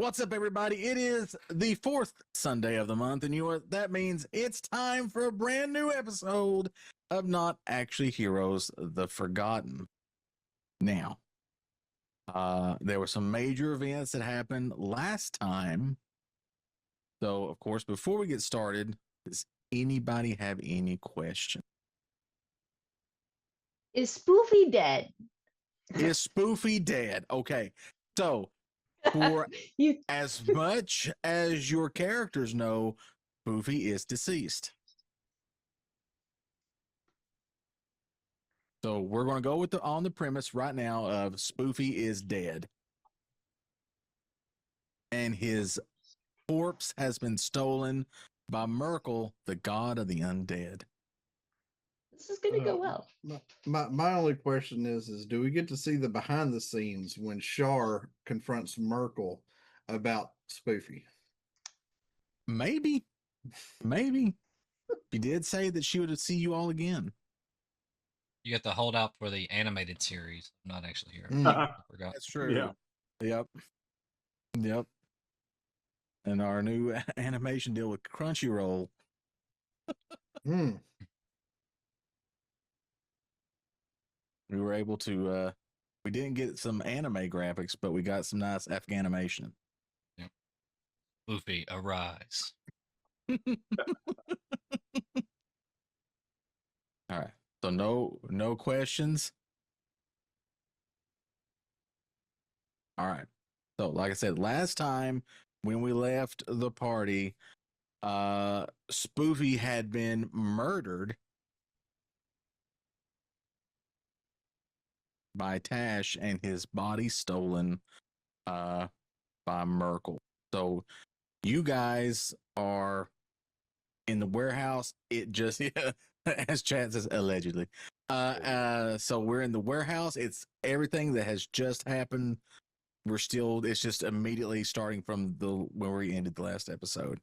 What's up, everybody? It is the fourth Sunday of the month, and you know what that means? It's time for a brand new episode of Not Actually Heroes, The Forgotten. Now, there were some major events that happened last time. So, of course, before we get started, does anybody have any questions? Is Spoofy dead? Is Spoofy dead? Okay. So, for as much as your characters know, Spoofy is deceased. So we're going to go with on the premise right now of Spoofy is dead. And his corpse has been stolen by Merkel, the god of the undead. This is going to go well. My only question is do we get to see the behind the scenes when Shar confronts Merkel about Spoofy? Maybe. She did say that she would see you all again. You have to hold out for the animated series. I'm not actually here. I forgot. That's true. Yeah. Yep. And our new animation deal with Crunchyroll. We were able to, we didn't get some anime graphics, but we got some nice Afghanimation. Yep. Spoofy, arise. All right. So no questions. All right. So like I said, last time when we left the party, Spoofy had been murdered by Tash and his body stolen by Merkel. So you guys are in the warehouse. It just as Chad says, allegedly. So we're in the warehouse. It's everything that has just happened. It's just immediately starting from where we ended the last episode.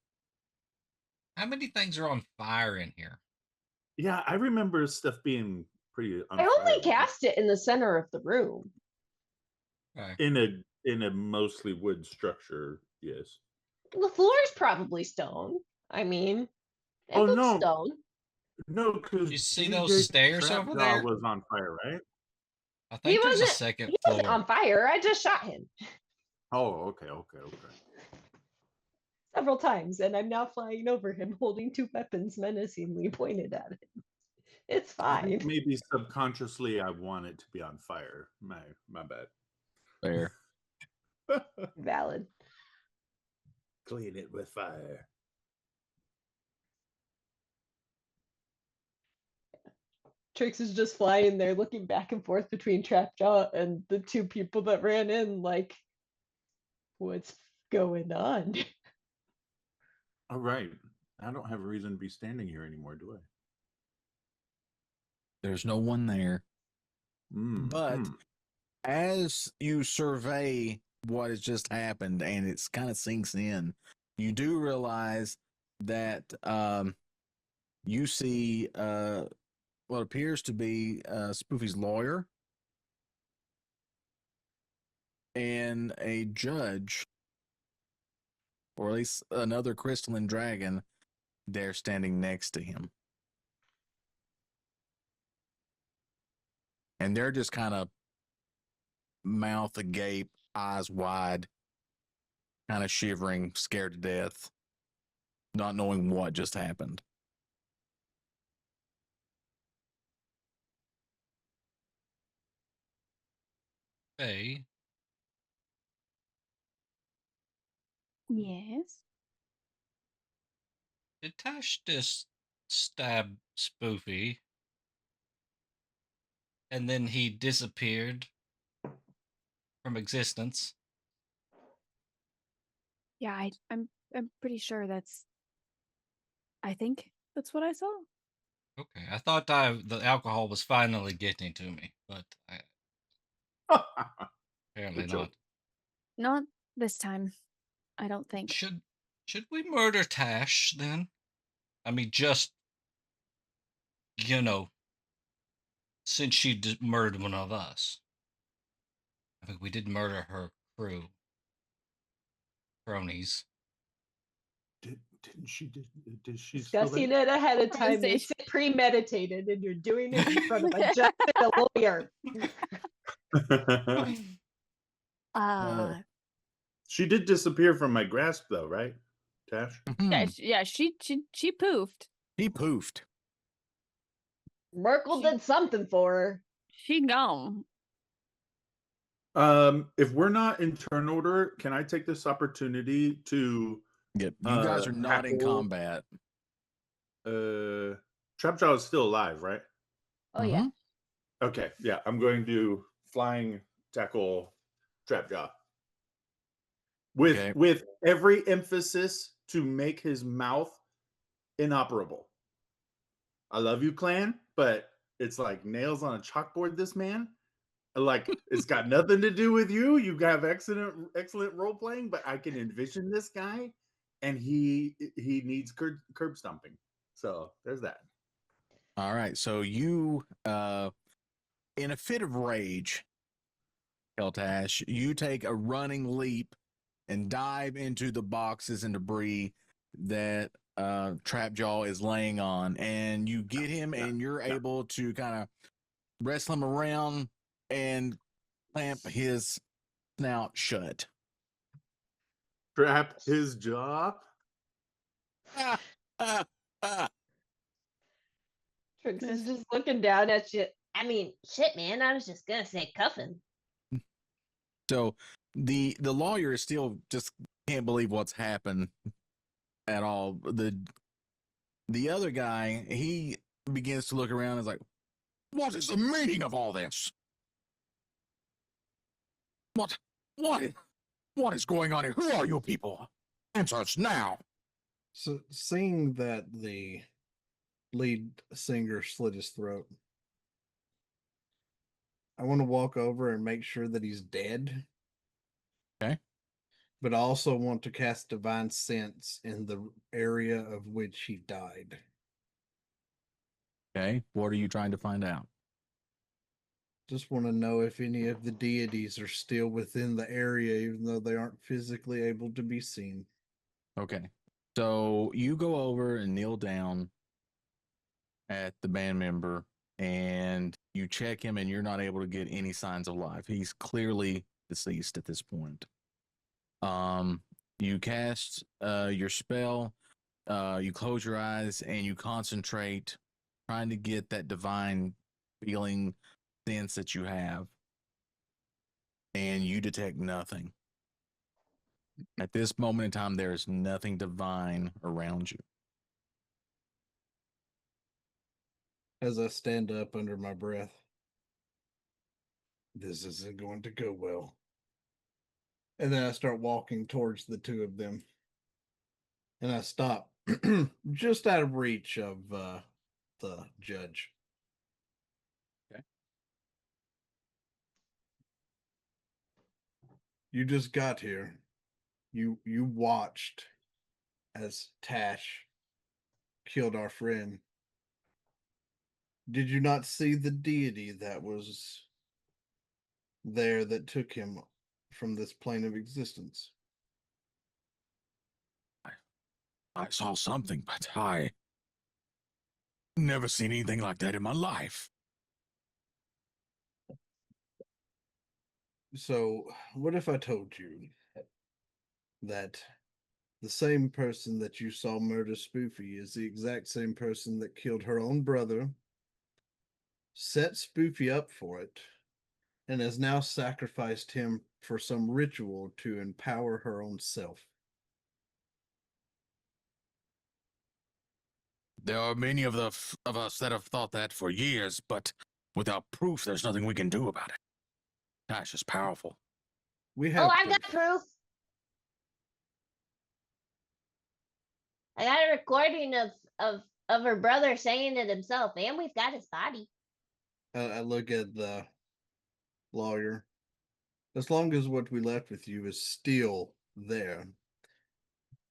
How many things are on fire in here? Yeah, I remember stuff being pretty. I only cast it in the center of the room. Okay. In a mostly wood structure, yes. The floor is probably stone. I mean, it looks no, stone. no, because you see those stairs over there? Was on fire, right? I think there's a second floor. He wasn't on fire. I just shot him. Oh, okay. Several times, and I'm now flying over him holding two weapons menacingly pointed at him. It's fine. Maybe subconsciously I want it to be on fire. My bad. Fair. Valid. Clean it with fire. Trix is just flying there looking back and forth between Trapjaw and the two people that ran in, like, what's going on? All right. I don't have a reason to be standing here anymore, do I? There's no one there. But as you survey what has just happened and it's kind of sinks in, you do realize that you see what appears to be Spoofy's lawyer and a judge, or at least another crystalline dragon, there standing next to him. And they're just kind of mouth agape, eyes wide, kind of shivering, scared to death, not knowing what just happened. Hey. Yes. Did Tash just stab Spoofy? And then he disappeared from existence? Yeah, I'm pretty sure I think that's what I saw. Okay, I thought the alcohol was finally getting to me, but apparently not. Not this time, I don't think. Should we murder Tash then? I mean, just, since she murdered one of us. I think we did murder her crew. cronies. Didn't she? Did she spill Discussing that? it ahead of time say- makes it premeditated, and you're doing it in front of a judge and a lawyer. Uh, She did disappear from my grasp, though, right, Tash? Mhm. yeah, she poofed. He poofed. Merkel She- did something for her. She gone. If we're not in turn order, can I take this opportunity to Yep. You guys are not in tackle- combat. Trapjaw is still alive, right? Oh yeah. Mhm. Okay, yeah, I'm going to flying tackle Trapjaw Okay. with every emphasis to make his mouth inoperable. I love you, clan, but it's like nails on a chalkboard. This man, like, it's got nothing to do with you. You have excellent role playing, but I can envision this guy, and he needs curb stomping. So there's that. All right. So you, in a fit of rage, Tash, you take a running leap and dive into the boxes and debris that Trapjaw is laying on, and you get him, and you're able to kind of wrestle him around and clamp his snout shut. Trap his jaw. Ah, ah, ah. Trix is just looking down at you. I mean, shit, man. I was just gonna say cuffing. So the lawyer still just can't believe what's happened at all. The other guy, he begins to look around and is like, what is the meaning of all this? What is going on here? Who are you people? Answer us now. So, seeing that the lead singer slit his throat, I want to walk over and make sure that he's dead. Okay. But I also want to cast Divine Sense in the area of which he died. Okay, what are you trying to find out? Just want to know if any of the deities are still within the area, even though they aren't physically able to be seen. Okay, so you go over and kneel down at the band member and you check him, and you're not able to get any signs of life. He's clearly deceased at this point. You cast your spell, you close your eyes and you concentrate, trying to get that divine feeling sense that you have, and you detect nothing. At this moment in time, there is nothing divine around you. As I stand up under my breath, this isn't going to go well. And then I start walking towards the two of them. And I stop just out of reach of the judge. Okay. You just got here. You watched as Tash killed our friend. Did you not see the deity that was there that took him from this plane of existence? I saw something, but I never seen anything like that in my life. So, what if I told you that the same person that you saw murder Spoofy is the exact same person that killed her own brother, set Spoofy up for it, and has now sacrificed him for some ritual to empower her own self? There are many of us that have thought that for years, but without proof, there's nothing we can do about it. Tash is powerful. We have Oh, I've got proof. proof. I got a recording of her brother saying it himself, and we've got his body. I look at the lawyer. As long as what we left with you is still there,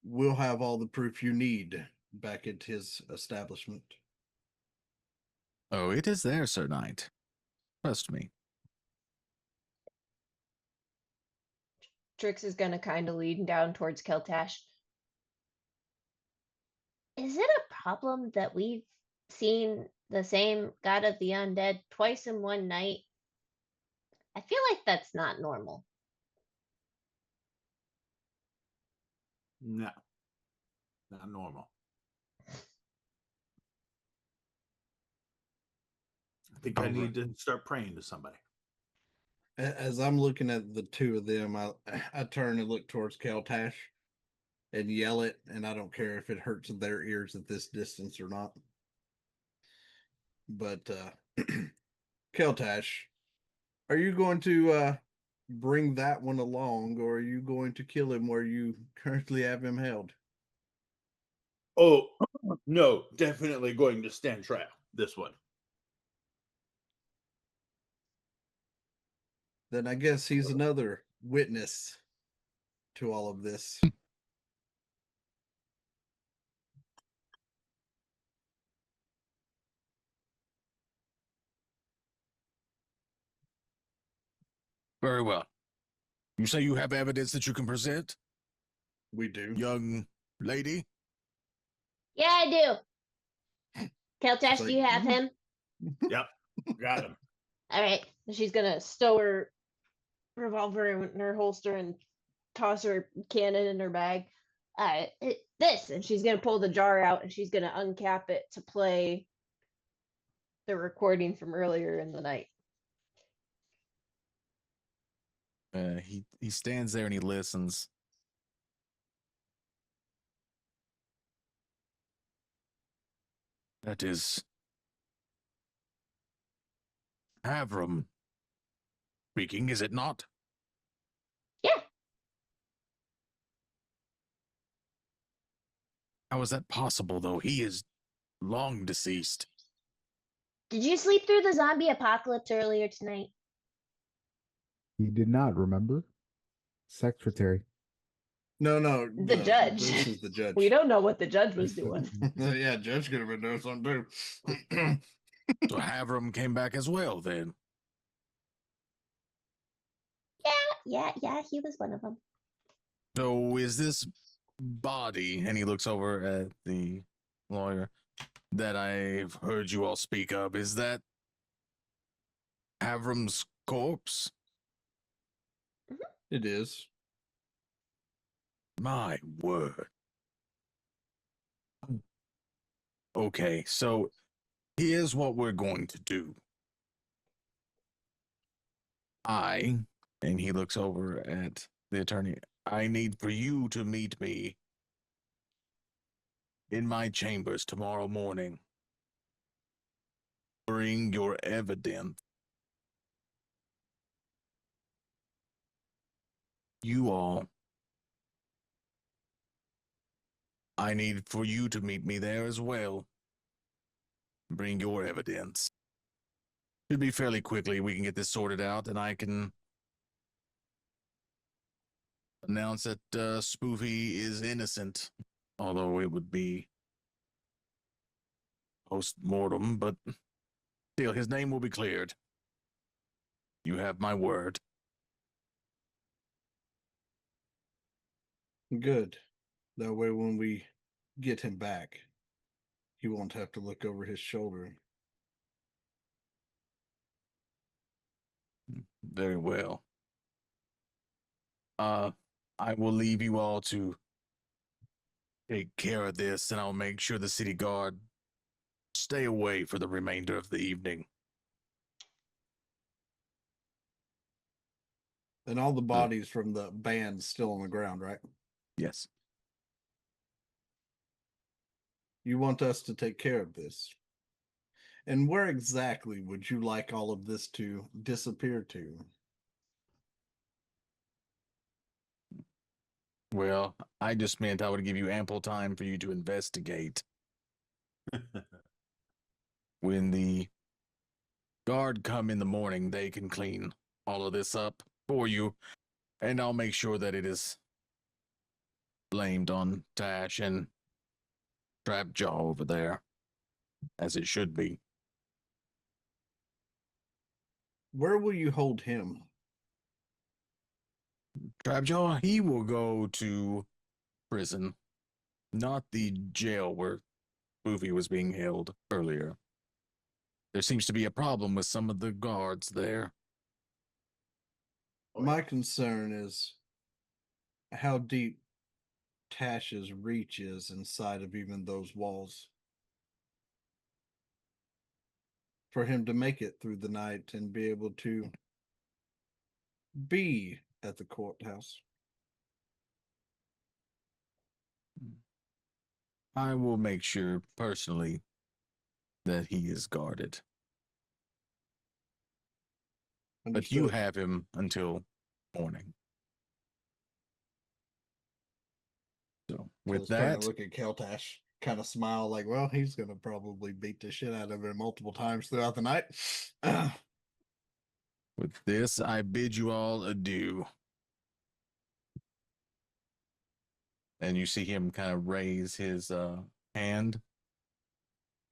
we'll have all the proof you need back at his establishment. Oh, it is there, Sir Knight. Trust me. Trix is gonna kind of lean down towards Keltash. Is it a problem that we've seen the same God of the Undead twice in one night? I feel like that's not normal. No, not normal. I think I need to start praying to somebody. As I'm looking at the two of them, I turn and look towards Keltash and yell it, and I don't care if it hurts their ears at this distance or not. But Keltash, are you going to bring that one along, or are you going to kill him where you currently have him held? Oh, no, definitely going to stand trial. This one. Then I guess he's another witness to all of this. Very well. You say you have evidence that you can present, We do. young lady? Yeah, I do. Keltash, like, do you have him? Yep, got him. All right. She's gonna stow her revolver in her holster and toss her cannon in her bag. This, and she's gonna pull the jar out and she's gonna uncap it to play the recording from earlier in the night. He stands there and he listens. That is Avram speaking, is it not? Yeah. How is that possible, though? He is long deceased. Did you sleep through the zombie apocalypse earlier tonight? He did not, remember? Secretary. No, The judge. This is the judge. We don't know what the judge was doing. Yeah, judge could have been doing something too. So Avram came back as well, then. Yeah, he was one of them. So is this body, and he looks over at the lawyer, that I've heard you all speak of, is that Avram's corpse? It is. My word. Okay, so here's what we're going to do. And he looks over at the attorney, I need for you to meet me in my chambers tomorrow morning. Bring your evidence. You all, I need for you to meet me there as well. Bring your evidence. Should be fairly quickly. We can get this sorted out, and I can announce that Spoofy is innocent, although it would be post-mortem, but still, his name will be cleared. You have my word. Good. That way, when we get him back, he won't have to look over his shoulder. Very well. I will leave you all to take care of this, and I'll make sure the city guard stay away for the remainder of the evening. And all the bodies from the band still on the ground, right? Yes. You want us to take care of this. And where exactly would you like all of this to disappear to? Well, I just meant I would give you ample time for you to investigate. When the guard come in the morning, they can clean all of this up for you, and I'll make sure that it is blamed on Tash and Trapjaw over there, as it should be. Where will you hold him? Trapjaw, he will go to prison, not the jail where Boofy was being held earlier. There seems to be a problem with some of the guards there. My concern is how deep Tash's reach is inside of even those walls. For him to make it through the night and be able to be at the courthouse. I will make sure personally that he is guarded. But you Understood. have him until morning. So with Just turn and that, look at Keltash, kind of smile like, well, he's gonna probably beat the shit out of her multiple times throughout the night. with this, I bid you all adieu. And you see him kind of raise his hand,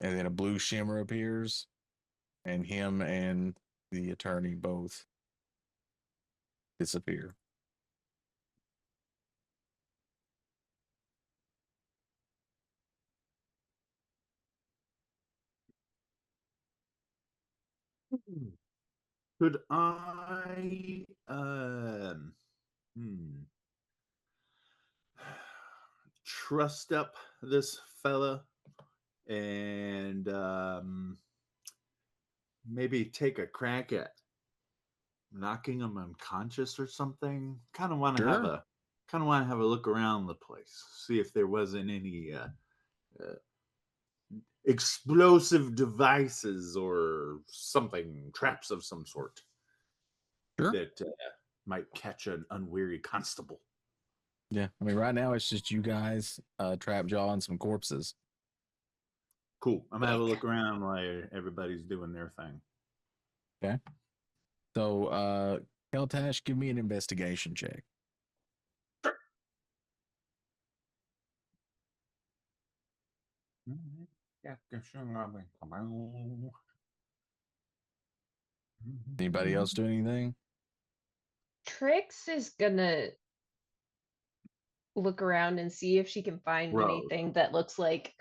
and then a blue shimmer appears, and him and the attorney both disappear. Could I trust up this fella and maybe take a crack at knocking him unconscious or something? Kind of want to have Sure. a look around the place, see if there wasn't any explosive devices or something, traps of some sort Sure. that might catch an unwary constable. Yeah. I mean, right now it's just you guys, Trapjaw, and some corpses. Cool. I'm gonna have a look around while everybody's doing their thing. Okay. So, Keltash, give me an investigation check. Anybody else do anything? Trix is gonna look around and see if she can find Bro. anything that looks like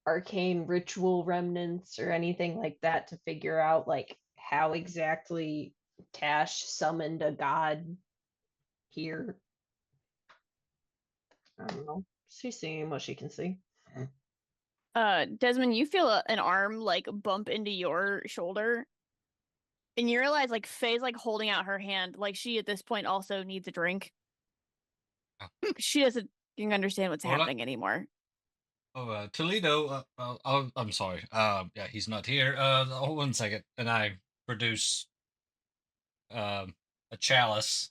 arcane ritual remnants or anything like that to figure out like how exactly Tash summoned a god here. I don't know. She's seeing what she can see. Desmond, you feel an arm like bump into your shoulder, and you realize like Faye's like holding out her hand, like she at this point also needs a drink. She doesn't understand what's Well, happening anymore. Oh, Toledo. I'm sorry. Yeah, he's not here. Hold 1 second, and I produce a chalice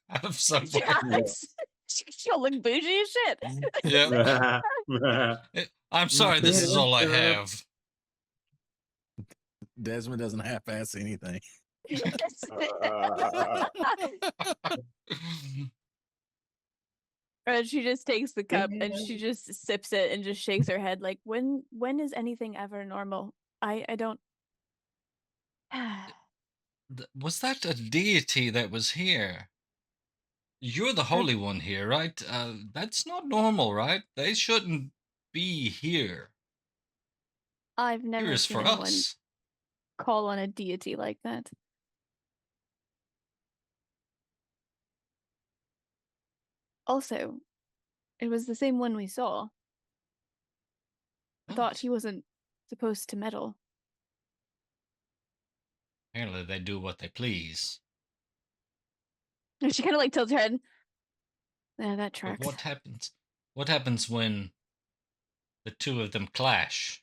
out of somewhere. Yes. She'll look bougie as shit. Yep. I'm sorry. This is all I have. Desmond doesn't half-ass anything. And she just takes the cup and she just sips it and just shakes her head like, when is anything ever normal? I don't. Was that a deity that was here? You're the holy one here, right? That's not normal, right? They shouldn't be here. I've Here never is seen for anyone us. call on a deity like that. Also, it was the same one we saw. I thought he wasn't supposed to meddle. Apparently, they do what they please. And she kind of like tilts her head. Yeah, that But tracks. what happens? What happens when the two of them clash?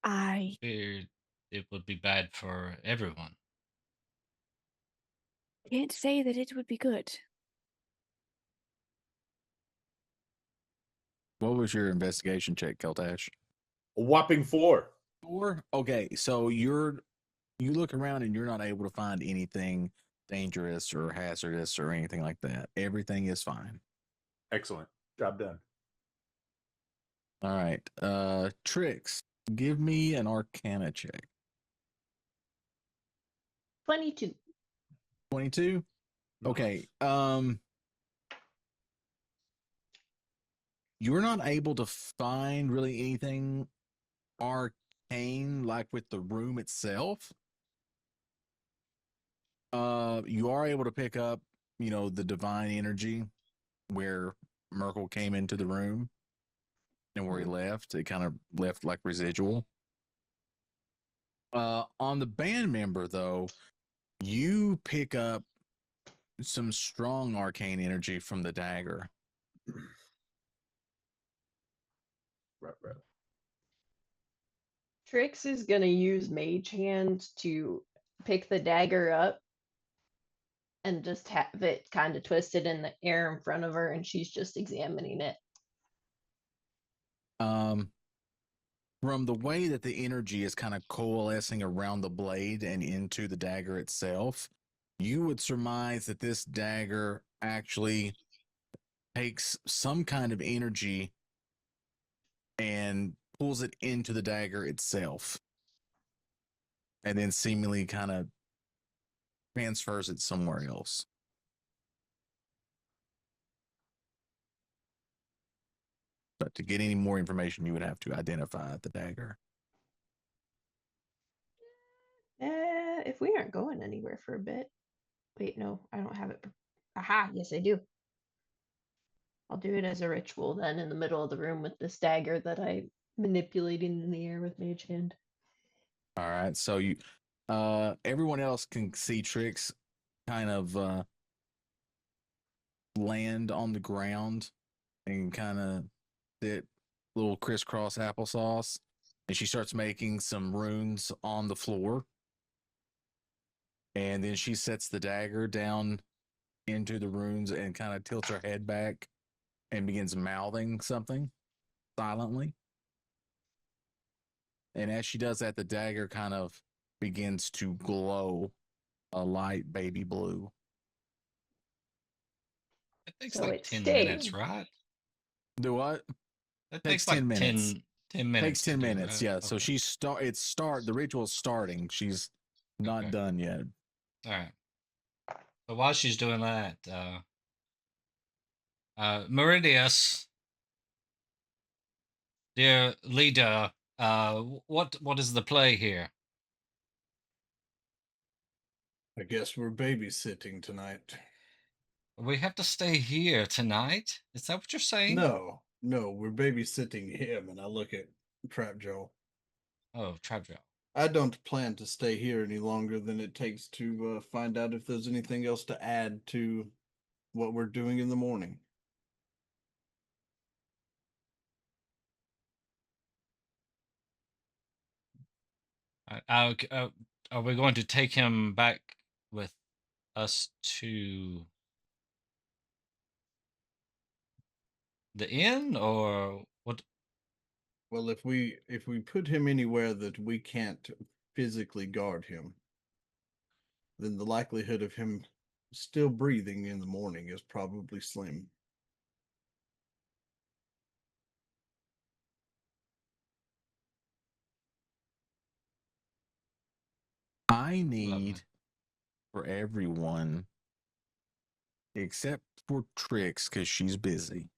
I Fear it would be bad for everyone. can't say that it would be good. What was your investigation check, Keltash? A whopping 4. 4? Okay, so you look around and you're not able to find anything dangerous or hazardous or anything like that. Everything is fine. Excellent. Job done. All right. Trix, give me an Arcana check. 22. 22. No. Okay. You're not able to find really anything arcane like with the room itself. You are able to pick up, the divine energy where Merkel came into the room and where he left. It kind of left like residual. On the band member, though, you pick up some strong arcane energy from the dagger. Right. Trix is gonna use Mage Hand to pick the dagger up and just have it kind of twisted in the air in front of her, and she's just examining it. From the way that the energy is kind of coalescing around the blade and into the dagger itself, you would surmise that this dagger actually takes some kind of energy and pulls it into the dagger itself, and then seemingly kind of transfers it somewhere else. But to get any more information, you would have to identify the dagger. If we aren't going anywhere for a bit. Wait, no, I don't have it. Aha, yes, I do. I'll do it as a ritual then in the middle of the room with this dagger that I'm manipulating in the air with Mage Hand. All right, so everyone else can see Trix kind of land on the ground and kind of sit little crisscross applesauce, and she starts making some runes on the floor, and then she sets the dagger down into the runes and kind of tilts her head back and begins mouthing something silently. And as she does that, the dagger kind of begins to glow a light baby blue. It takes So like it's 10 minutes, staying. right? Do what? It Takes takes like 10 minutes. 10 minutes. Takes 10 to do, minutes, right? yeah. So Okay. the ritual's starting. She's not Okay. done yet. All right. So while she's doing that, Meridius, dear leader, what is the play here? I guess we're babysitting tonight. We have to stay here tonight? Is that what you're saying? No, we're babysitting him, and I look at Trap Joe. Oh, Trap Joe. I don't plan to stay here any longer than it takes to find out if there's anything else to add to what we're doing in the morning. Are we going to take him back with us to the inn, or what? Well, if we put him anywhere that we can't physically guard him, then the likelihood of him still breathing in the morning is probably slim. I need for everyone, except for Trix, because she's busy,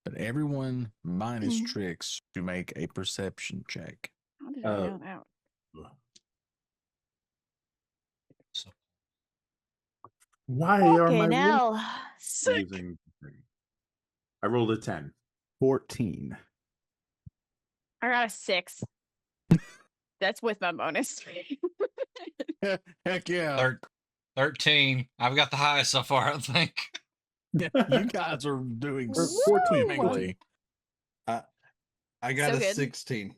but everyone minus Trix to make a perception check. How did I know that? So, Why are my Okay, rules now sick. using? I rolled a 10. 14. I got a 6. That's with my bonus. Heck yeah. 13. I've got the highest so far, I think. Yeah, you guys are doing Woo! swimmingly. I got So a good. 16.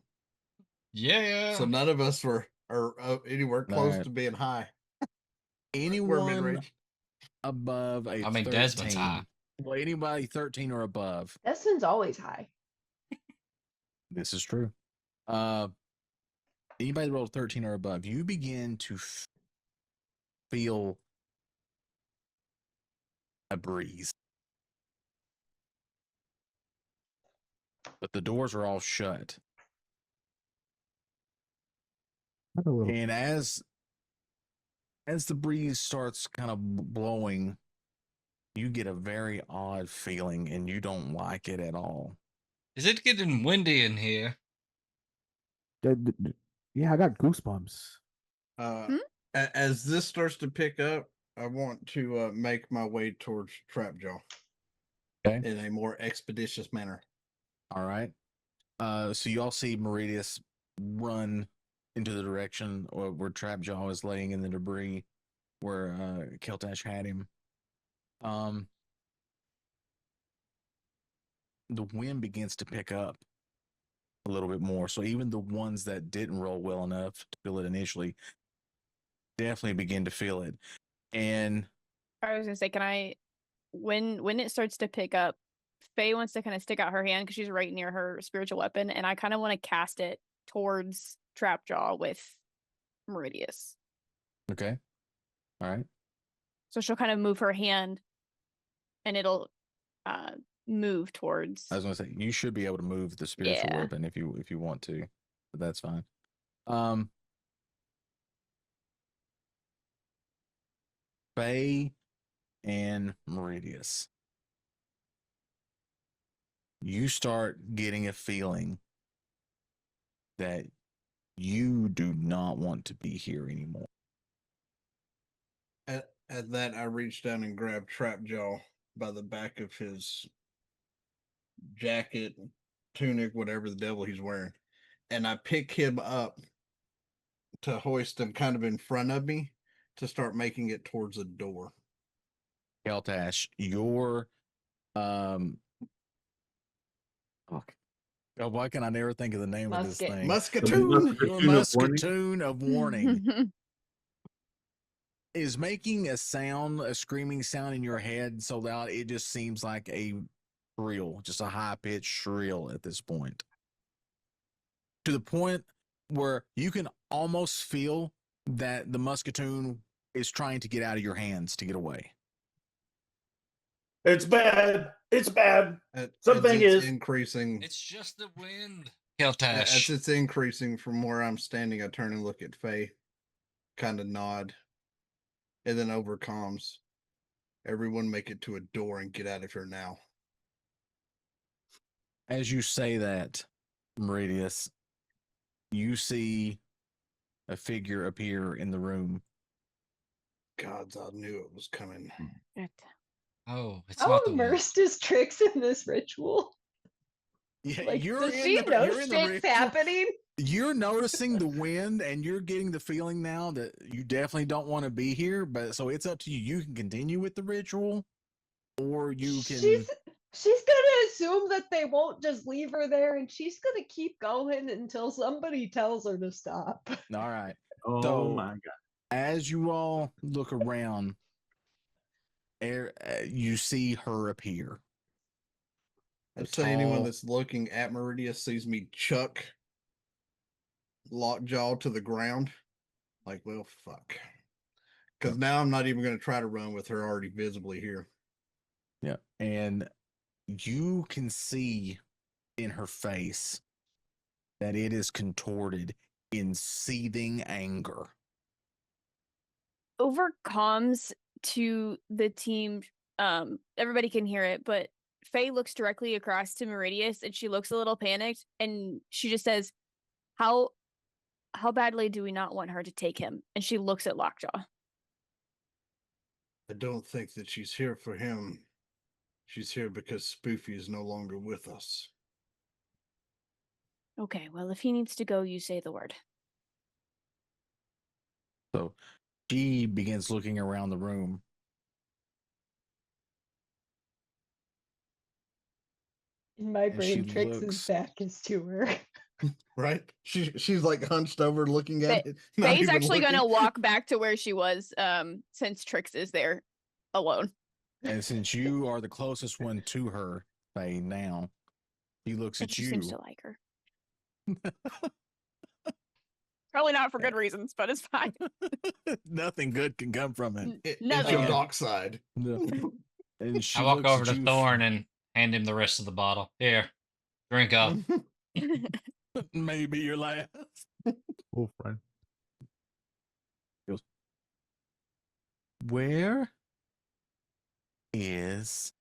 Yeah. So none of us are anywhere close Right. to being high. We're Anyone mid-range. above a I mean, 13. Desmond's high. Well, anybody 13 or above. Destin's always high. This is true. Anybody that rolled 13 or above, you begin to feel a breeze. But the doors are all shut. Not a little. And as As the breeze starts kind of blowing, you get a very odd feeling and you don't like it at all. Is it getting windy in here? Yeah, I got goosebumps. Hmm? As this starts to pick up, I want to make my way towards Trapjaw Okay. in a more expeditious manner. All right. So you all see Meridius run into the direction where Trapjaw is laying in the debris where Keltash had him. The wind begins to pick up a little bit more. So even the ones that didn't roll well enough to feel it initially definitely begin to feel it. And I was gonna say, can I, when it starts to pick up, Faye wants to kind of stick out her hand because she's right near her spiritual weapon, and I kind of want to cast it towards Trapjaw with Meridius. okay. All right. So she'll kind of move her hand, and it'll move towards. I was gonna say you should be able to move the spiritual Yeah. weapon if you want to, but that's fine. Faye and Meridius, you start getting a feeling that you do not want to be here anymore. At that, I reached down and grabbed Trapjaw by the back of his jacket, tunic, whatever the devil he's wearing, and I pick him up to hoist him kind of in front of me to start making it towards the door. Keltash, your fuck. Oh, why can I never think of the name of this Musket. thing? Musketoon. Your musketoon of warning is making a sound, a screaming sound in your head so loud it just seems like a shrill, just a high pitched shrill at this point. To the point where you can almost feel that the musketoon is trying to get out of your hands to get away. It's bad. It's bad. Something it's is increasing. It's just the wind. As Keltash. it's increasing from where I'm standing, I turn and look at Faye, kind of nod, and then over comms. Everyone make it to a door and get out of here now. As you say that, Meridius, you see a figure appear in the room. Gods, I knew it was coming. Oh, it's How not the wind. immersed is Trix in this ritual? Yeah, Like, you're does in she the know you're in the shit's ritual. happening? You're noticing the wind and you're getting the feeling now that you definitely don't want to be here, but so it's up to you. You can continue with the ritual or you can She's gonna assume that they won't just leave her there, and she's gonna keep going until somebody tells her to stop. All right. Oh So- my god. As you all look around, you see her appear. I'd A say anyone tall- that's looking at Meridius sees me chuck Lockjaw to the ground. Like, well, fuck. Because now I'm not even going to try to run with her already visibly here. Yeah. And you can see in her face that it is contorted in seething anger. Over comms to the team, everybody can hear it, but Faye looks directly across to Meridius and she looks a little panicked and she just says, How badly do we not want her to take him? And she looks at Lockjaw. I don't think that she's here for him. She's here because Spoofy is no longer with us. Okay, well, if he needs to go, you say the word. So she begins looking around the room. In my And she brain, Trix's looks- back is to her. Right? She's like hunched over looking at Faye- it. not Faye's even actually looking. gonna walk back to where she was, since Trix is there alone. And since you are the closest one to her, Faye, now, he looks And at she you. seems to like her. Probably not for good reasons, but it's fine. Nothing good can come from it. It's Nothing your good. dark side. No. And she I walk looks over at to you. Thorn and hand him the rest of the bottle. Here, drink up. Maybe your last. Oh, friend. where is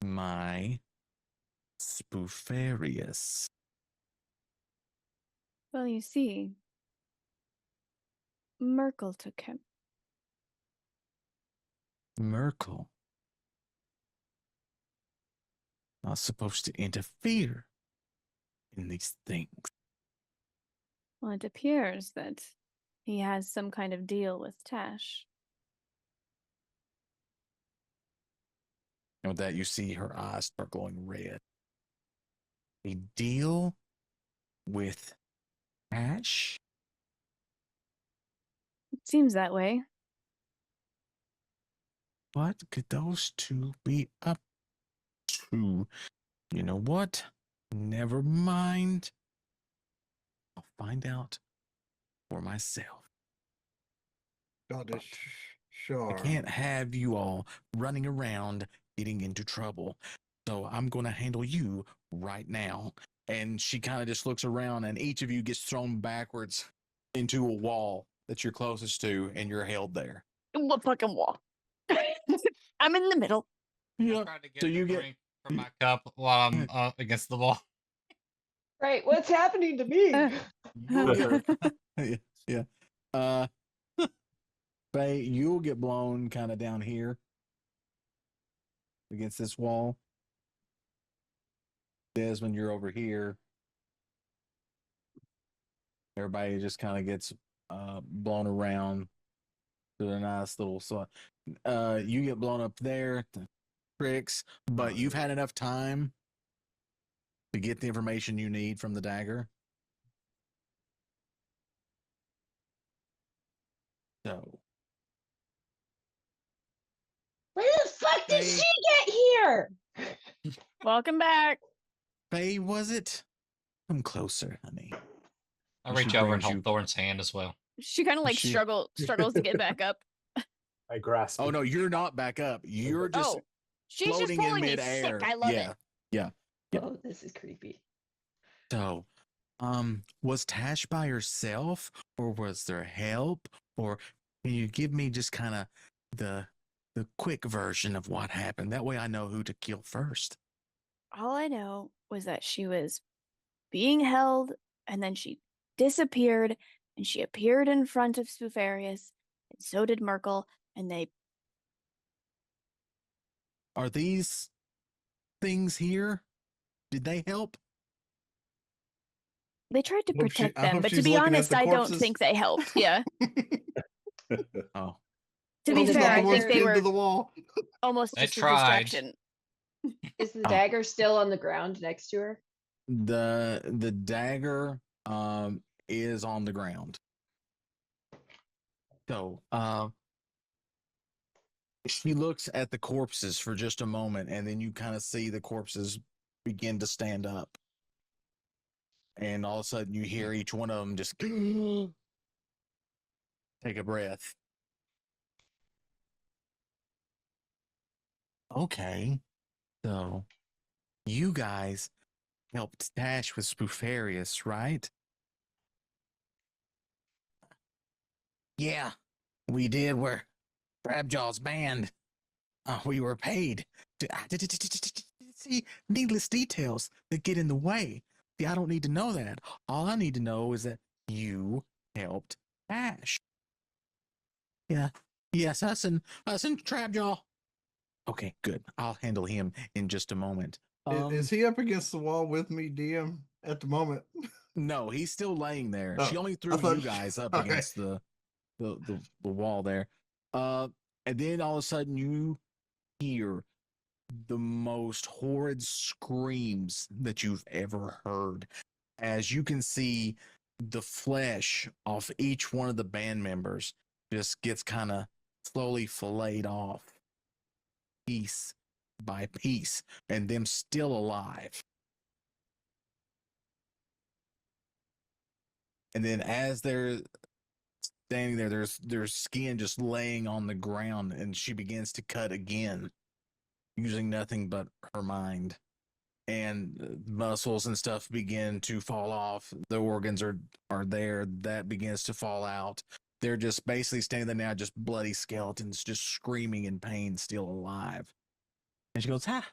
my Spoofarius? Well, you see, Merkel took him. Merkel. Not supposed to interfere in these things. Well, it appears that he has some kind of deal with Tash. And with that, you see her eyes start glowing red. A deal with Ash? It seems that way. What could those two be up to? You know what? Never mind. I'll find out for myself. Scottish I Shar. can't have you all running around getting into trouble. So I'm going to handle you right now. And she kind of just looks around, and each of you gets thrown backwards into a wall that you're closest to, and you're held there. What fucking wall? I'm in the middle. Yeah. I tried to get So a you get drink from my cup while I'm against the wall. Right, what's happening to me? yeah. Uh, Faye, you'll get blown kind of down here against this wall. Desmond, you're over here. Everybody just kind of gets blown around to a nice little. So, you get blown up there, tricks, but you've had enough time to get the information you need from the dagger. So, Where the fuck did Faye, she get here? Welcome back. Faye, was it? Come closer, honey. I She reach over and brings hold you- Thorn's hand as well. She kind of like She- struggles to get back up. I grasp. Oh it. no, you're not back up. You're just Oh, she's just floating in pulling me midair. sick. I love yeah, it. yeah. Yep. Oh, this is creepy. So, was Tash by herself, or was there help, or can you give me just kind of the quick version of what happened? That way, I know who to kill first. All I know was that she was being held, and then she disappeared, and she appeared in front of Spoofarius, and so did Merkel, and they Are these things here? Did they help? tried to I hope she- protect I them, hope but to she's be looking at honest, the I don't corpses. think they helped. Yeah. Oh, To Well, be the fair, I dagger- think they pinned to were the wall. almost They just a tried. distraction. Is the Oh. dagger still on the ground next to her? the dagger is on the ground. So, she looks at the corpses for just a moment, and then you kind of see the corpses begin to stand up. And all of a sudden, you hear each one of them just take a breath. Okay. So, you guys helped Tash with Spoofarius, right? Yeah, we did. We're Crabjaw's band. We were paid to see needless details that get in the way. See, I don't need to know that. All I need to know is that you helped Ash. Yeah. Yes, us and Crabjaw. Okay, good. I'll handle him in just a moment. Is he up against the wall with me, DM, at the moment? No, he's still laying there. Oh, She only I threw thought you she- guys up okay. against the wall there. And then all of a sudden you hear the most horrid screams that you've ever heard. As you can see, the flesh off each one of the band members just gets kind of slowly filleted off, piece by piece, and them still alive. And then as they're standing there, there's skin just laying on the ground, and she begins to cut again, using nothing but her mind. And muscles and stuff begin to fall off. The organs are there. That begins to fall out. they're just basically standing there now, just bloody skeletons, just screaming in pain, still alive. And she goes, that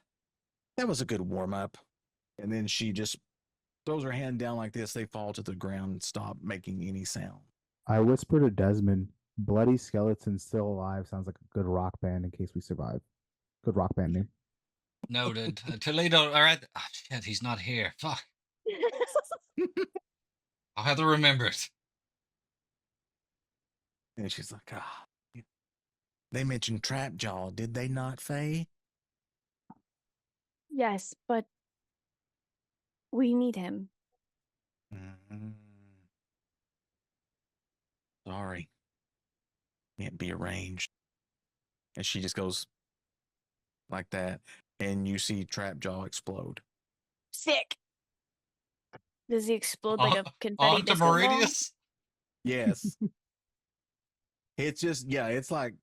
was a good warm up. And then she just throws her hand down like this. They fall to the ground and stop making any sound. I whisper to Desmond, "Bloody skeleton still alive sounds like a good rock band in case we survive." Good rock band name. Noted. Toledo, all right. Oh, shit, he's not here. Fuck. I'll have to remember it. And she's like, they mentioned Trapjaw, did they not, Faye? Yes, but we need him. Mm-hmm. Sorry. Can't be arranged. And she just goes like that. And you see Trapjaw explode. Sick. Does he explode like a confetti On to disco ball? Meridius? Yes. It's just, yeah, it's like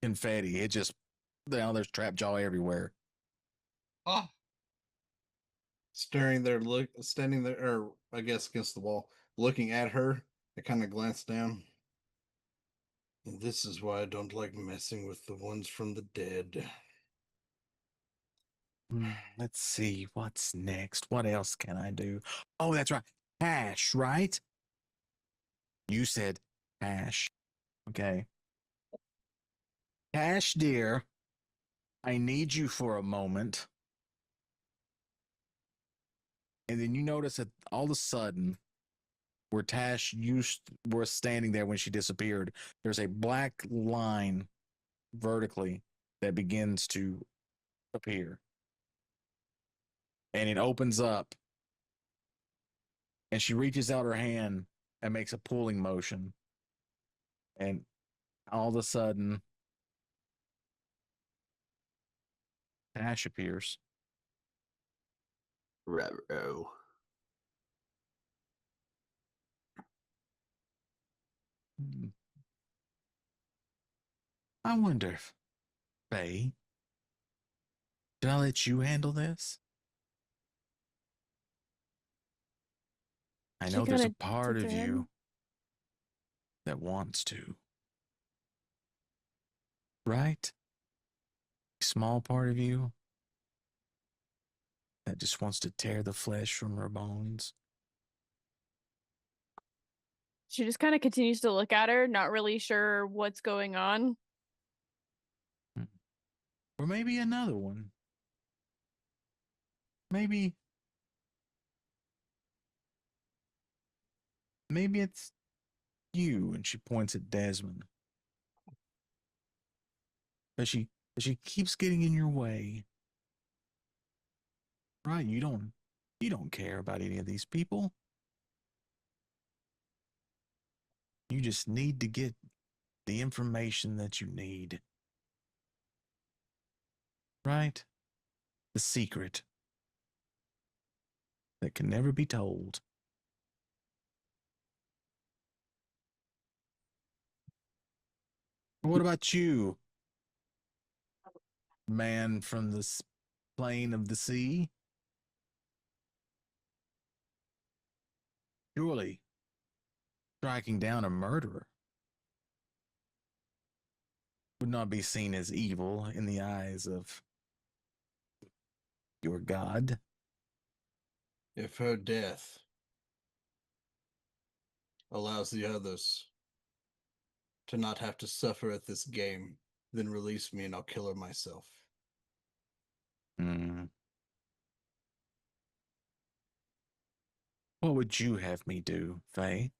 confetti. It just, there's Trapjaw everywhere. Oh, Standing there, or I guess against the wall, looking at her. I kind of glance down. And this is why I don't like messing with the ones from the dead. Let's see what's next. What else can I do? Oh, that's right. Tash, right? You said Tash. Okay. Tash, dear, I need you for a moment. And then you notice that all of a sudden, where Tash was standing there when she disappeared, there's a black line vertically that begins to appear. And it opens up. And she reaches out her hand and makes a pulling motion. And all of a sudden, Tash appears. Ruh-roh. I wonder if, Faye, did I let you handle this? I She know there's a kinda part sits of her head. you that wants to. Right? A small part of you that just wants to tear the flesh from her bones. She just kind of continues to look at her, not really sure what's going on. Or maybe another one. Maybe it's you. And she points at Desmond. But she keeps getting in your way. Right? You don't care about any of these people. You just need to get the information that you need. Right? The secret that can never be told. What about you, man from the plane of the sea? Surely striking down a murderer would not be seen as evil in the eyes of your God. If her death allows the others to not have to suffer at this game, then release me and I'll kill her myself. What would you have me do, Faye?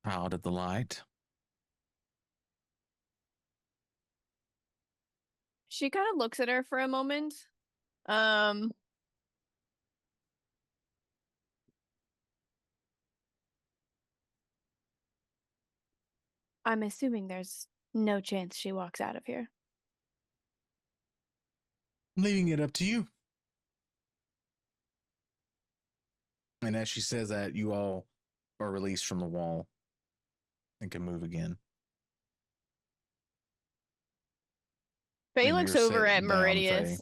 Proud of the light? She kind of looks at her for a moment. I'm assuming there's no chance she walks out of here. I'm leaving it up to you. And as she says that, you all are released from the wall and can move again. Faye And looks you're over at sitting down, Meridius.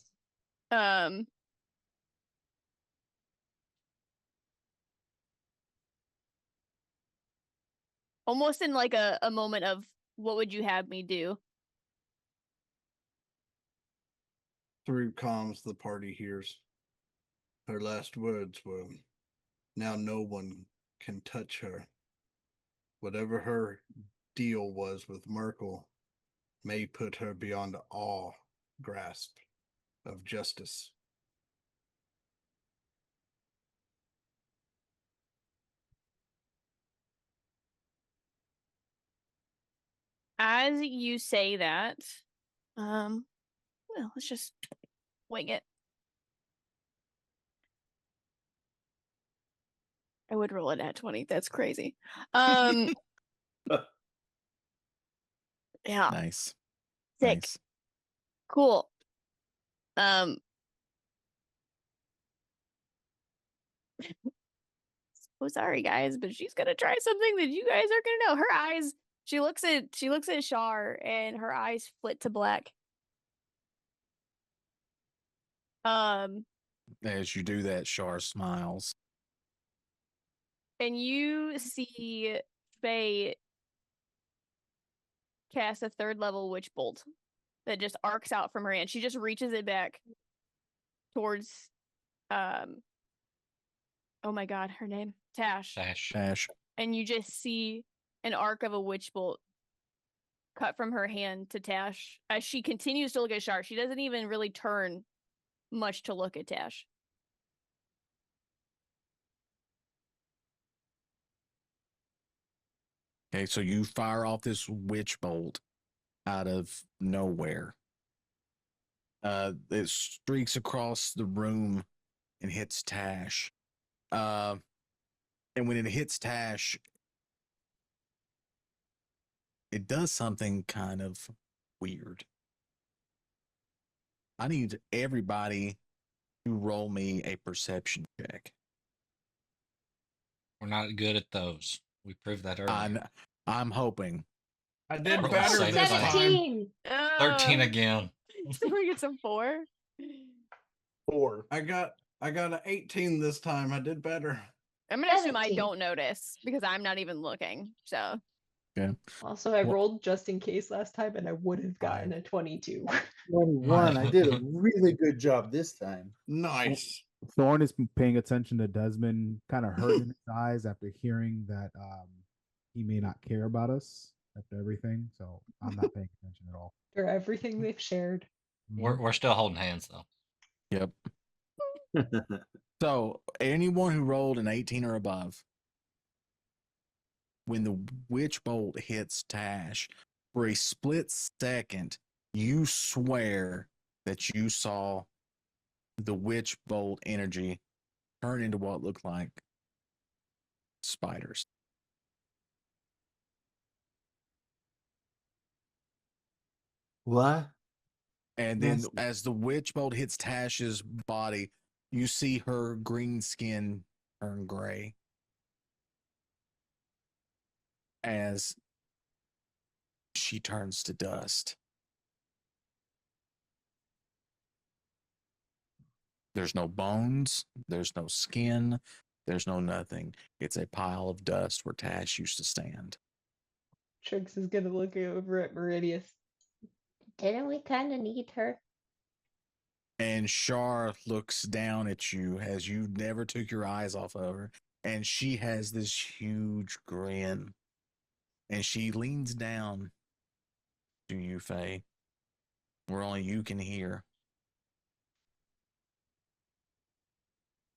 almost in like a moment of what would you have me do? Through comms, the party hears. Her last words were, "Now no one can touch her. Whatever her deal was with Merkel may put her beyond all grasp of justice." As you say that, well, let's just wing it. I would roll it at 20. That's crazy. Yeah. Nice. Sick. Nice. Cool. So sorry guys, but she's gonna try something that you guys are gonna know. Her eyes, she looks at Shar and her eyes flit to black. As you do that, Shar smiles. And you see Faye cast a 3rd level witch bolt that just arcs out from her hand. She just reaches it back towards oh my god, her name. Tash. Tash. And you just see an arc of a witch bolt cut from her hand to Tash as she continues to look at Shar. She doesn't even really turn much to look at Tash. Okay, so you fire off this witch bolt out of nowhere. It streaks across the room and hits Tash. And when it hits Tash, it does something kind of weird. I need everybody to roll me a perception check. We're not good at those. We proved that earlier. I'm hoping. I did Roll better safe this time. time. 17. 13 again. So we get some 4. 4. I got an 18 this time. I did better. I'm gonna assume I 17. don't notice because I'm not even looking. So Yeah. Also, I Wha- rolled just in case last time, and I would have gotten a 22. 21. I did a really good job this time. Nice. Thorn is paying attention to Desmond, kind of hurting his eyes after hearing that he may not care about us after everything. So I'm not paying attention at all. For everything they've shared. We're still holding hands though. Yep. So anyone who rolled an 18 or above, when the witch bolt hits Tash, for a split second, you swear that you saw the witch bolt energy turn into what looked like spiders. What? And then Nasty. as the witch bolt hits Tash's body, you see her green skin turn gray. As she turns to dust. There's no bones, there's no skin, there's no nothing. It's a pile of dust where Tash used to stand. Trix is gonna look over at Meridius. Didn't we kind of need her? And Shar looks down at you as you never took your eyes off of her. And she has this huge grin. And she leans down to you, Faye, where only you can hear.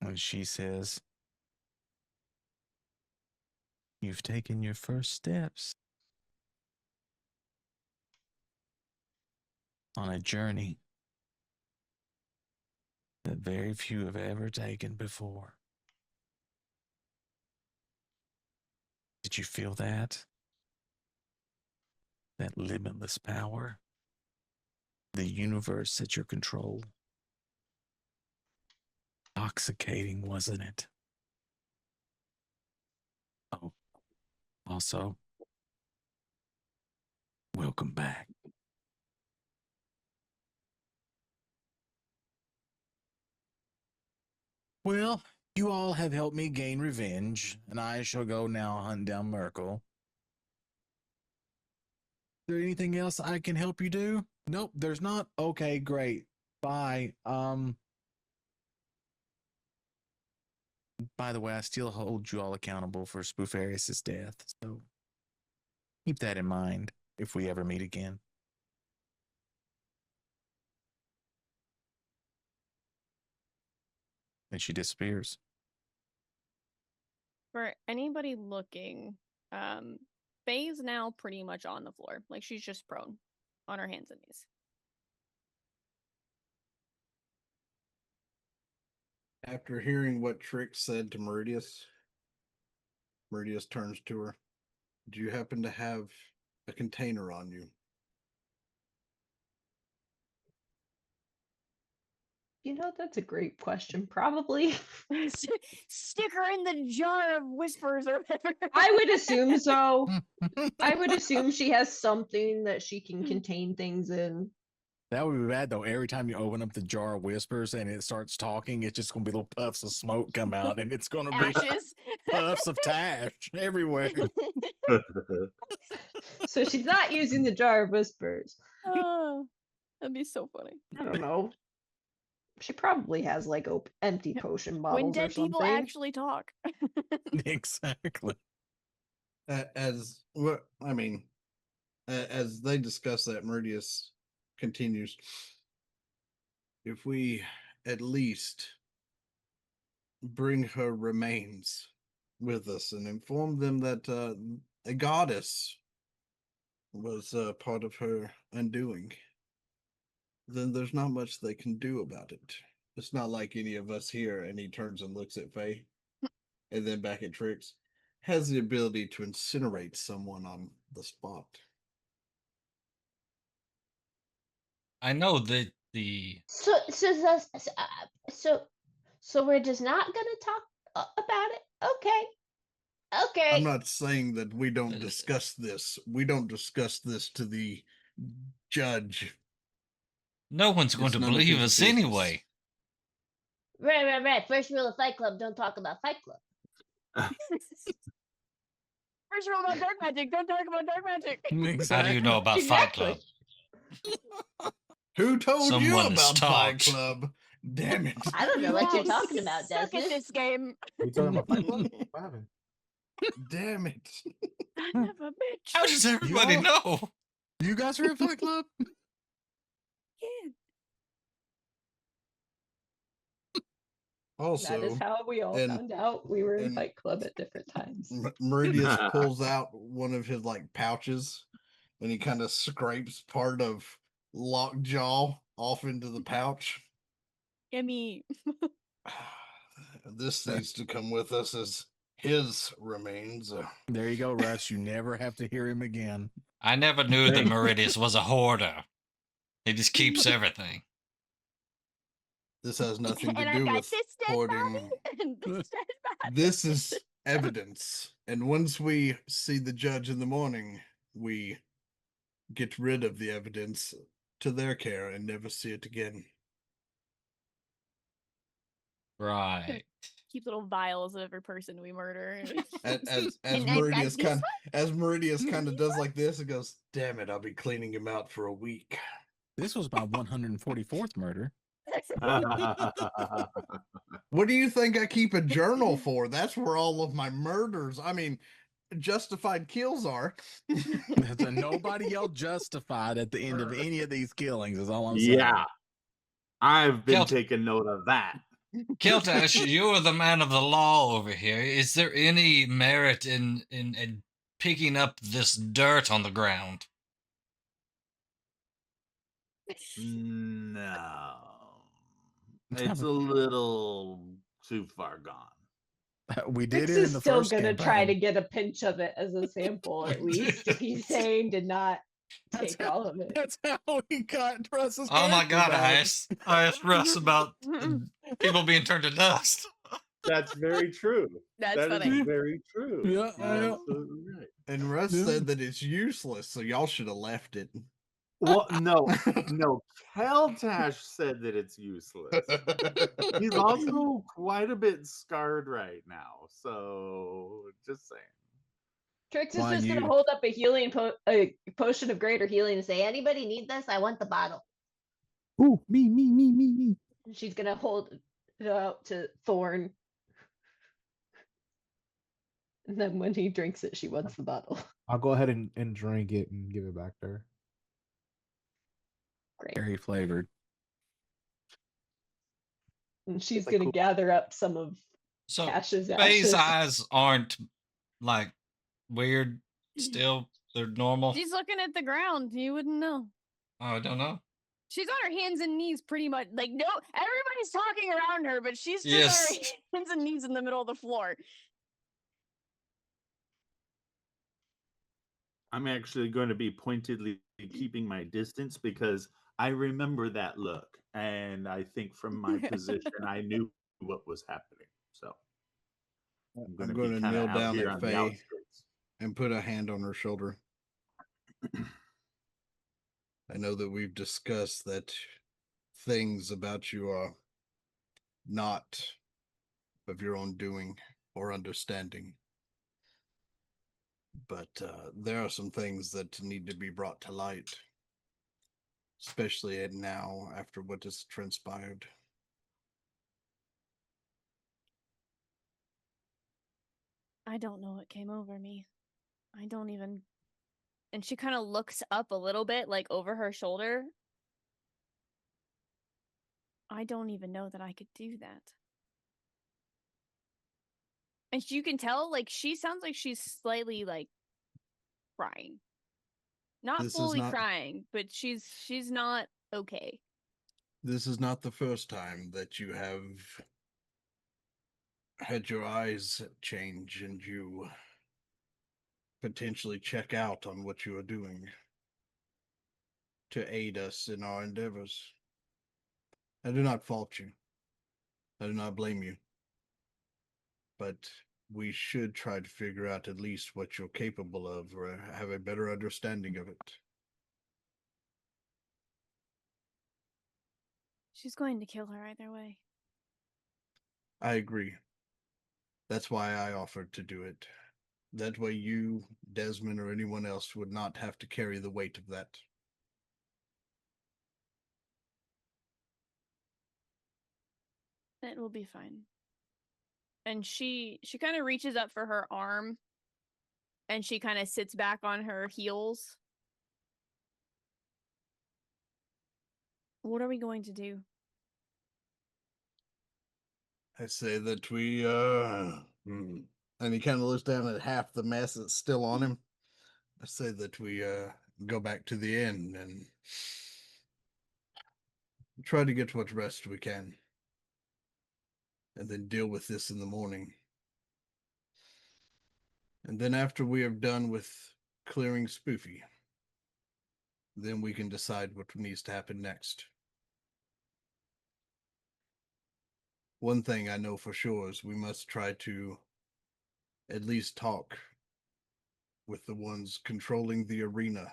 And she says, "You've taken your first steps on a journey that very few have ever taken before. Did you feel that? That limitless power? The universe at your control? Intoxicating, wasn't it? Oh, also, welcome back." Well, you all have helped me gain revenge, and I shall go now hunt down Merkel. there anything else I can help you do? Nope, there's not. Okay, great. Bye. By the way, I still hold you all accountable for Spoofarius' death, so keep that in mind if we ever meet again. And she disappears. For anybody looking, Faye's now pretty much on the floor. Like she's just prone on her hands and knees. After hearing what Trix said to Meridius, Meridius turns to her. Do you happen to have a container on you? You know, that's a great question. Probably. Stick her in the jar of whispers or whatever. I would assume so. I would assume she has something that she can contain things in. That would be bad though. Every time you open up the jar of whispers and it starts talking, it's just gonna be little puffs of smoke come out, and it's gonna be Ashes. puffs of Tash everywhere. So she's not using the jar of whispers. Oh, that'd be so funny. I don't know. She probably has like empty potion bottles When or dead something. people actually talk. Exactly. As what I mean, as they discuss that, Meridius continues. If we at least bring her remains with us and inform them that a goddess was part of her undoing, then there's not much they can do about it. It's not like any of us here, and he turns and looks at Faye, and then back at Trix, has the ability to incinerate someone on the spot. I know that the So we're just not gonna talk about it. Okay. I'm not saying that we don't discuss this. We don't discuss this to the judge. no one's going It's to none of believe his us business. anyway. Right. First rule of Fight Club: don't talk about Fight Club. First rule about dark magic: don't talk about dark magic. How do you know about Fight Club? Who told you Someone has about Fight talked. Club? Damn it. I don't know what you're Wow, talking about, suck at Desmond. this game. You talking about Fight Club? What happened? Damn it. Son of a bitch. How does everybody Y'all- know? You guys are in Fight Club? Yeah. Also, That is how we all and- found out we were in and- Fight Club at different times. Meridius pulls out one of his like pouches and he kind of scrapes part of Lockjaw off into the pouch. Gimme. This needs to come with us as his remains. There you go, Russ. You never have to hear him again. I never knew that Thanks. Meridius was a hoarder. He just keeps everything. This has nothing to And I've do got with this dead hoarding. body and this dead body. This is evidence. And once we see the judge in the morning, we get rid of the evidence to their care and never see it again. Right. Keep little vials of every person we murder. As And I've got Meridius this kind as Meridius kind of does like this, it goes, damn it, I'll be cleaning him out for a week. This was my 144th murder. What do you think I keep a journal for? That's where all of my murders, I mean, justified kills are. So nobody yelled justified at the end of any of these killings, is all I'm saying. Yeah. I've been Kelt- taking note of that. Keltash, you're the man of the law over here. Is there any merit in picking up this dirt on the ground? No. It's a little too far gone. We did Six it in is the still first gonna try to campaign. get a pinch of it as a sample, at least. He's saying to not That's take all of it. That's how he got Russ's Oh my character god, back. I asked Russ about people being turned to dust. That's very true. That's That funny. is very true. Yeah, You're yeah. absolutely right. And Russ Yeah. said that it's useless, so y'all should have left it. Well, no, Keltash said that it's useless. He's also quite a bit scarred right now, so just saying. Trix is Why just gonna you- hold up a a potion of greater healing and say, "Anybody need this? I want the bottle." Ooh, me. And she's gonna hold it out to Thorn. And then when he drinks it, she wants the bottle. I'll go ahead and drink it and give it back to her. Great. Berry flavored. And she's like gonna cool- gather up some of So Tash's Faye's ashes. eyes aren't like weird still. They're normal. She's looking at the ground. You wouldn't know. Oh, I don't know. She's on her hands and knees pretty much. Like, no, everybody's talking around her, but she's just Yes. on her hands and knees in the middle of the floor. I'm actually going to be pointedly keeping my distance because I remember that look. And I think from my position, I knew what was happening. So I'm going I'm to going be to kind kneel of out down here at on the Faye outskirts. and put a hand on her shoulder. I know that we've discussed that things about you are not of your own doing or understanding. But there are some things that need to be brought to light, especially now after what has transpired. I don't know what came over me. I don't even. And she kind of looks up a little bit, like over her shoulder. I don't even know that I could do that. And you can tell, like, she sounds like she's slightly, like, crying. Not This is fully not- crying, but she's not okay. This is not the first time that you have had your eyes change and you potentially check out on what you are doing to aid us in our endeavors. I do not fault you. I do not blame you. But we should try to figure out at least what you're capable of or have a better understanding of it. She's going to kill her either way. I agree. That's why I offered to do it. That way you, Desmond, or anyone else would not have to carry the weight of that. It will be fine. And she kind of reaches up for her arm, and she kind of sits back on her heels. What are we going to do? I say that we, and he kind of looks down at half the mess that's still on him. I say that we, go back to the inn and try to get what rest we can. And then deal with this in the morning. And then after we are done with clearing Spoofy, then we can decide what needs to happen next. One thing I know for sure is we must try to at least talk with the ones controlling the arena.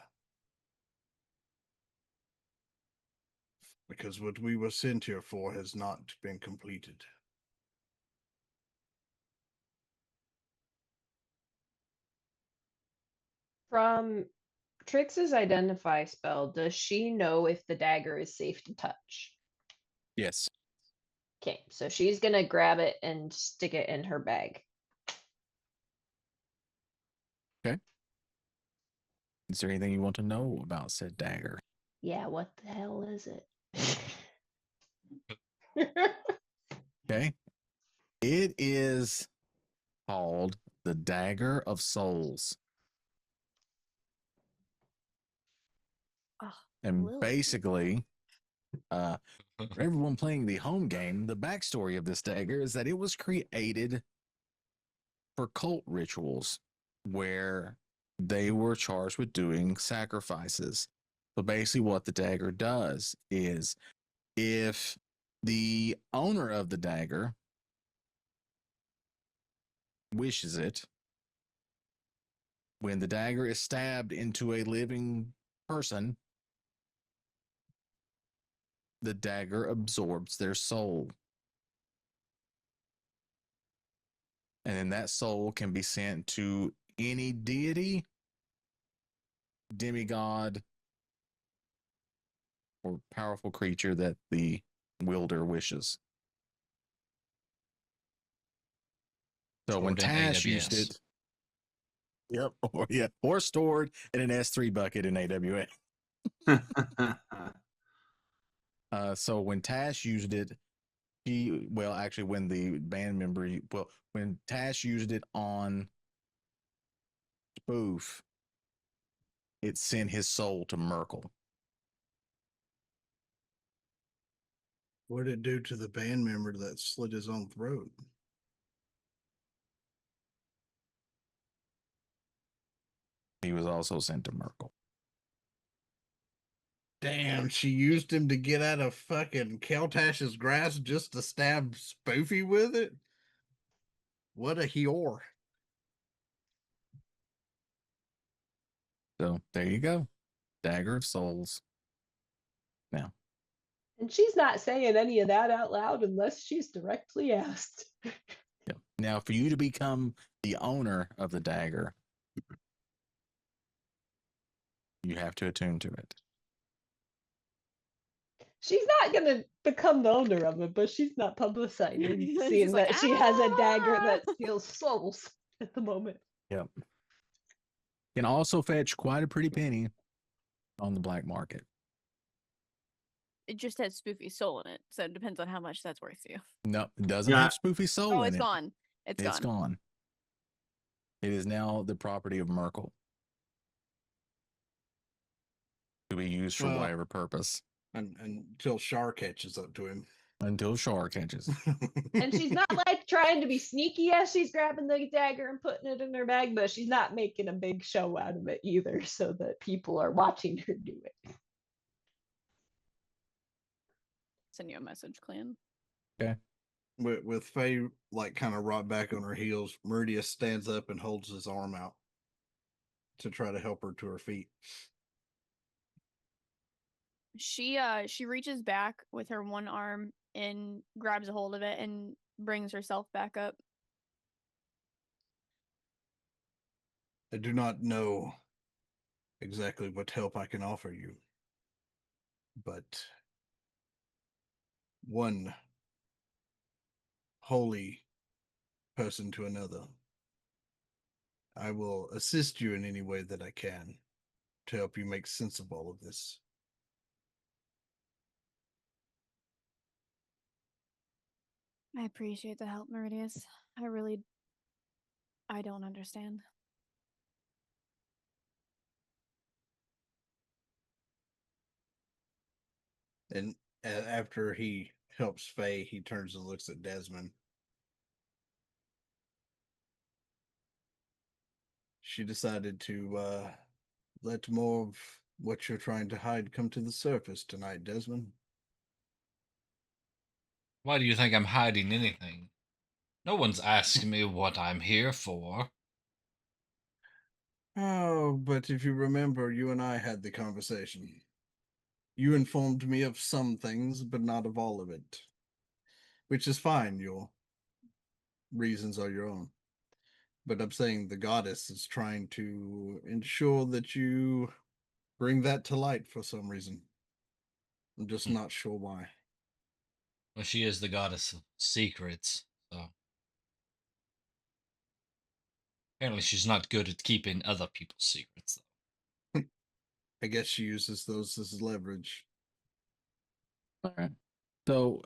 Because what we were sent here for has not been completed. From Trix's identify spell, does she know if the dagger is safe to touch? Yes. Okay, so she's gonna grab it and stick it in her bag. Is there anything you want to know about said dagger? Yeah, what the hell is it? Okay. It is called the Dagger of Souls. Oh, And Lily. basically, for everyone playing the home game, the backstory of this dagger is that it was created for cult rituals where they were charged with doing sacrifices. So basically, what the dagger does is if the owner of the dagger wishes it, when the dagger is stabbed into a living person, the dagger absorbs their soul. And then that soul can be sent to any deity, demigod, or powerful creature that the wielder wishes. So when Stored in Tash used AWS. it, yep, or stored in an S3 bucket in AWS. So when Tash used it, when the band member, when Tash used it on Spoof, it sent his soul to Merkel. What did it do to the band member that slit his own throat? He was also sent to Merkel. Damn, she used him to get out of fucking Keltash's grasp just to stab Spoofy with it? What a whore. So there you go. Dagger of Souls. Now, And she's not saying any of that out loud unless she's directly asked. yeah. Now, for you to become the owner of the dagger, you have to attune to it. She's not gonna become the owner of it, but she's not publicizing, She's seeing like, that she has a dagger "Ah!" that steals souls at the moment. Yep. Can also fetch quite a pretty penny on the black market. It just has Spoofy soul in it, so it depends on how much that's worth to you. No, it doesn't Yeah. have Spoofy soul Oh, in it's it. gone. It's It's gone. gone. It is now the property of Merkel to be used for Well- whatever purpose Until Shar catches up to him. until Shar catches. And she's not like trying to be sneaky as she's grabbing the dagger and putting it in her bag, but she's not making a big show out of it either, so that people are watching her do it. Send you a message, Clan. With Faye like kind of rocked back on her heels, Meridius stands up and holds his arm out to try to help her to her feet. She reaches back with her one arm and grabs a hold of it and brings herself back up. I do not know exactly what help I can offer you, but one holy person to another, I will assist you in any way that I can to help you make sense of all of this. I appreciate the help, Meridius. I don't understand. And after he helps Faye, he turns and looks at Desmond. She decided to let more of what you're trying to hide come to the surface tonight, Desmond. Why do you think I'm hiding anything? No one's asking me what I'm here for. Oh, but if you remember, you and I had the conversation. You informed me of some things, but not of all of it. Which is fine, your reasons are your own. But I'm saying the goddess is trying to ensure that you bring that to light for some reason. I'm just not sure why. Well, she is the goddess of secrets, so apparently she's not good at keeping other people's secrets, though. I guess she uses those as leverage. All right. So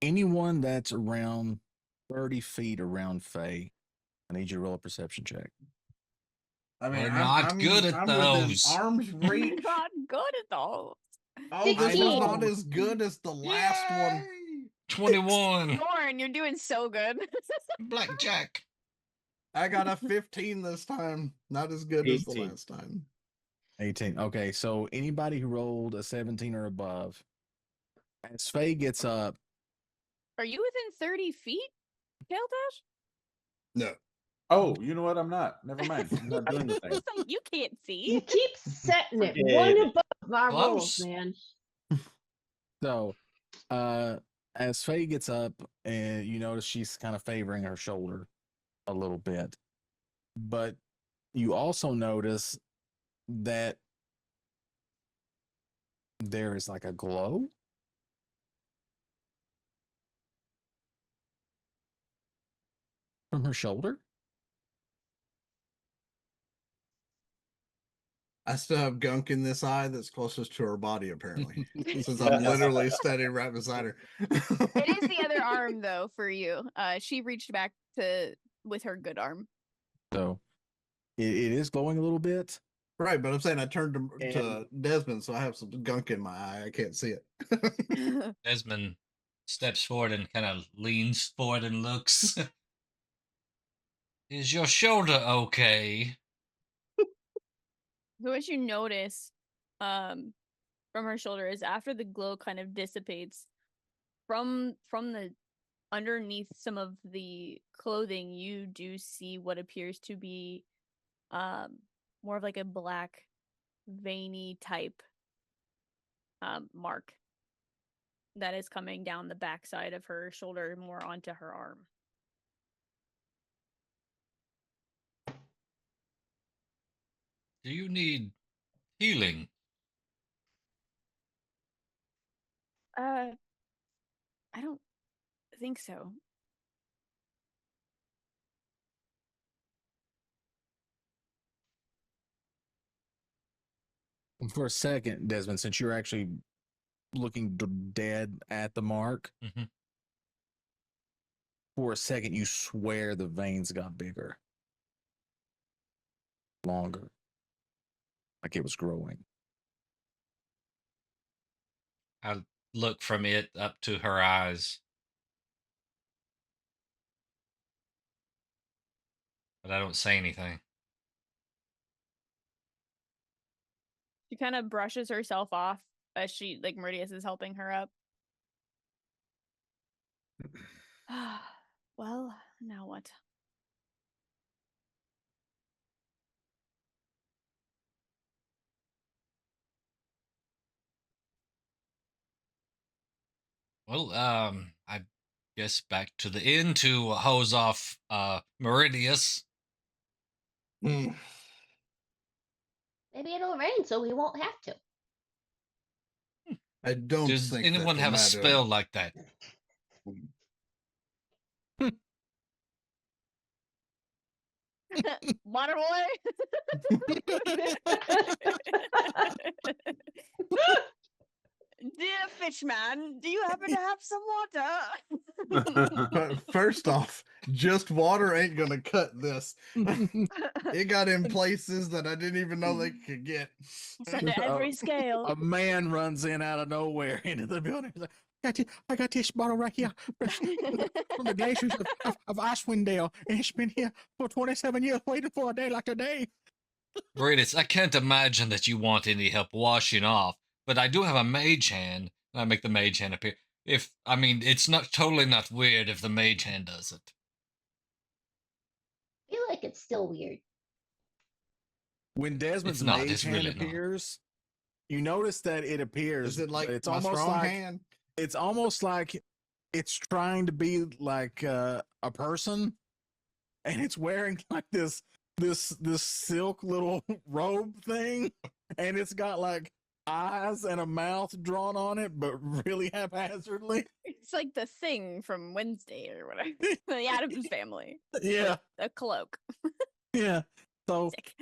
anyone that's around 30 feet around Faye, I need you to roll a perception check. I mean, We're not good at within those. arm's reach. Not good at those. Oh, this is 16. not as good as the last one. 21. Lauren, you're doing so good. Blackjack. I got a 15 this time. Not as good as the 18. last time. 18. Okay, so anybody who rolled a 17 or above, as Faye gets up, Are you within 30 feet, Kaltash? No. Oh, you know what? I'm not. Never mind. I'm not doing the thing. It's like you can't You see. keep setting it Forget one it. above my rolls, Close. man. so as Faye gets up, and you notice she's kind of favoring her shoulder a little bit, but you also notice that there is like a glow from her shoulder. I still have gunk in this eye that's closest to her body, apparently, since I'm literally standing right beside her. It is the other arm though for you. She reached back to with her good arm. So it is glowing a little bit. Right, but I'm saying I turned to And- Desmond, so I have some gunk in my eye. I can't see it. Desmond steps forward and kind of leans forward and looks. Is your shoulder okay? So what you notice from her shoulder is after the glow kind of dissipates from the underneath some of the clothing, you do see what appears to be more of like a black veiny type mark that is coming down the backside of her shoulder more onto her arm. Do you need healing? I don't think so. For a second, Desmond, since you're actually looking dead at the mark, Mhm. for a second, you swear the veins got bigger, longer, like it was growing. I look from it up to her eyes. But I don't say anything. She kind of brushes herself off as she, like, Meridius is helping her up. Well, now what? Well, I guess back to the inn to hose off Meridius. Mm. Maybe it'll rain so we won't have to. I don't Does think anyone that have a matter. spell like that? Water boy! Dear Fishman, do you happen to have some water? But first off, just water ain't gonna cut this. It got in places that I didn't even know they could get. It's under every scale. A man runs in out of nowhere into the building. He's like, I got this bottle right here from the glaciers of Icewind Dale, and it's been here for 27 years, waiting for a day like today. Meridius, I can't imagine that you want any help washing off, but I do have a mage hand. I make the mage hand appear. It's not totally not weird if the mage hand does it. I feel like it's still weird. When Desmond's It's not, mage it's hand really not. appears, you notice that it appears. Is it like it's my almost strong like hand? it's almost like it's trying to be like a person, and it's wearing like this silk little robe thing, and it's got like eyes and a mouth drawn on it, but really haphazardly. It's like the Thing from Wednesday or whatever. The Addams Family. Yeah, A cloak. yeah. So Sick.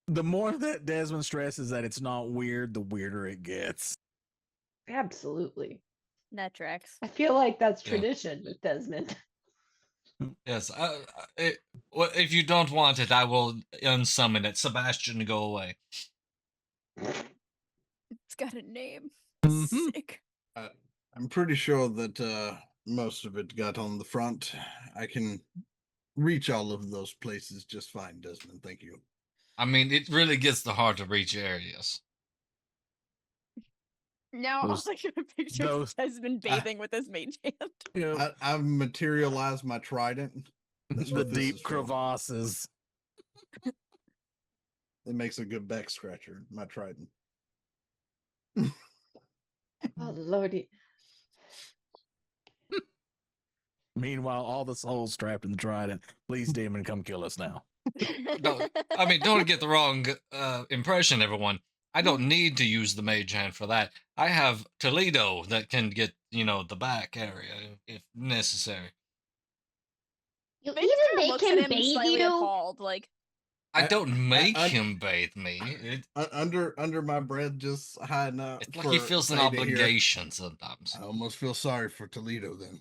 the more that Desmond stresses that it's not weird, the weirder it gets. Absolutely. That tracks. I feel like that's Yeah. tradition with Desmond. Yes. If you don't want it, I will unsummon it. Sebastian, go away. It's got a name. Mhm. Sick. I'm pretty sure that most of it got on the front. I can reach all of those places just fine, Desmond. Thank you. I mean, it really gets the hard to reach areas. Now Those- all I can picture those- has been bathing with his mage hand. You know, I've materialized my trident. That's the what this deep is for. crevasses. It makes a good back scratcher, my trident. Oh lordy. Meanwhile, all the souls trapped in the trident. Please, demon, come kill us now. Don't get the wrong impression, everyone. I don't need to use the mage hand for that. I have Toledo that can get, the back area if necessary. You Vince even kinda make looks at him him bathe slightly you. appalled, like, I don't make I- him bathe me. Under my breath, just hiding out. It's like he feels an Faye to hear. obligation sometimes. I almost feel sorry for Toledo then.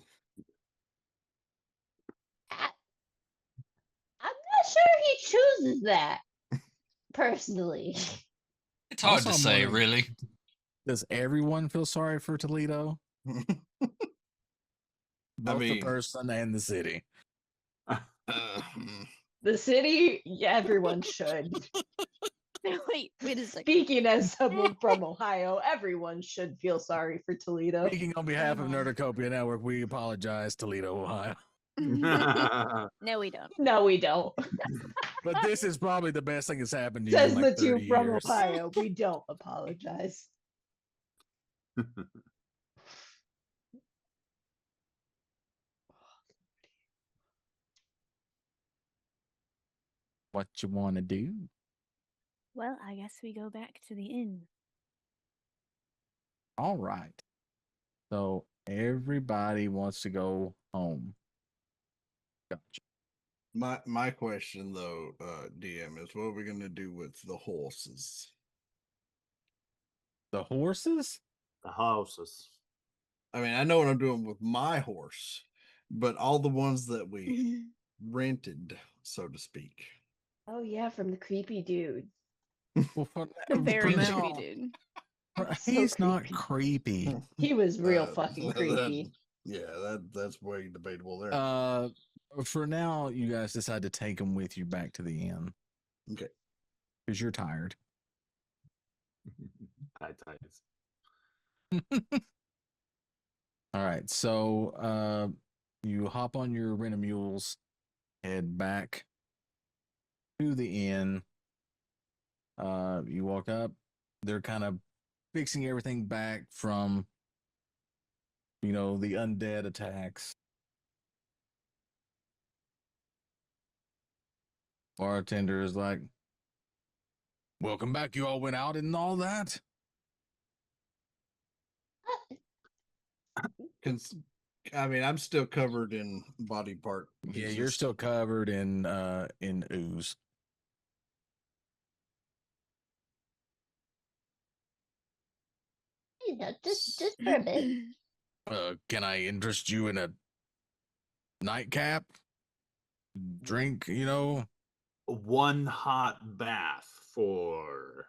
I'm not sure he chooses that personally. It's hard Also, to I'm say, wondering, really. Does everyone feel sorry for Toledo? Both the mean- person and the city. The city, yeah, everyone should. wait a second. Speaking as someone from Ohio, everyone should feel sorry for Toledo. Speaking on behalf of Nerdacopia Network, we apologize, Toledo, Ohio. No, we don't. No, we don't. But this is probably the best thing that's happened to you Says in the like two 30 from years. Ohio. We don't apologize. What you want to do? Well, I guess we go back to the inn. All right. So everybody wants to go home. Gotcha. My question though, DM, is what are we gonna do with the horses? The horses? The houses. I mean, I know what I'm doing with my horse, but all the ones that we rented, so to speak. Oh yeah, from the creepy dude. Well, The very now, creepy dude. So he's not creepy. creepy. He was real Uh, fucking that- creepy. Yeah, that's way debatable there. For now, you guys decide to take him with you back to the inn Okay. because you're tired. All right, so you hop on your rent a mules, head back to the inn. You walk up. They're kind of fixing everything back from, the undead attacks. Bartender is like, "Welcome back. You all went out and all that." I mean, I'm still covered in body part. Yeah, you're pieces. still covered in ooze. You know, just for a bit. Can I interest you in a nightcap? Drink, One hot bath for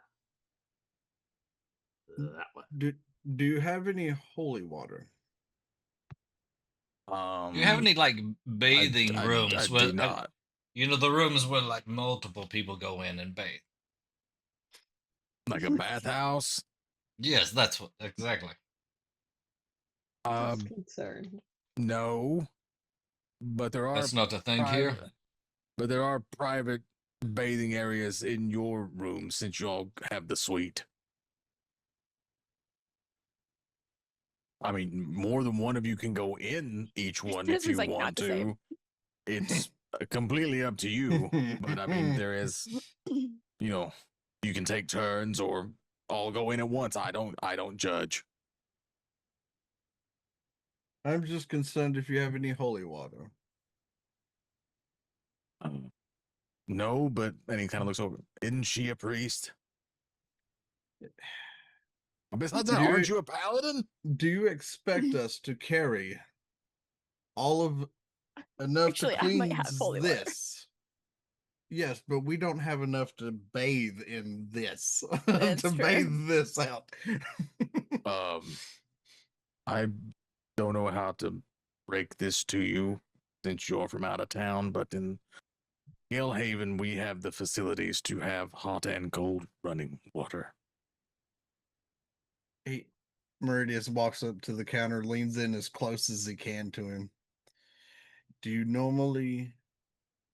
that one. Do you have any holy water? Do you have any bathing rooms? I where, do not. The rooms where multiple people go in and bathe. Like a bathhouse. Yes, that's what exactly. Just concerned. No, but there are That's not a thing here. But there are private bathing areas in your room since you all have the suite. I mean, more than one of you can go in each one if you Desmond's like, want not the same. to. It's completely up to you. But I mean, there is, you can take turns or all go in at once. I don't judge. I'm just concerned if you have any holy water. No, but and he kind of looks over. Isn't she a priest? Besides that, aren't you a paladin? Do you expect us to carry all of enough Actually, to I might cleanse have holy water. this? Yes, but we don't have enough to bathe in this. That's to true. bathe this out. I don't know how to break this to you since you're from out of town, but in Galehaven, we have the facilities to have hot and cold running water. Meridius walks up to the counter, leans in as close as he can to him. Do you normally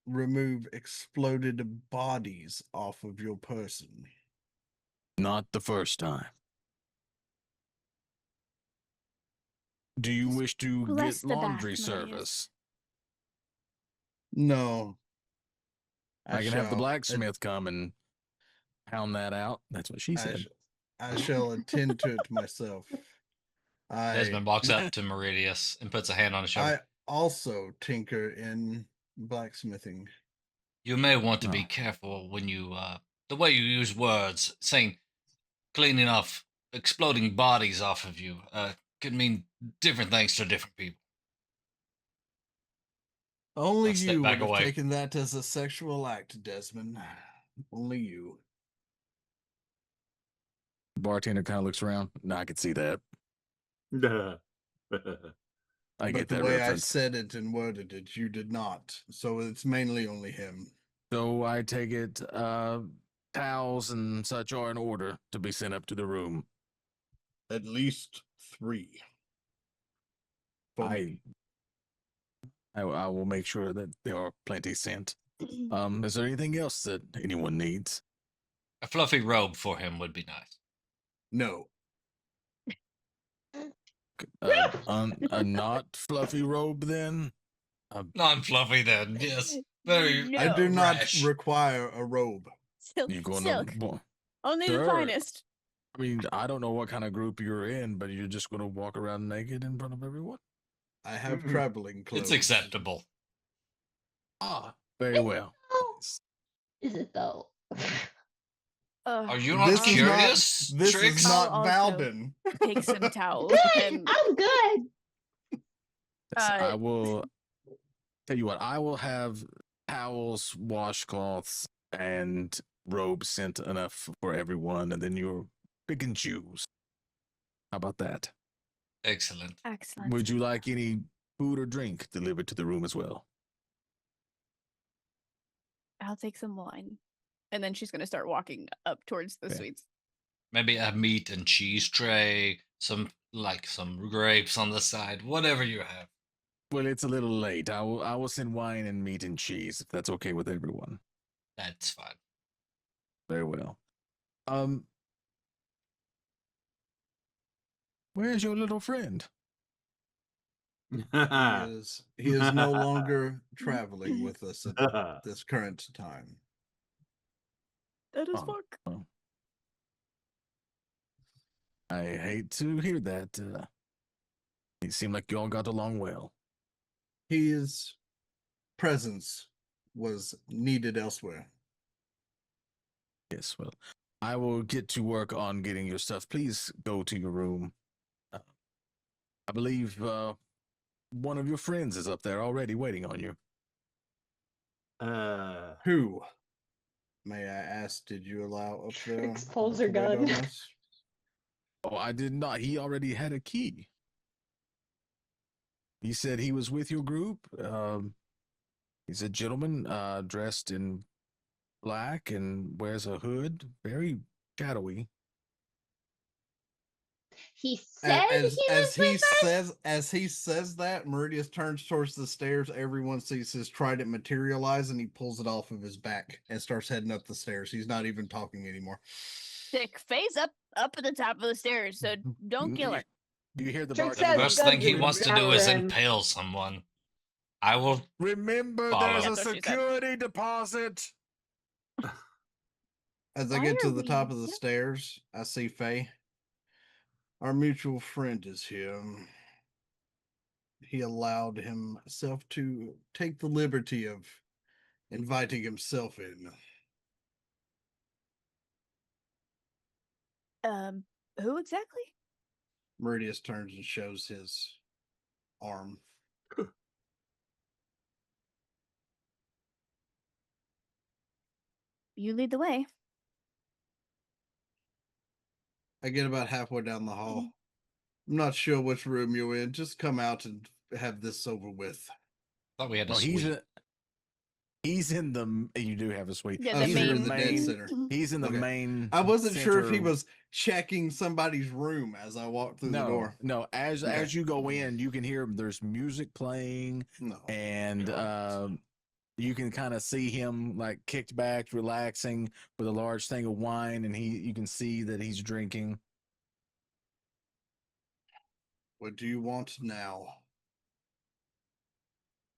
remove exploded bodies off of your person? Not the first time. Do you wish to Bless get the bath, laundry Meridius. service? No. I can have the shall- blacksmith come and pound that out. That's what she I, said. sh- I shall attend to it myself. Desmond walks up to Meridius and puts a hand on his shoulder. I also tinker in blacksmithing. You may want to be Oh. careful when you, the way you use words. Saying cleaning off exploding bodies off of you could mean different things to different people. Only I'll step you back would have away. taken that as a sexual act, Desmond. Only you. The bartender kind of looks around. No, I could see that. I get But the that way reference. I said it and worded it, you did not. So it's mainly only him. So I take it towels and such are in order to be sent up to the room. At least 3. For I me. I will make sure that there are plenty sent. Is there anything else that anyone needs? A fluffy robe for him would be nice. No. A not fluffy robe then? Non-fluffy then, yes. Very I do not rash. require a robe. Silk. You're going Silk. to. Only the Sure. finest. I mean, I don't know what kind of group you're in, but you're just going to walk around naked in front of everyone? I have Mhm. traveling clothes. It's acceptable. Ah, very well. Is it though? Are you not This is not- curious, This Trix? is not I'll also Valden. Take some towels. Good. And, I'm good. Yes, I Uh, will tell you what, I will have towels, washcloths, and robes sent enough for everyone, and then you'll pick and choose. How about that? Excellent. excellent. Would you like any food or drink delivered to the room as well? I'll take some wine. And then she's going to start walking up towards the Okay. suites. Maybe a meat and cheese tray, some grapes on the side, whatever you have. Well, it's a little late. I will send wine and meat and cheese if that's okay with everyone. That's fine. Very well. Where's your little friend? He is no longer traveling with us at this current time. That is Oh, fuck. well. I hate to hear that. It seemed like you all got along well. His presence was needed elsewhere. Yes, well, I will get to work on getting your stuff. Please go to your room. I believe one of your friends is up there already waiting on you. Who, may I ask, did you allow up there? Trix pulls her to wait gun. on us? Oh, I did not. He already had a key. He said he was with your group. He's a gentleman dressed in black and wears a hood. Very shadowy. He said As he says that, Meridius turns towards the stairs. Everyone sees his trident materialize, and he pulls it off of his back and starts heading up the stairs. He's not even talking anymore. Sick face up at the top of the stairs, so don't kill her. Do you hear the Trix bartender? says First thing he Good wants to do is after him. impale someone. I will. Remember, Follow. there's a That's what she said. security deposit. As I Why get to are the top we- of the Yep. stairs, I see Faye. Our mutual friend is here. He allowed himself to take the liberty of inviting himself in. Who exactly? Meridius turns and shows his arm. You lead the way. I get about halfway down the hall. Mm-hmm. I'm not sure which room you're in. Just come out and have this over with. Thought we had a No, suite. he's in the. You do have a suite. Yeah, Oh, the so you're main. in the dead center. He's in the Okay. main. I wasn't sure if he center. was checking somebody's room as I walked through the door. No. As Okay. you go in, you can hear there's music playing, No. and you can kind of see him like kicked back, relaxing with a large thing of wine, and you can see that he's drinking. What do you want now?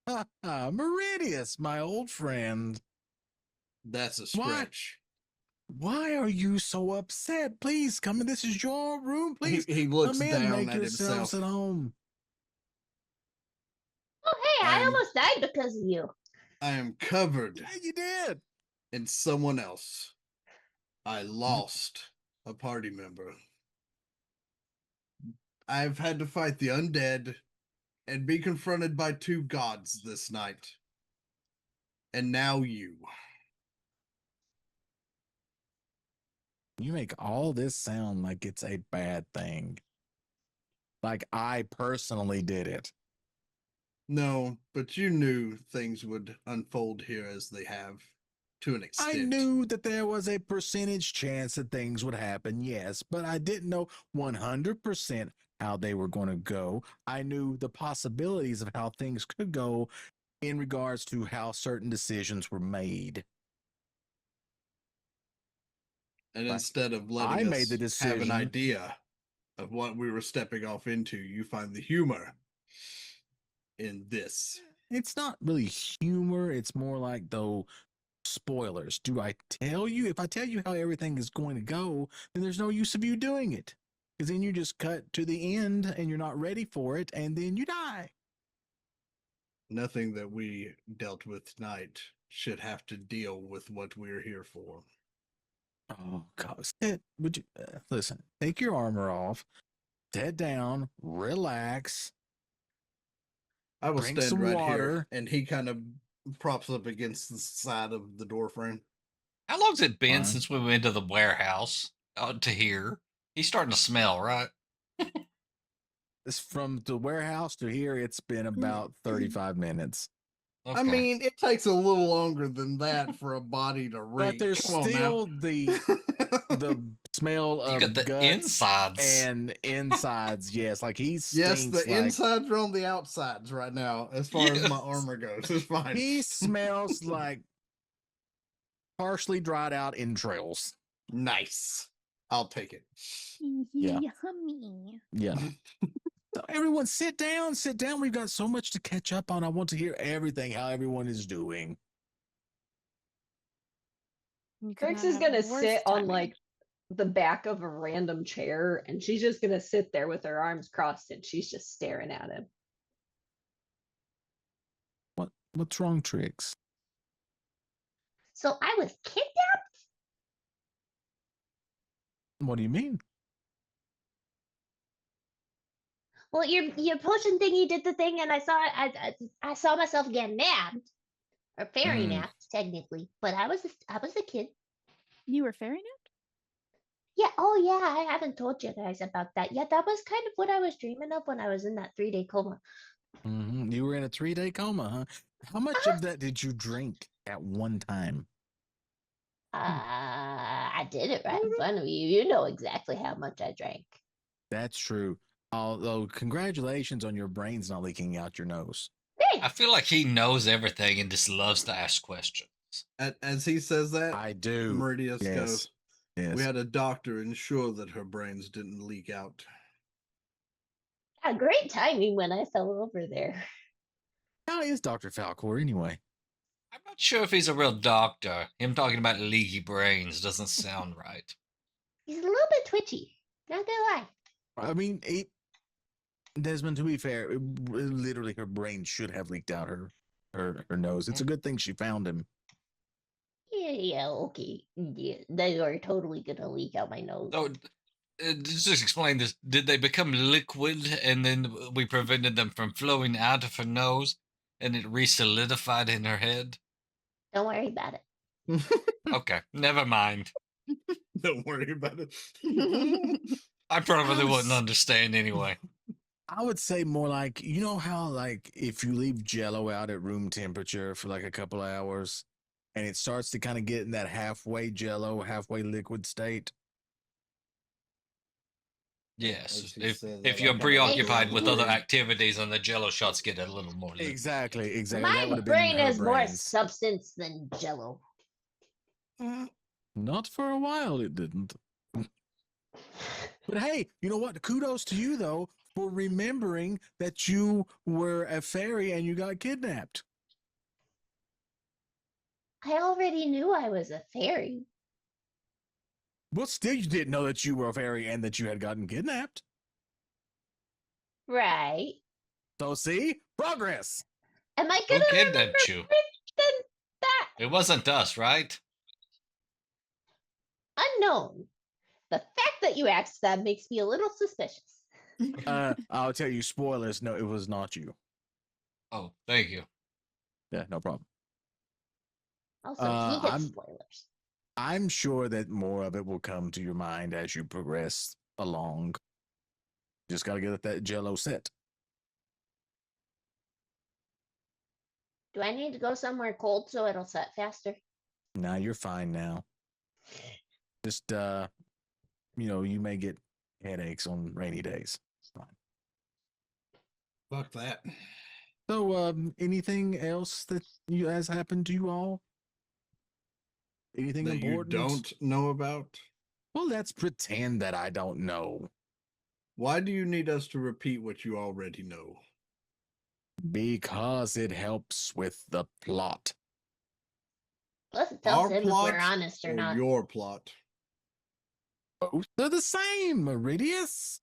Meridius, my old friend. That's a Why? stretch. Why are you so upset? Please come in. This is your room. Please He looks come in. down Make at yourselves himself. at home. Oh, hey, I I am- almost died because of you. I am covered Yeah, you did. in someone else. I lost a party member. I've had to fight the undead and be confronted by 2 gods this night. And now you. You make all this sound like it's a bad thing. Like I personally did it. No, but you knew things would unfold here as they have, to an extent. I knew that there was a percentage chance that things would happen, yes, but I didn't know 100% how they were going to go. I knew the possibilities of how things could go in regards to how certain decisions were made. And But instead of I letting made us the have an decision. idea of what we were stepping off into, you find the humor in this. It's not really humor. It's more like, though, spoilers. Do I tell you? If I tell you how everything is going to go, then there's no use of you doing it. Because then you just cut to the end and you're not ready for it, and then you die. Nothing that we dealt with tonight should have to deal with what we're here for. Oh, God. Would you listen? Take your armor off, sit down, relax. I will Drink stand some right water. here, and he kind of props up against the side of the door frame. How long's it been Fine. since we went to the warehouse to here? He's starting to smell, right? It's from the warehouse to here. It's been about 35 minutes. Okay. I mean, it takes a little longer than that for a body to reek. But there's Come on now. still the smell you of got the guts insides. and insides. Yes, like he Yes, stinks. the like, insides are on the outsides right now, as far as my Yes. armor goes. It's fine. He smells like partially dried out entrails. Nice. I'll take it. Yeah. Yummy. Yeah. So everyone sit down, sit down. We've got so much to catch up on. I want to hear everything, how everyone is doing. You could Trix not is have gonna a worse sit on timing. like the back of a random chair and she's just gonna sit there with her arms crossed and she's just staring at him. What's wrong, Trix? So I was kidnapped? What do you mean? Well, your potion thingy did the thing, and I saw myself get nabbed, or fairy Mm. napped technically, but I was a kid. You were fairy napped? Yeah. Oh yeah. I haven't told you guys about that yet. That was kind of what I was dreaming of when I was in that 3-day coma. Mm-hmm. You were in a 3-day coma, huh? How much of that did you drink at one time? I did it right in front of you. You know exactly how much I drank. That's true. Although, congratulations on your brains not leaking out your nose. I feel like he knows everything and just loves to ask questions. As he says that, I do. Meridius Yes. goes, Yes. we had a doctor ensure that her brains didn't leak out. Great timing when I fell over there. How is Dr. Falcor anyway? I'm not sure if he's a real doctor. Him talking about leaky brains doesn't sound right. He's a little bit twitchy. Not gonna lie. I mean, Desmond, to be fair, literally her brain should have leaked out her nose. It's a good thing she found him. Yeah, okay. Yeah, they are totally gonna leak out my nose. So, just explain this. Did they become liquid and then we prevented them from flowing out of her nose and it re-solidified in her head? Don't worry about it. Okay, never mind. Don't worry about it. I probably was- wouldn't understand anyway. I would say more like, you know how like if you leave Jello out at room temperature for like a couple hours and it starts to kind of get in that halfway Jello, halfway liquid state? Yes, As he if says, I if you're like how preoccupied with other Exactly. activities and the Jello shots get a little more liquid. Exactly. That My would have been brain her has more brains. substance than Jello. Not for a while, it didn't. But hey, you know what? Kudos to you though people remembering that you were a fairy and you got kidnapped. I already knew I was a fairy. Well, still, you didn't know that you were a fairy and that you had gotten kidnapped. Right. So, see? Progress. Am I Who gonna remember kidnapped you? than that? It wasn't us, right? Unknown. The fact that you asked that makes me a little suspicious. I'll tell you, spoilers, no, it was not you. Oh, thank you. Yeah, no problem. Also, he gets I'm spoilers. I'm sure that more of it will come to your mind as you progress along. Just got to get that jello set. Do I need to go somewhere cold so it'll set faster? Now you're fine now. Just you may get headaches on rainy days. Fine. Fuck that. So, anything else that has happened to you all? Anything That you important? don't know about? Well, let's pretend that I don't know. Why do you need us to repeat what you already know? Because it helps with the plot. Plus, it tells Our him if we're plot honest or or not. your plot? Both are the same, Meridius.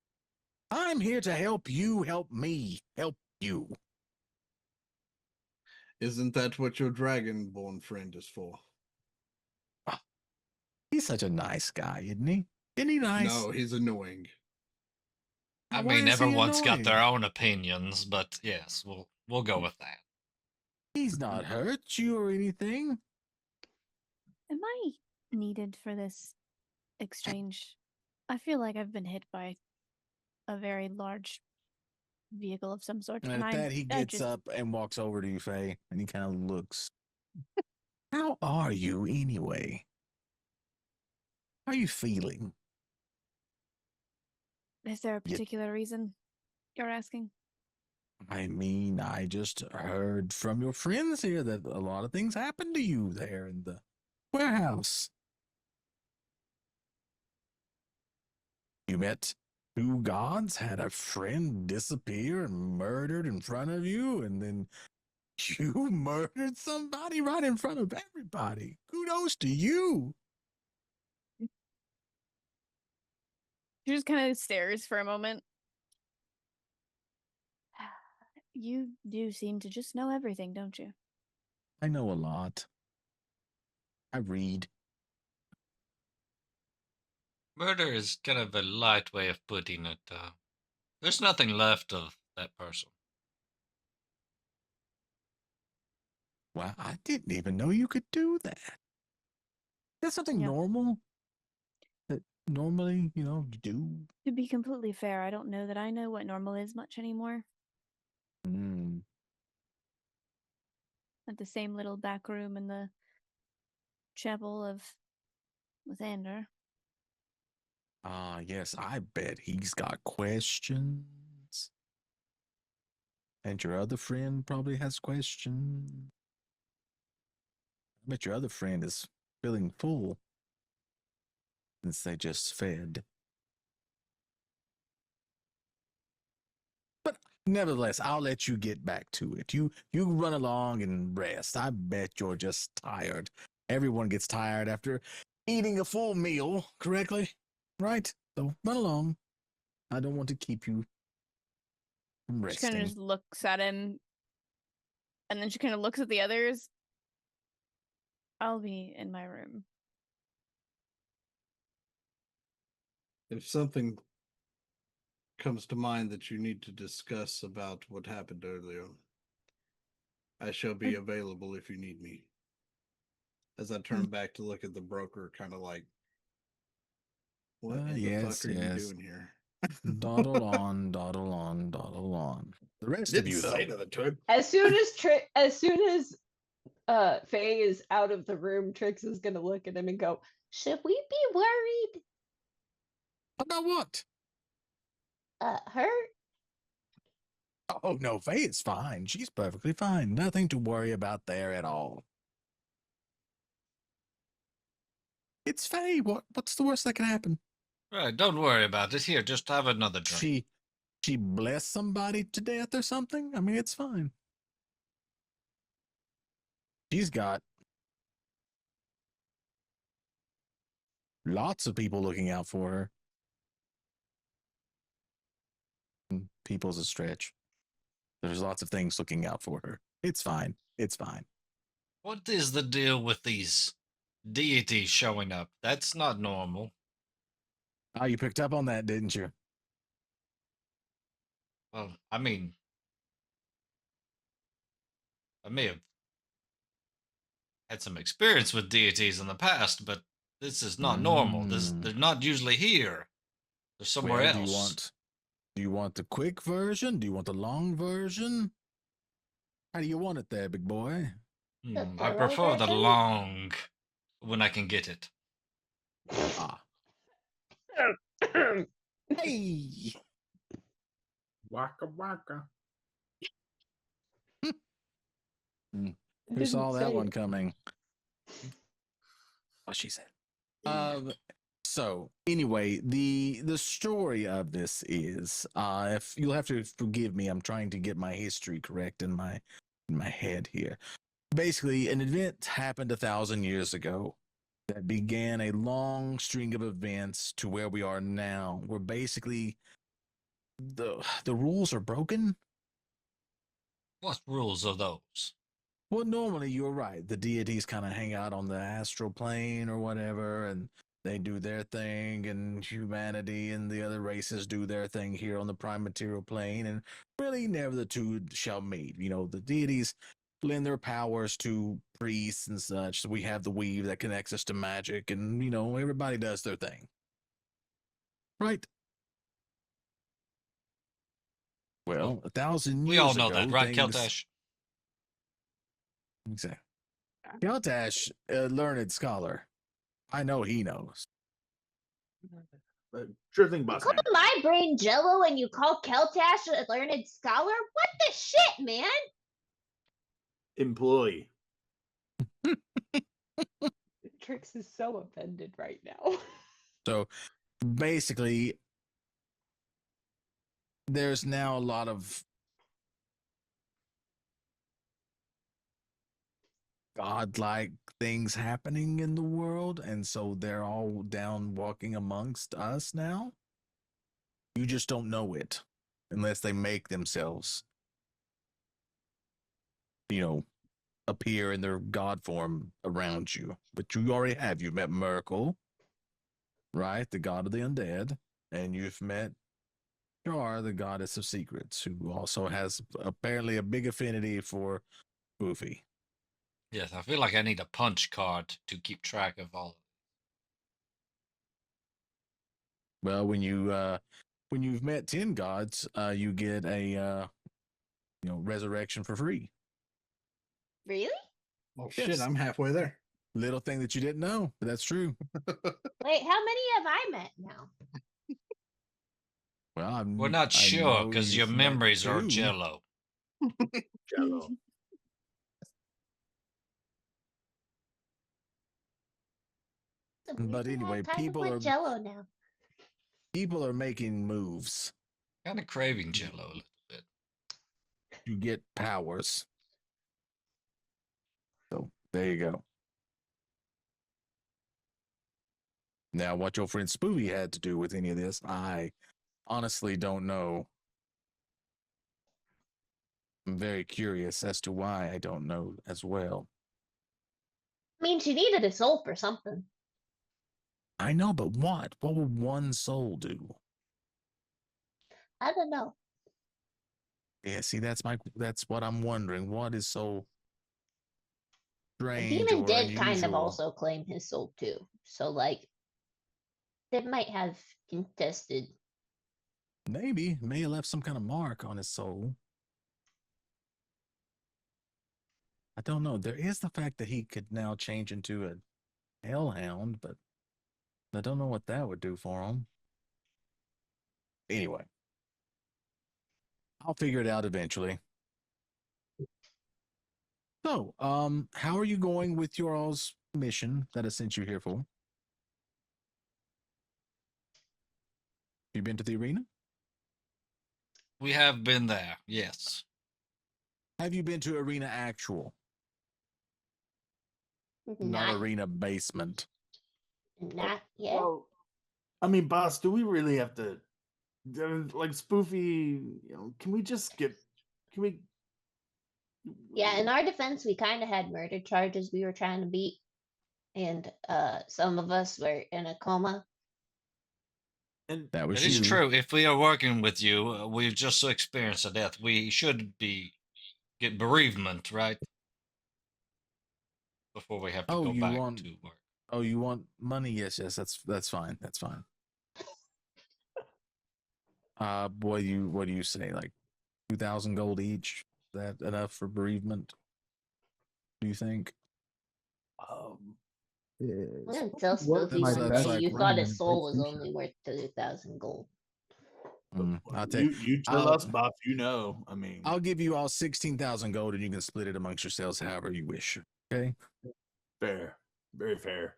I'm here to help you help me help you. Isn't that what your dragonborn friend is for? He's such a nice guy, isn't he? Isn't he nice? No, he's annoying. I Why mean, is he everyone's got annoying? their own opinions, but yes, we'll go with that. He's not hurt you or anything. Am I needed for this exchange? I feel like I've been hit by a very large vehicle of some sort. And at that, he I gets just, up and walks over to you, Faye, and he kind of looks. How are you anyway? How are you feeling? Is there a particular reason you're asking? I mean, I just heard from your friends here that a lot of things happened to you there in the warehouse. You met two gods, had a friend disappear and murdered in front of you, and then you murdered somebody right in front of everybody. Kudos to you. She just kind of stares for a moment. You do seem to just know everything, don't you? I know a lot. I read. Murder is kind of a light way of putting it. There's nothing left of that person. Well, I didn't even know you could do that. That's something Yeah. normal that normally, you do. To be completely fair, I don't know that I know what normal is much anymore. Mm. At the same little back room in the chapel of Lathander. Ah, yes, I bet he's got questions. And your other friend probably has questions. I bet your other friend is feeling full since they just fed. But nevertheless, I'll let you get back to it. You run along and rest. I bet you're just tired. Everyone gets tired after eating a full meal, correctly? Right? So run along. I don't want to keep you from She kind resting. of just looks at him, and then she kind of looks at the others. I'll be in my room. If something comes to mind that you need to discuss about what happened earlier, I shall be available if you need me. As I turn back to look at the broker, kind of like, what in the fuck are you doing here? Dawdle on, dawdle on, dawdle on. The rest of you, though. nothing to him. As soon as Faye is out of the room, Trix is gonna look at him and go, Should we be worried? About what? Her? Oh, no, Faye is fine. She's perfectly fine. Nothing to worry about there at all. It's Faye. What's the worst that can happen? Right, don't worry about it. Here, just have another drink. she blessed somebody to death or something? I mean, it's fine. She's got lots of people looking out for her. People's a stretch. There's lots of things looking out for her. It's fine. It's fine. What is the deal with these deities showing up? That's not normal. Oh, you picked up on that, didn't you? Well, I mean, I may have had some experience with deities in the past, but this is not normal. They're not usually here. They're somewhere Well, else. Do you want the quick version? Do you want the long version? How do you want it there, big boy? I prefer the long when I can get it. Ah. Hey. Waka waka. Who saw that one coming? What she said. So anyway, the story of this is, if you'll have to forgive me, I'm trying to get my history correct in my head here. Basically, an event happened 1,000 years ago that began a long string of events to where we are now, where basically the rules are broken. What rules are those? Well, normally you're right. The deities kind of hang out on the astral plane or whatever, and they do their thing, and humanity and the other races do their thing here on the prime material plane, and really never the two shall meet. You know, the deities lend their powers to priests and such. So we have the weave that connects us to magic, and, you know, everybody does their thing. Right? Well, 1,000 years We all know ago, that, right, things... Keltash? Exactly. Keltash, a learned scholar. I know he knows. Sure thing, boss Call man. my brain Jello and you call Keltash a learned scholar? What the shit, man? Employee. Trix is so offended right now. So basically, there's now a lot of godlike things happening in the world, and so they're all down walking amongst us now. You just don't know it unless they make themselves, you know, appear in their god form around you. But you already have. You've met Merkel, right? The god of the undead. And you've met Char, the goddess of secrets, who also has apparently a big affinity for Goofy. Yes, I feel like I need a punch card to keep track of all. Well, when you've met 10 gods, you get a resurrection for free. Really? Oh Yes. shit, I'm halfway there. Little thing that you didn't know, but that's true. Wait, how many have I met now? Well, We're not sure because your memories are two. jello. Jello. It's a weird But thing, I anyway, kind of people want are Jello now. making moves. Kind of craving jello a little bit. You get powers. So there you go. Now, what your friend Spoovy had to do with any of this, I honestly don't know. I'm very curious as to why. I don't know as well. I mean, she needed a soul for something. I know, but what? What would one soul do? I don't know. Yeah, see, that's what I'm wondering. What is so The strange demon or did kind of unusual? also claim his soul too. So like they might have contested. Maybe may have left some kind of mark on his soul. I don't know. There is the fact that he could now change into a hellhound, but I don't know what that would do for him. Anyway, I'll figure it out eventually. So, how are you going with your all's mission that I sent you here for? You been to the arena? We have been there. Yes. Have you been to Arena Actual, not Not Arena Basement? not yet. Well, I mean, boss, do we really have to like Spoofy? Can we just skip? Can we? Yeah, in our defense, we kind of had murder charges we were trying to beat, and some of us were in a coma. And That was It is you. true. If we are working with you, we've just experienced a death. We should get bereavement, right? Before we have to Oh, go you back want? to work. Oh, you want money? Yes, yes. That's fine. That's fine. What do you say? Like 2,000 gold each? Is that enough for bereavement? Do you think? Until What's Spoofy my one best day, you friend thought and his soul was PlayStation? only worth 2,000 gold. I'll take. you tell I'll, us, boss. I mean, I'll give you all 16,000 gold, and you can split it amongst yourselves however you wish. Okay. fair, very fair.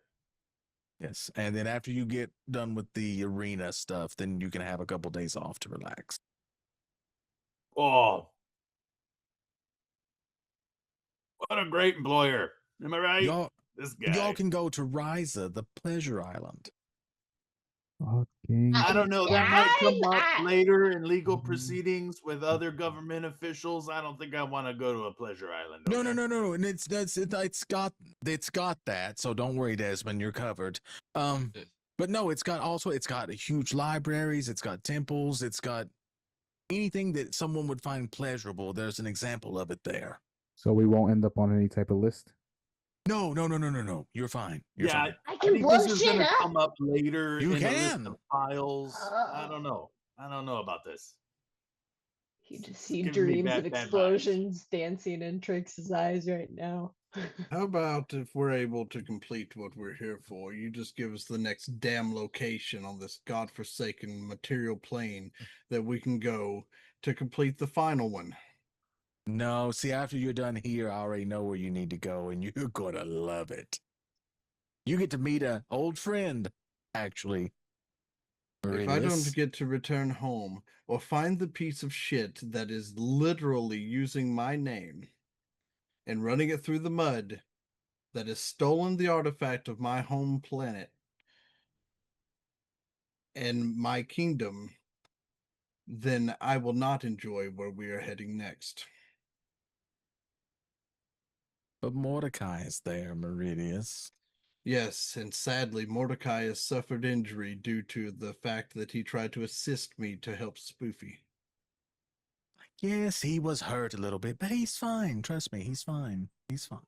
Yes, and then after you get done with the arena stuff, then you can have a couple days off to relax. Oh, what a great employer! Am I right? Y'all, This guy. y'all can go to Riza, the pleasure island. Fucking. I don't know. That might come up I- later in legal Mhm. proceedings with other government officials. I don't think I want to go to a pleasure island. No, okay? no, and it's got that. So don't worry, Desmond, you're covered. But no, it's got huge libraries, it's got temples, it's got anything that someone would find pleasurable. There's an example of it there. So we won't end up on any type of list. No. You're fine. You're Yeah, fine. I I can think blow this is shit going to up. come up later You in the list can. of files. I Oh. don't know. I don't know about this. You just It's see giving me dreams of bad vibes. explosions dancing in Trix's eyes right now. How about if we're able to complete what we're here for, you just give us the next damn location on this godforsaken material plane that we can go to complete the final one? No, see, after you're done here, I already know where you need to go, and you're gonna love it. You get to meet an old friend, actually. If I don't Aurelius. get to return home or find the piece of shit that is literally using my name and running it through the mud that has stolen the artifact of my home planet and my kingdom, then I will not enjoy where we are heading next. But Mordecai is there, Meridius. Yes, and sadly, Mordecai has suffered injury due to the fact that he tried to assist me to help Spoofy. Yes, he was hurt a little bit, but he's fine. Trust me, he's fine. He's fine.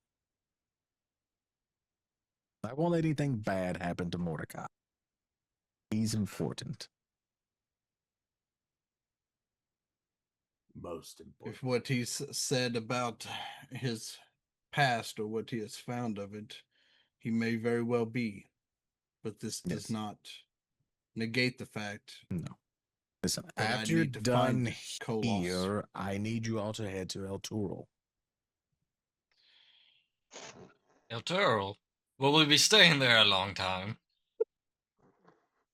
I won't let anything bad happen to Mordecai. He's important. Most important. If what he's said about his past or what he has found of it, he may very well be. But this does Yes. not negate the fact No. Listen, that I after you're need to done find Kolos. here, I need you all to head to El Toril. El Toro, will we be staying there a long time?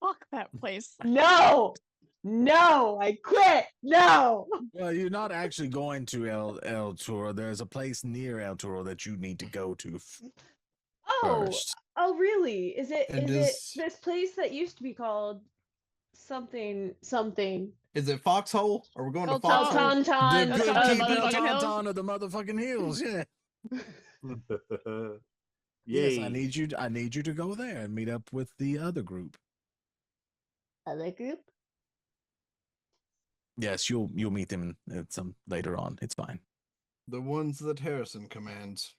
Fuck that place. No! No! I quit! No! Well, you're not actually going to El Toro. There's a place near El Toro that you need to go to Oh! first. Oh, really? Is it And is it is- this place that used to be called something something? Is it Foxhole? Are we going to El Foxhole? Ton- The Tauntaun. good Tauntaun, keep El motherfucking hills. Tauntaun of the motherfucking hills. Yeah. Yay. Yes, I need you to go there and meet up with the other group. Other group? Yes, you'll meet them at some later on. It's fine. The ones that Harrison commands.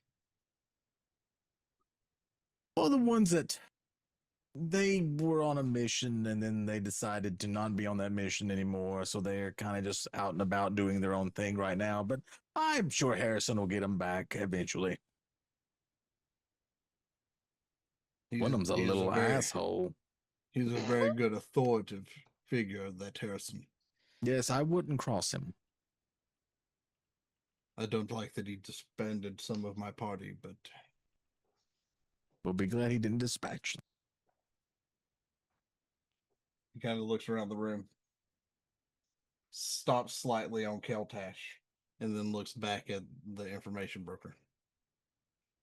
Well, the ones that they were on a mission and then they decided to not be on that mission anymore, so they're kind of just out and about doing their own thing right now. But I'm sure Harrison will get them back eventually. One of them's a He's little very- asshole. He's a very good authoritative figure, that Harrison. Yes, I wouldn't cross him. I don't like that he disbanded some of my party, but We'll be glad he didn't dispatch them. he kind of looks around the room. stops slightly on Keltash and then looks back at the information broker.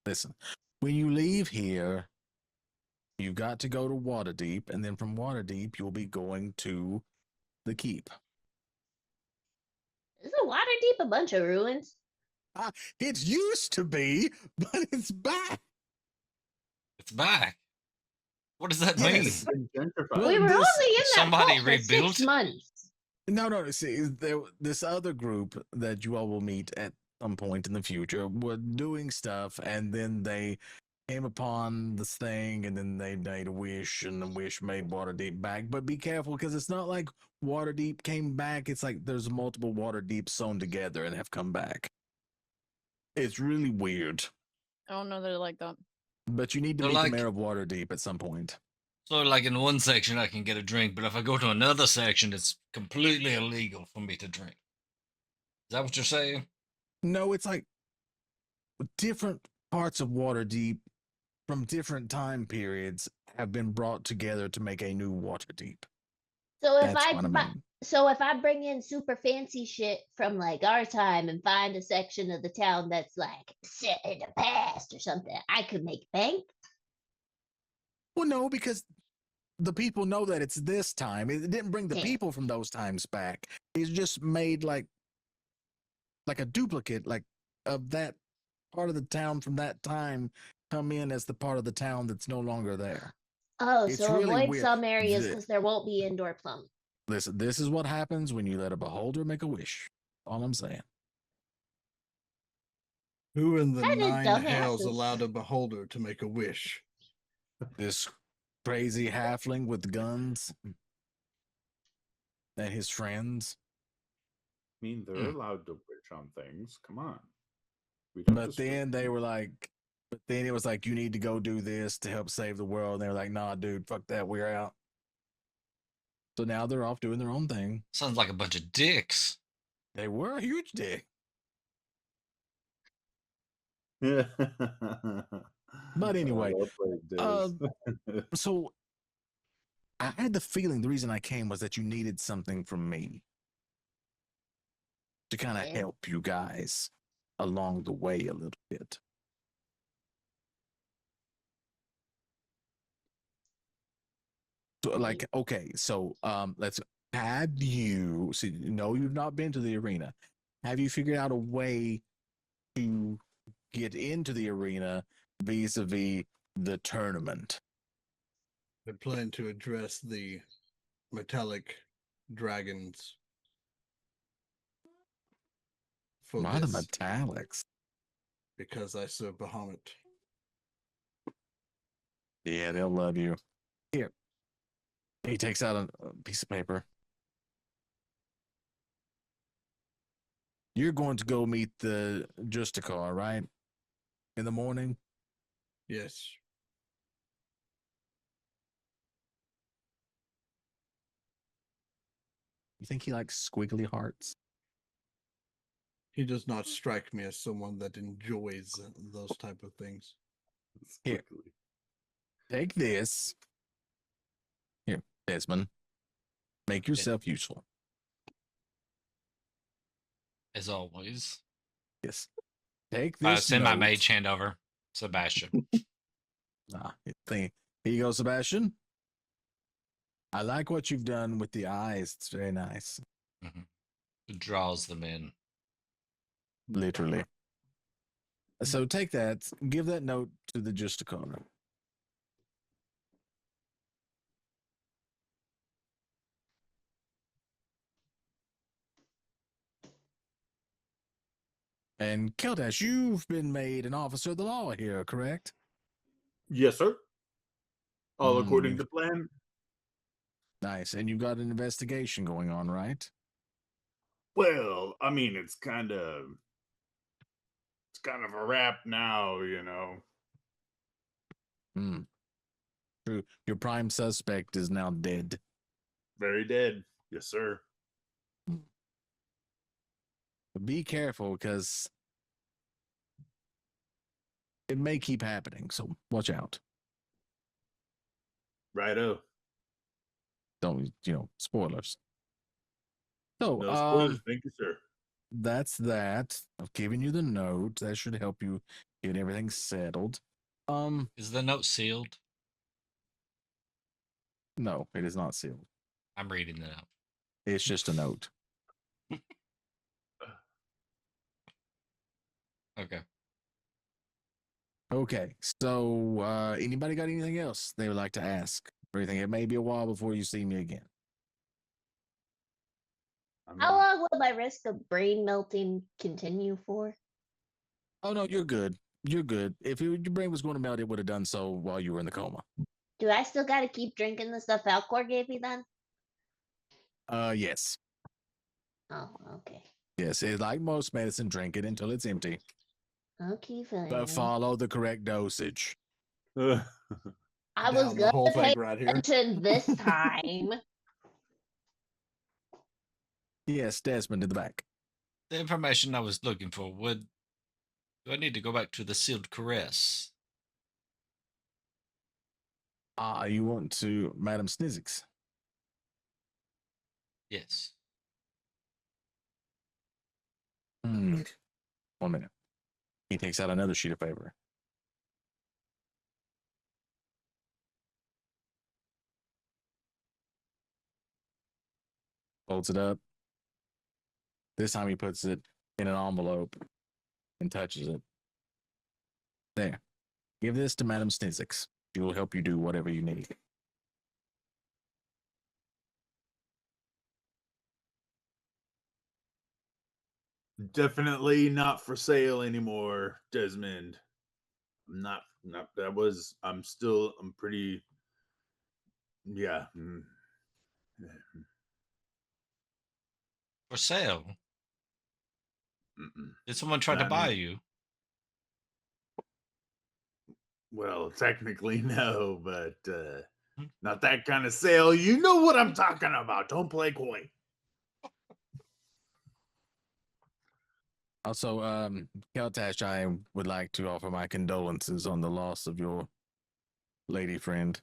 Listen, when you leave here, you've got to go to Waterdeep, and then from Waterdeep, you'll be going to the keep. Isn't Waterdeep a bunch of ruins? It used to be, but it's back. It's back. What does that Yes. mean? Been gentrified. Well, We were this- only in that somebody vault for rebuilt 6 it? months. No. See, this other group that you all will meet at some point in the future were doing stuff, and then they came upon this thing, and then they made a wish, and the wish made Waterdeep back. But be careful, because it's not like Waterdeep came back. It's like there's multiple Waterdeeps sewn together and have come back. It's really weird. I don't know that I like that. But you need to They're meet like- the mayor of Waterdeep at some point. So, like in one section, I can get a drink, but if I go to another section, it's completely illegal for me to drink. Is that what you're saying? No, it's like different parts of Waterdeep from different time periods have been brought together to make a new Waterdeep. So if That's I what I mean. so if I bring in super fancy shit from like our time and find a section of the town that's like set in the past or something, I could make bank. Well, no, because the people know that it's this time. It didn't bring the Yeah. people from those times back. It's just made like a duplicate, like of that part of the town from that time come in as the part of the town that's no longer there. Oh, It's so really avoid weird. some areas The- because there won't be indoor plumbing. Listen, this is what happens when you let a beholder make a wish. All I'm saying. Who in the That is 9 hells dumbasses. allowed a beholder to make a wish? This crazy halfling with guns and his friends. I mean, they're Hmm. allowed to wish on things. Come on. We don't But disturb then they them. were like, but then it was like, you need to go do this to help save the world. And they were like, nah, dude, fuck that. We're out. So now they're off doing their own thing. Sounds like a bunch of dicks. They were a huge dick. But anyway, well played, uh, Diz. So I had the feeling the reason I came was that you needed something from me to kind of Yeah. help you guys along the way a little bit. So, like, okay, so let's have you see. No, you've not been to the arena. Have you figured out a way to get into the arena vis-a-vis the tournament? I plan to address the metallic dragons. For Why the this, metallics? because I serve Bahamut. Yeah, they'll love you. Here. He takes out a piece of paper. You're going to go meet the Justicar, right? In the morning? Yes. You think he likes squiggly hearts? He does not strike me as someone that enjoys those type of things. Here. Quickly. Take this. Here, Desmond. Make yourself useful. As always. Yes. Take this. Send my note. mage hand over. Sebastian. Here you go, Sebastian. I like what you've done with the eyes. It's very nice. It draws them in. Literally. So take that. Give that note to the Justicar. And Keldash, you've been made an officer of the law here, correct? Yes, sir. All according you've- to plan. Nice. And you've got an investigation going on, right? Well, I mean, it's kind of a wrap now, you know. Hmm. True. Your prime suspect is now dead. Very dead. Yes, sir. But be careful because it may keep happening. So watch out. Righto. Don't, spoilers. So, No spoilers, thank you, sir. that's that. I've given you the note. That should help you get everything settled. Is the note sealed? No, it is not sealed. I'm reading the note. It's just a note. Okay. Okay. So, anybody got anything else they would like to ask? Or anything? It may be a while before you see me again. How long will my risk of brain melting continue for? Oh no, you're good. You're good. If your brain was going to melt, it would have done so while you were in the coma. Do I still gotta keep drinking the stuff Alcor gave me then? Yes. Oh, okay. Yes. It's like most medicine, drink it until it's empty. Okay, fine. But follow the correct dosage. I was Down the whole gonna pay thing right here. attention this time. Yes, Desmond in the back. The information I was looking for do I need to go back to the sealed caress? You want to Madam Snizzix? Yes. 1 minute. He takes out another sheet of paper. Folds it up. This time he puts it in an envelope and touches it. There. Give this to Madam Snizzix. She will help you do whatever you need. Definitely not for sale anymore, Desmond. I'm pretty, yeah. For sale? Mm-mm. Did someone try to I buy mean- you? Well, technically no, but not that kind of sale. You know what I'm talking about. Don't play coy. Also, Tash, I would like to offer my condolences on the loss of your lady friend.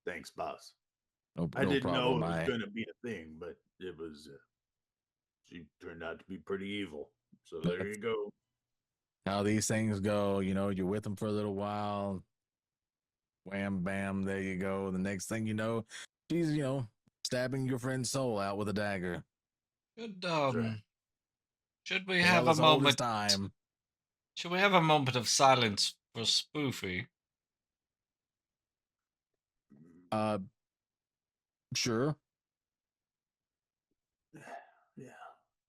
Thanks, boss. No, I no didn't problem. know it was going to be a thing, but it was. She turned out to be pretty evil. So there you go. How these things go, you're with them for a little while. Wham, bam, there you go. The next thing you know, she's, stabbing your friend's soul out with a dagger. Should we Well, have a as old as moment? time. Should we have a moment of silence for Spoofy? Sure. Yeah.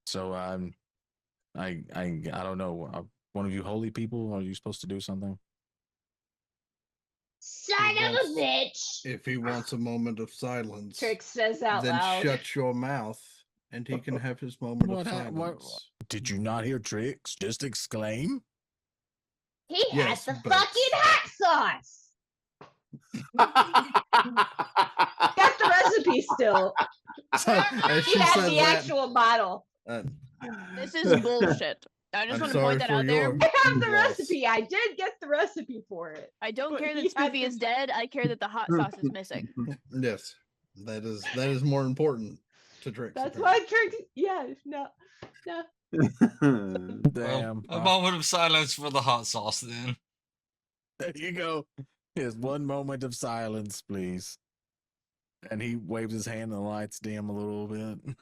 So, I don't know. One of you holy people, are you supposed to do something? Son of a bitch! If he wants a moment of silence, Trick says out then loud. shut your mouth and he can have his moment of What? silence. Did you not hear Tricks just exclaim? He Yes, had the but- fucking hot sauce! Got the recipe still. So, as He she had says the that, actual bottle. This is bullshit. I just I'm want to point sorry that for out there. your- I have the loss. recipe. I did get the recipe for it. I don't But care he that had Spoofy to- is dead. I care that the hot sauce is missing. Yes, that is more important to Trix. That's why Trick. Yeah, no. Damn. Well, a moment of silence for the hot sauce, then. There you go. Here's one moment of silence, please. And he waves his hand and the lights dim a little bit.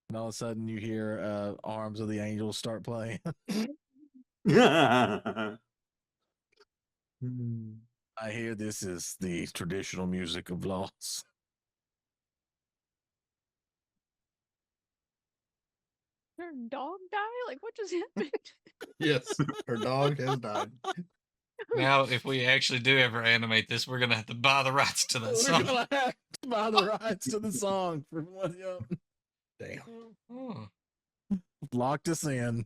And all of a sudden you hear Arms of the Angels start playing. I hear this is the traditional music of loss. Her dog die? Like, what just happened? Yes, her dog has died. Now, if we actually do ever animate this, we're gonna have to buy the rights to that We're song. gonna have to buy the rights to the song for one. Damn. Oh. Locked us in.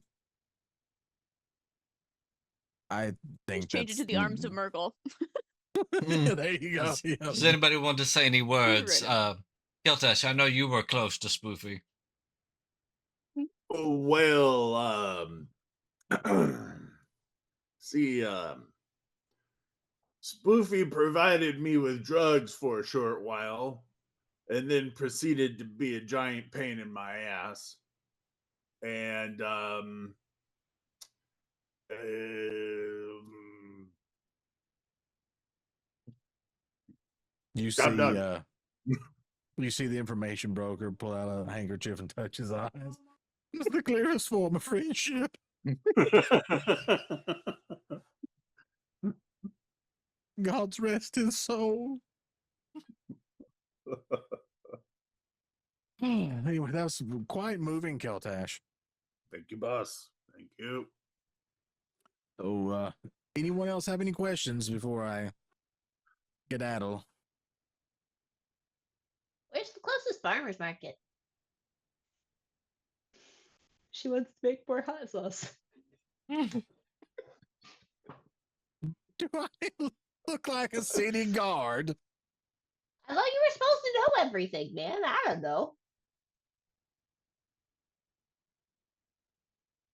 I think Just change it that's to the arms of Merkel. There you go. Does, Yeah. does anybody want to say any words? Right Kiltash, I know you were close to Spoofy. Well, see, Spoofy provided me with drugs for a short while. and then proceeded to be a giant pain in my ass. And You I'm see, done. you see the information broker pull out a handkerchief and touch his eyes. It's the clearest form of friendship. God's rest his soul. Anyway, that was quite moving, Keltash. Thank you, boss. Thank you. So, anyone else have any questions before I skedaddle? Where's the closest farmer's market? She wants to make more hot sauce. Do I look like a city guard? I thought you were supposed to know everything, man. I don't know.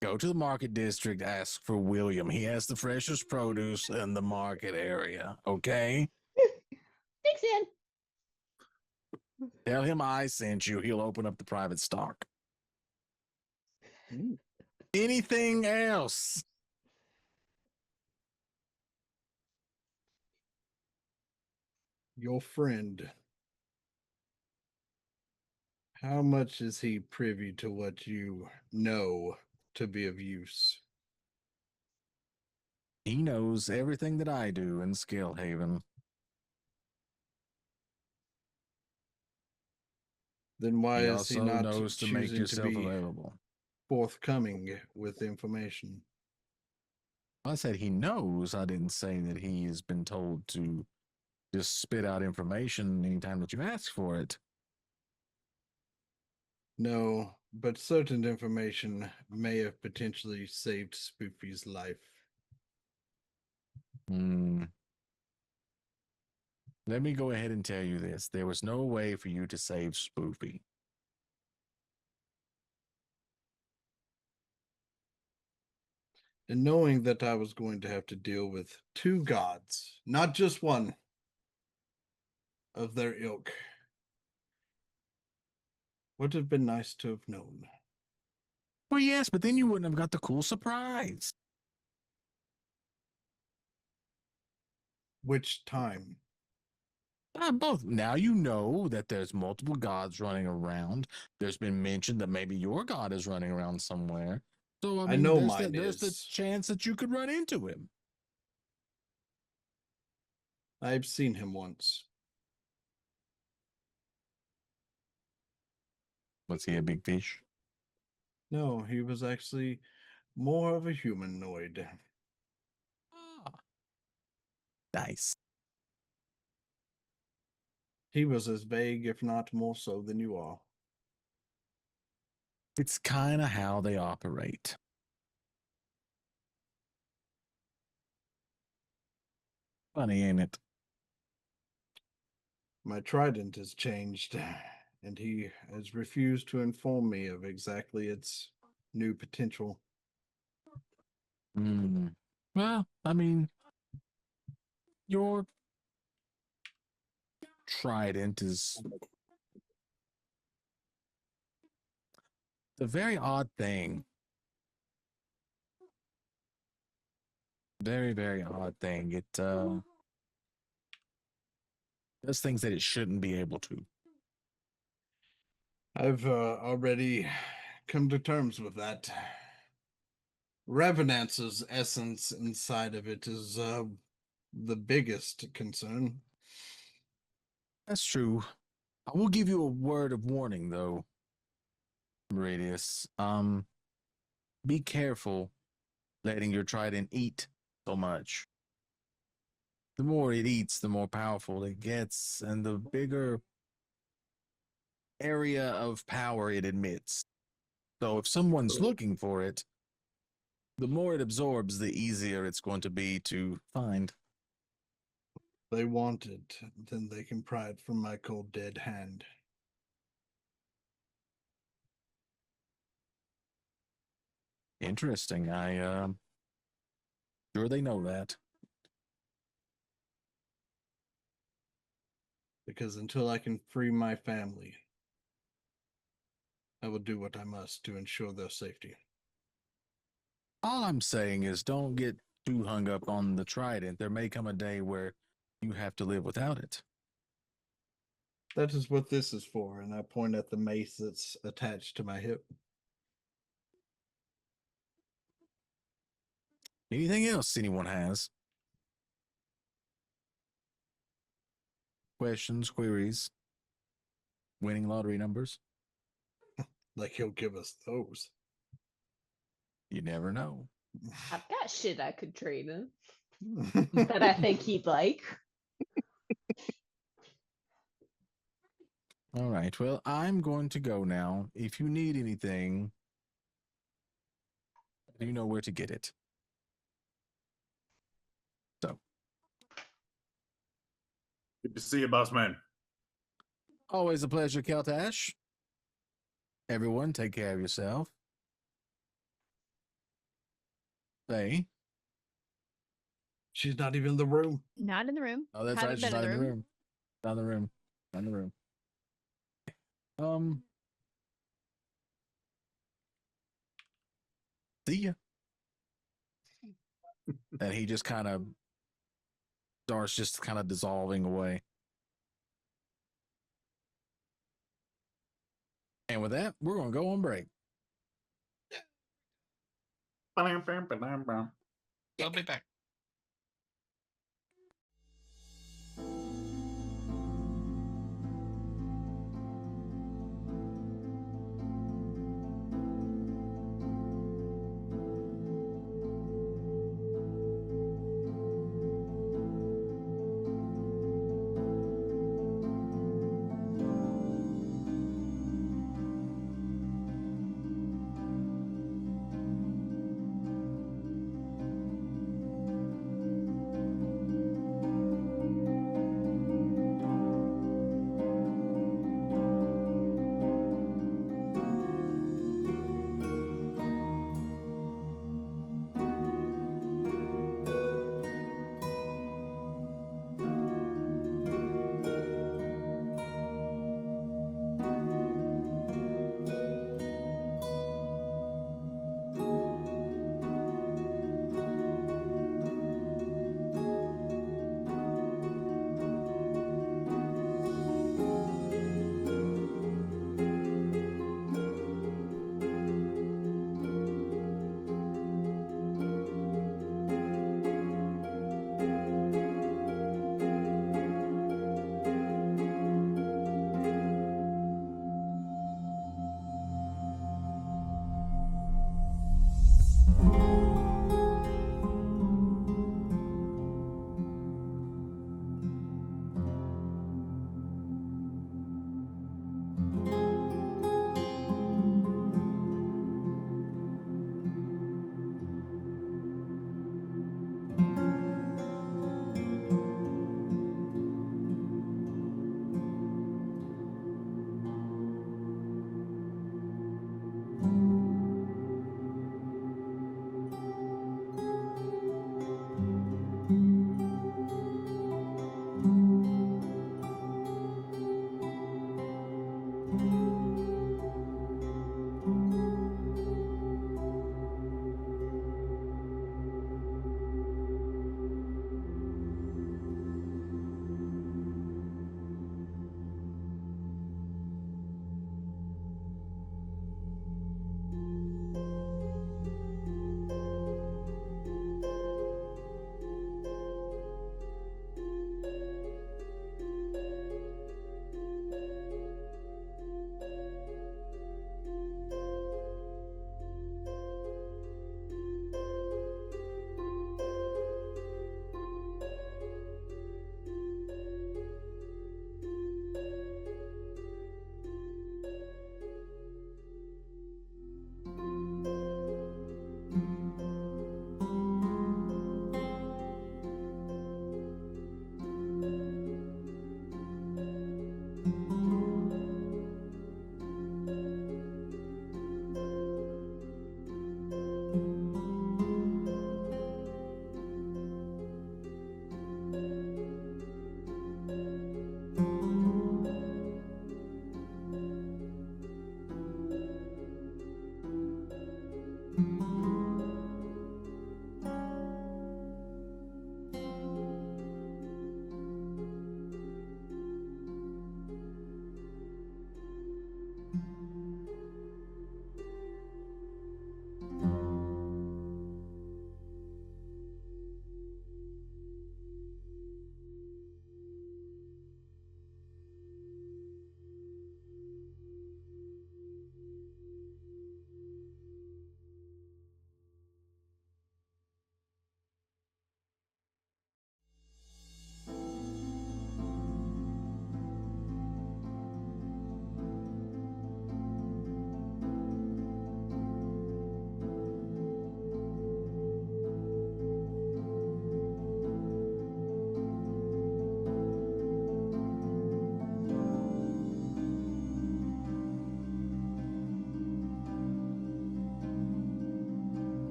Go to the market district, ask for William. He has the freshest produce in the market area, okay? Thanks, man. Tell him I sent you. He'll open up the private stock. Anything else? Your friend. How much is he privy to what you know to be of use? He knows everything that I do in Scalehaven. Then why He is he also not knows to make choosing to yourself be available. forthcoming with information? I said he knows. I didn't say that he has been told to just spit out information anytime that you ask for it. No, but certain information may have potentially saved Spoofy's life. Let me go ahead and tell you this. There was no way for you to save Spoofy. And knowing that I was going to have to deal with two gods, not just one, of their ilk, would have been nice to have known. Well, yes, but then you wouldn't have got the cool surprise. Which time? Both. Now you know that there's multiple gods running around. There's been mention that maybe your god is running around somewhere. So I mean, know there's mine there's the is. chance that you could run into him. I've seen him once. Was he a big fish? No, he was actually more of a humanoid. Ah, nice. He was as vague, if not more so, than you are. It's kind of how they operate. Funny, ain't it? My trident has changed, and he has refused to inform me of exactly its new potential. Well, I mean, your trident is a very odd thing. Very, very odd thing. It does things that it shouldn't be able to. I've already come to terms with that. Revenance's essence inside of it is the biggest concern. That's true. I will give you a word of warning, though, Radius. Be careful letting your trident eat so much. The more it eats, the more powerful it gets, and the bigger area of power it admits. So if someone's looking for it, the more it absorbs, the easier it's going to be to find. They want it, then they can pry it from my cold dead hand. Interesting. Sure they know that. Because until I can free my family, I will do what I must to ensure their safety. All I'm saying is don't get too hung up on the trident. There may come a day where you have to live without it. That is what this is for, and I point at the mace that's attached to my hip. Anything else anyone has? Questions, queries, winning lottery numbers? Like he'll give us those. You never know. I've got shit I could trade him that I think he'd like. All right. Well, I'm going to go now. If you need anything, you know where to get it. So, Good to see you, boss man. always a pleasure, Tash. Everyone, take care of yourself. Faye. She's not even in the room. Not in the room. Oh, that's Haven't right. She's been not in the room. Not in the room. Not in the room. See ya. And he just kind of starts just kind of dissolving away. And with that, we're going to go on break. I'll be back.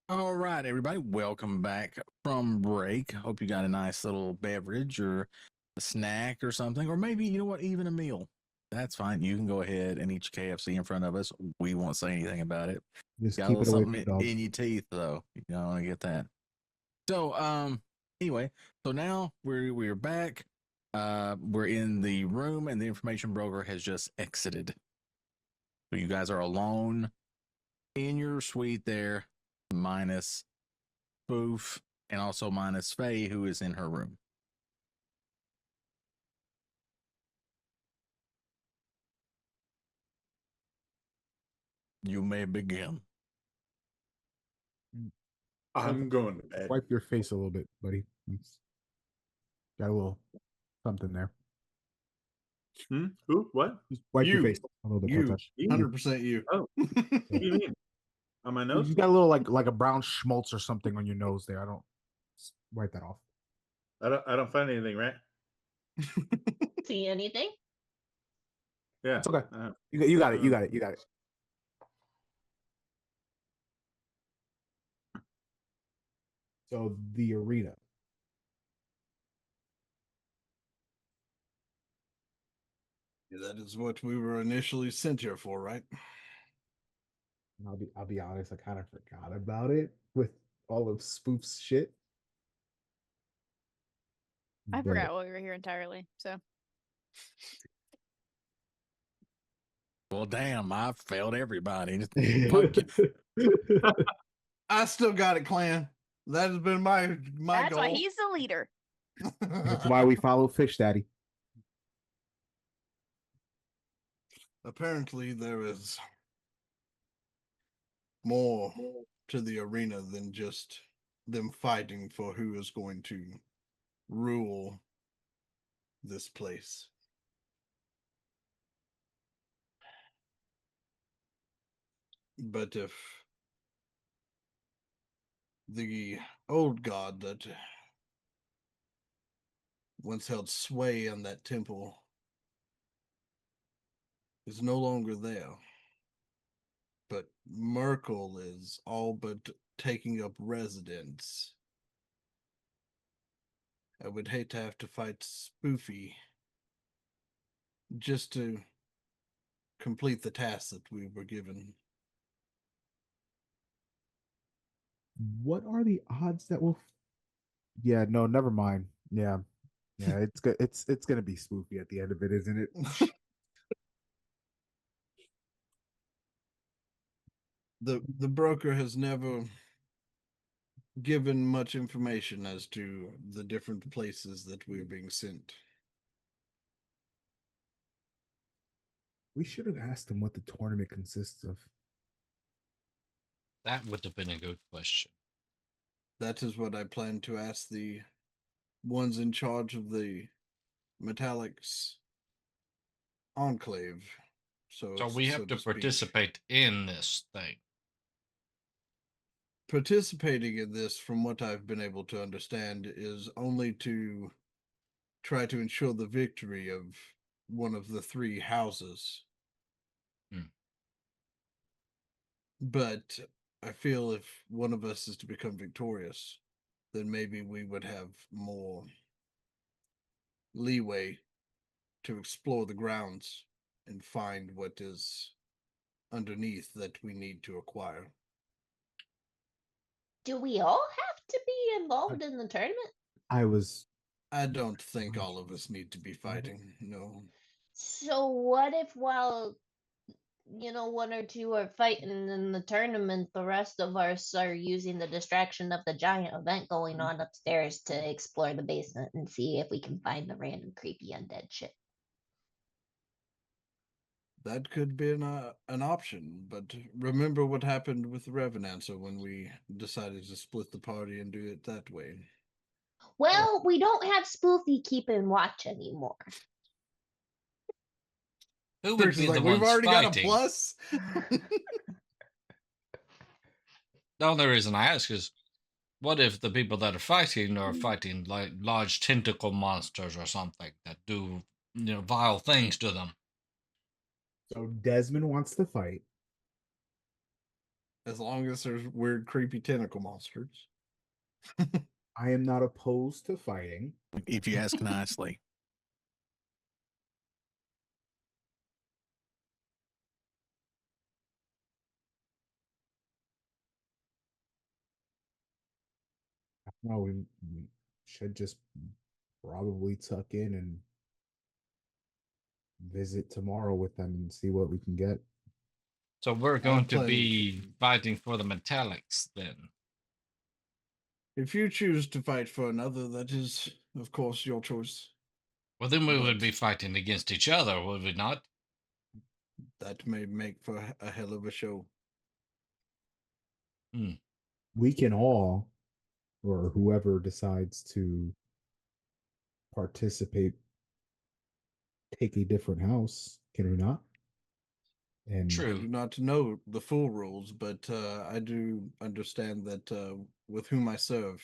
All right, everybody, welcome back from break. Hope you got a nice little beverage or a snack or something, or maybe, you know what, even a meal. That's fine. You can go ahead and eat your KFC in front of us. We won't say anything about it. Just Got a keep little it away something from dogs. in your teeth, though. You don't want to get that. So, anyway, so now we're back. We're in the room, and the information broker has just exited. So you guys are alone in your suite there, minus Boof, and also minus Faye, who is in her room. You may begin. I'm going to bed. Wipe your face a little bit, buddy. It's got a little something there. Who? What? Just wipe your You. face a little bit. You, Touch. 100% you. Oh, what do you mean? On my nose? You got a little like a brown schmaltz or something on your nose there. I don't wipe that off. I don't find anything, right? See anything? Yeah. It's okay. You got it. You got it. You got it. So the arena. Yeah, that is what we were initially sent here for, right? I'll be honest, I kind of forgot about it with all of Spoof's shit. I But- forgot why we were here entirely. So Well, damn, I failed everybody. Fuck you. I still got it, clan. That has been my that's goal. why he's the leader. That's why we follow Fish Daddy. Apparently, there is more to the arena than just them fighting for who is going to rule this place. But if the old god that once held sway in that temple is no longer there, but Merkel is all but taking up residence, I would hate to have to fight Spoofy just to complete the task that we were given. What are the odds that we'll? Yeah, no, never mind. Yeah, it's good. It's gonna be spoofy at the end of it, isn't it? The broker has never given much information as to the different places that we're being sent. We should have asked him what the tournament consists of. That would have been a good question. That is what I plan to ask the ones in charge of the Metallics Enclave. So we have to speak. participate in this thing. Participating in this, from what I've been able to understand, is only to try to ensure the victory of one of the three houses. But I feel if one of us is to become victorious, then maybe we would have more leeway to explore the grounds and find what is underneath that we need to acquire. Do we all have to be involved in the tournament? I don't think all of us need to be fighting, no. So what if while one or two are fighting in the tournament, the rest of us are using the distraction of the giant event going on upstairs to explore the basement and see if we can find the random creepy undead shit? That could be an option, but remember what happened with Revenancer when we decided to split the party and do it that way. Well, we don't have Spoofy keeping watch anymore. Who would Chris be is the like, ones we've already fighting? got a plus. The only reason I ask is, what if the people that are fighting like large tentacle monsters or something that do vile things to them? So Desmond wants to fight. As long as there's weird, creepy tentacle monsters. I am not opposed to fighting. If you ask nicely. No, we should just probably tuck in and visit tomorrow with them and see what we can get. So we're going to be fighting for the metallics then. If you choose to fight for another, that is, of course, your choice. Well, then we would be fighting against each other, would we not? That may make for a hell of a show. We can all, or whoever decides to participate, take a different house, can we not? And True. I do not know the full rules, but I do understand that with whom I serve,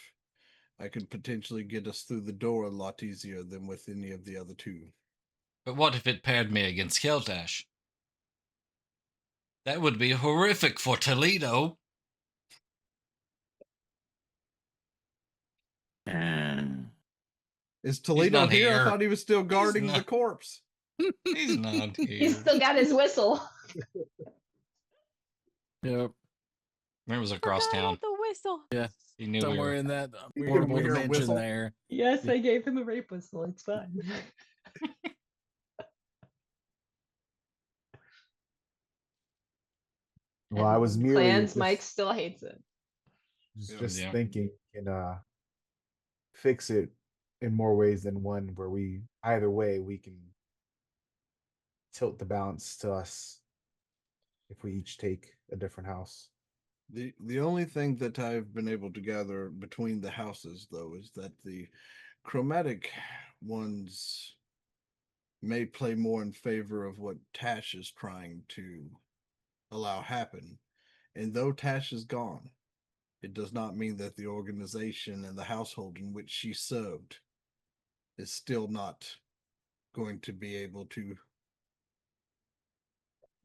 I could potentially get us through the door a lot easier than with any of the other two. But what if it paired me against Keltash? That would be horrific for Toledo. Is Toledo here? here? I thought he was still guarding the corpse. He's not here. He's still got his whistle. Yep. It was across Forgot town. about the whistle. Yeah. He knew Somewhere we were... in that You portable can hear a dimension whistle. there. Yes, I gave him a rape whistle. It's fine. well, I was merely Clan's just, Mike still hates it. just Yeah. thinking can fix it in more ways than one, where we either way we can tilt the balance to us if we each take a different house. The only thing that I've been able to gather between the houses, though, is that the chromatic ones may play more in favor of what Tash is trying to allow happen. And though Tash is gone, it does not mean that the organization and the household in which she served is still not going to be able to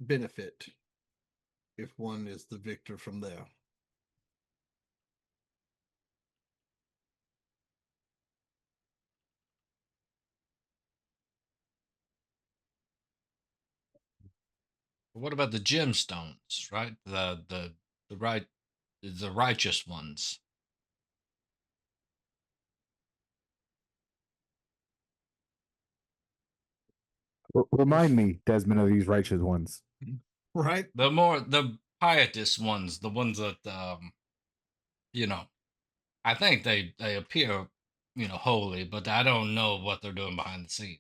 benefit if one is the victor from there. What about the gemstones, right? The righteous ones. Remind me, Desmond, of these righteous ones. Right? The pietous ones, the ones that you know, I think they appear, holy, but I don't know what they're doing behind the scenes.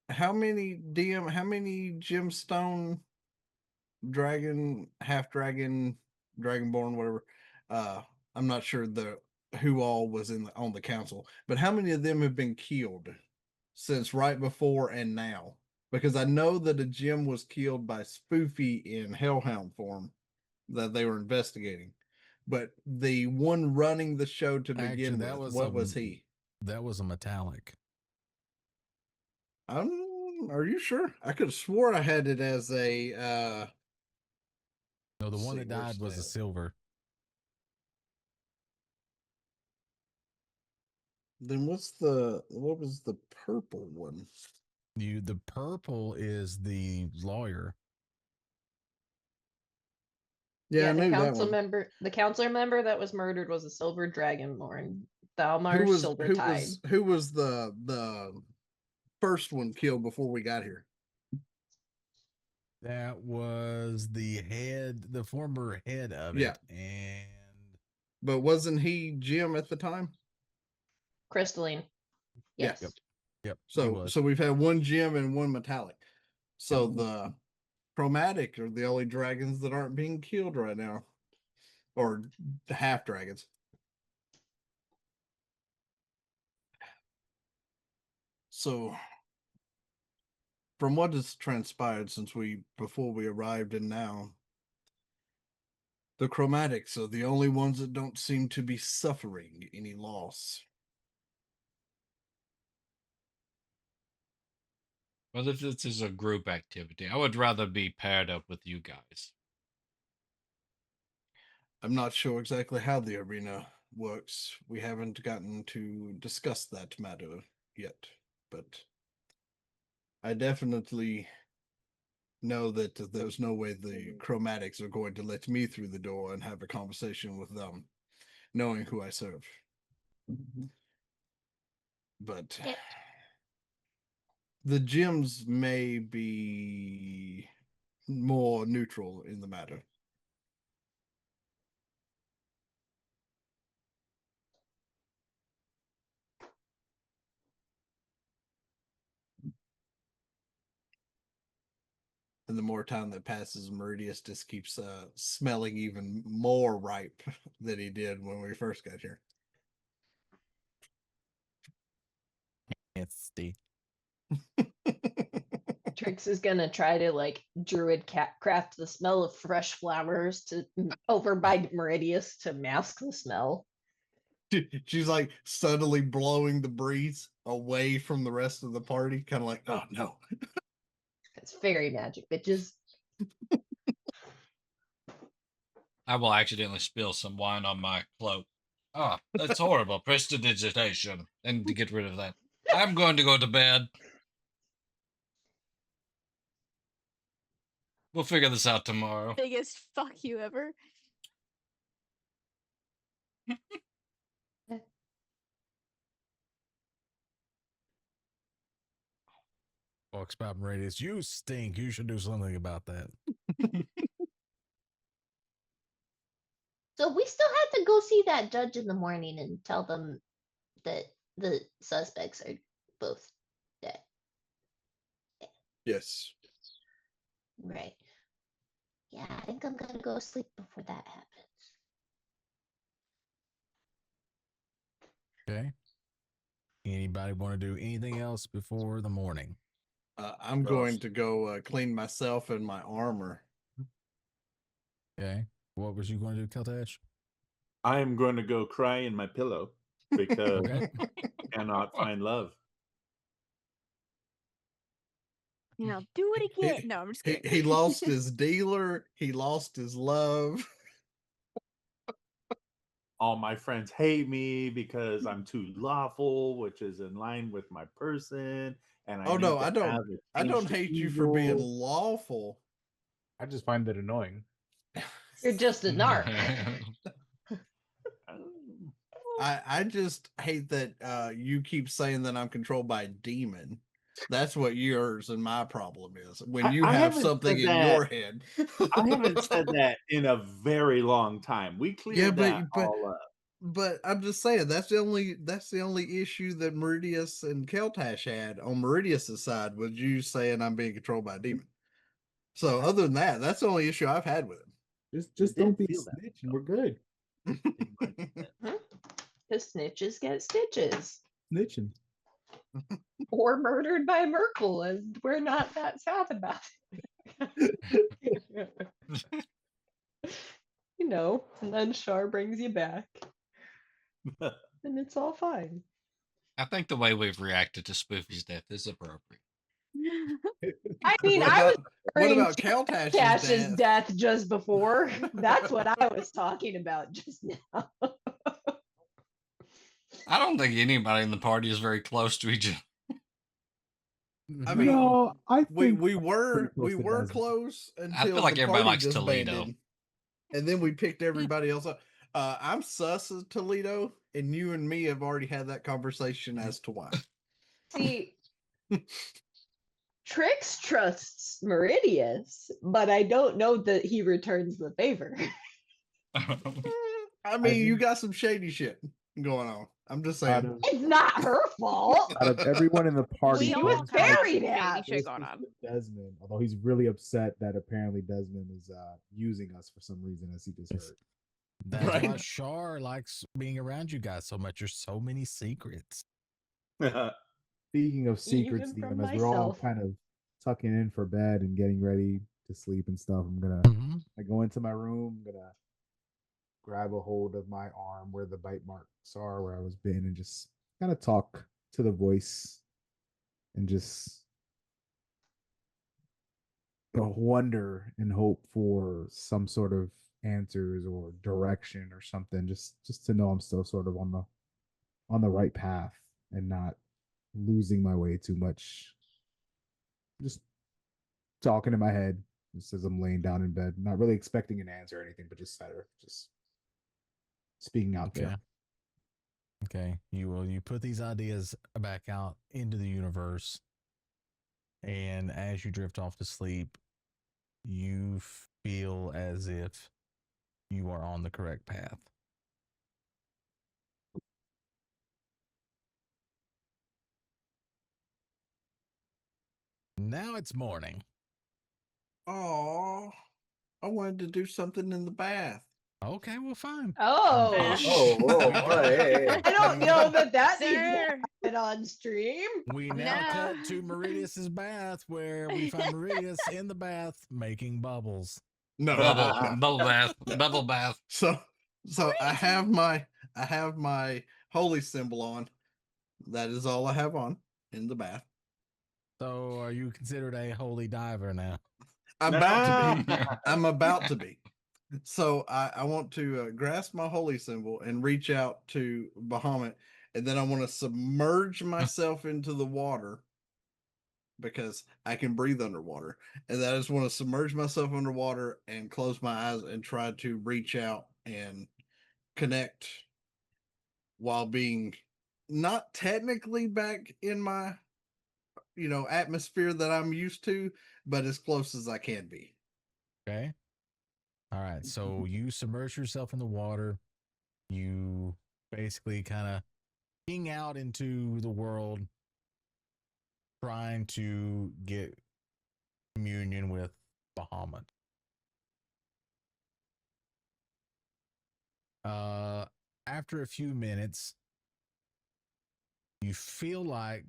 How many gemstone half dragon, dragonborn, whatever. I'm not sure who all was on the council, but how many of them have been killed since right before and now? Because I know that a gem was killed by Spoofy in Hellhound form that they were investigating. But the one running the show to begin Actually, with, what was he? That was a metallic. Are you sure? I could have swore I had it as a No, the one see, that died where's was a that? silver. Then what was the purple one? The purple is the lawyer. Yeah, I the knew that council one. member, the councilor member that was murdered was a silver dragonborn, Who Thalmar was Silver who Tide. was who was the first one killed before we got here? That was the former head of Yeah. it, and But wasn't he Jim at the time? Crystalline. Yeah. Yes. yep. he So was. we've had one Jim and one metallic. So the chromatic are the only dragons that aren't being killed right now, or the half dragons. So from what has transpired since before we arrived and now, the chromatics are the only ones that don't seem to be suffering any loss. Well, if this is a group activity, I would rather be paired up with you guys. I'm not sure exactly how the arena works. We haven't gotten to discuss that matter yet, but I definitely know that there's no way the chromatics are going to let me through the door and have a conversation with them, knowing who I serve. But Yep. the gems may be more neutral in the matter. And the more time that passes, Meridius just keeps smelling even more ripe than he did when we first got here. Nasty. Trix is gonna try to druid craft the smell of fresh flowers to over by Meridius to mask the smell. She's like subtly blowing the breeze away from the rest of the party, kind of like, oh no. It's fairy magic, bitches. I will accidentally spill some wine on my cloak. Ah, that's horrible. Prestidigitation. And to get rid of that, I'm going to go to bed. We'll figure this out tomorrow. Biggest fuck you ever. Talks about Meridius. You stink. You should do something about that. So we still have to go see that judge in the morning and tell them that the suspects are both dead. Yes. Right. Yeah, I think I'm gonna go sleep before that happens. Okay. Anybody want to do anything else before the morning? I'm Gross. going to go clean myself and my armor. Okay. What was you going to do, Keltash? I am going to go cry in my pillow because Okay. I cannot find love. You know, do it He, again. No, I'm just he, kidding. he lost his dealer. He lost his love. All my friends hate me because I'm too lawful, which is in line with my person, and I Oh need no, to I don't. have it I don't changed to hate you for being evil. lawful. I just find it annoying. You're just a narc. I just hate that you keep saying that I'm controlled by a demon. That's what yours and my problem is. When you I have haven't something said in that. your head. I haven't said that in a very long time. We cleared Yeah, that but all up. but I'm just saying that's the only issue that Meridius and Keltash had on Meridius's side was you saying I'm being controlled by a demon. So other than that, that's the only issue I've had with Just did don't be a feel that snitch and we're good. him. Because snitches get stitches. Snitching. Or murdered by Merkel, and we're not that sad about it. You know, and then Shar brings you back, and it's all fine. I think the way we've reacted to Spoofy's death is appropriate. I mean, What I was what referring about to Keltash's Cash's death? death just before. That's what I was talking about just now. I don't think anybody in the party is very close to each other. I mean, No, I think we I'm were pretty close to Desmond. close I until feel like the everybody party likes Toledo. disbanded, and then we picked everybody else up. I'm sus of Toledo, and you and me have already had that conversation as to why. See, Trix trusts Meridius, but I don't know that he returns the favor. I mean, you got some shady shit going on. I'm just Out saying. of, It's not her fault. out of everyone in the party, We She all was Desmond kind of have very some shady happy. shit closest going on. to Desmond, although he's really upset that apparently Desmond is using us for some reason, as he just heard. That's Right. why Shar likes being around you guys so much. There's so many secrets. Speaking of secrets, Even from DM, as we're all myself. kind of tucking in for bed and getting ready to sleep and stuff, I go into my room, I'm gonna grab a hold of my arm where the bite marks are, where I was bitten, and just kind of talk to the voice and just wonder and hope for some sort of answers or direction or something, just to know I'm still sort of on the right path and not losing my way too much. Just talking in my head just as I'm laying down in bed, not really expecting an answer or anything, but just speaking out Okay. there. Okay. You put these ideas back out into the universe, and as you drift off to sleep, you feel as if you are on the correct path. Now it's morning. Oh, I wanted to do something in the bath. Okay, well, fine. Oh, Hey. I don't know that needs to Sir. happen on stream. We now No. cut to Meridius's bath, where we find Meridius in the bath making bubbles. No. Bubble bath. So I have my holy symbol on. That is all I have on in the bath. So, are you considered a holy diver now? I'm about to be. I'm about to be. So I want to grasp my holy symbol and reach out to Bahamut, and then I want to submerge myself into the water because I can breathe underwater. And then I just want to submerge myself underwater and close my eyes and try to reach out and connect while being not technically back in my atmosphere that I'm used to, but as close as I can be. Okay. All right. So you submerge yourself in the water. You basically kind of king out into the world, trying to get communion with Bahamut. After a few minutes, you feel like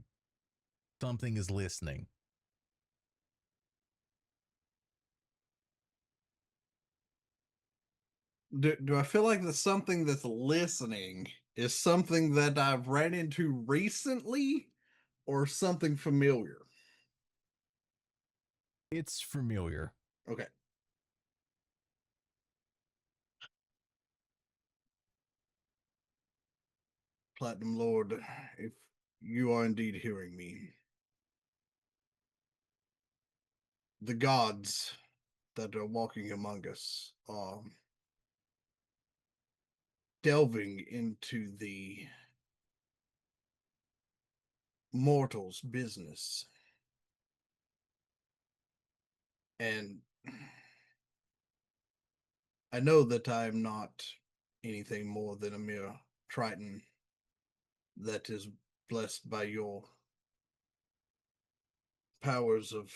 something is listening. Do I feel like the something that's listening is something that I've ran into recently or something familiar? It's familiar. Okay. Platinum Lord, if you are indeed hearing me, the gods that are walking among us are delving into the mortals' business. And I know that I am not anything more than a mere Triton that is blessed by your powers of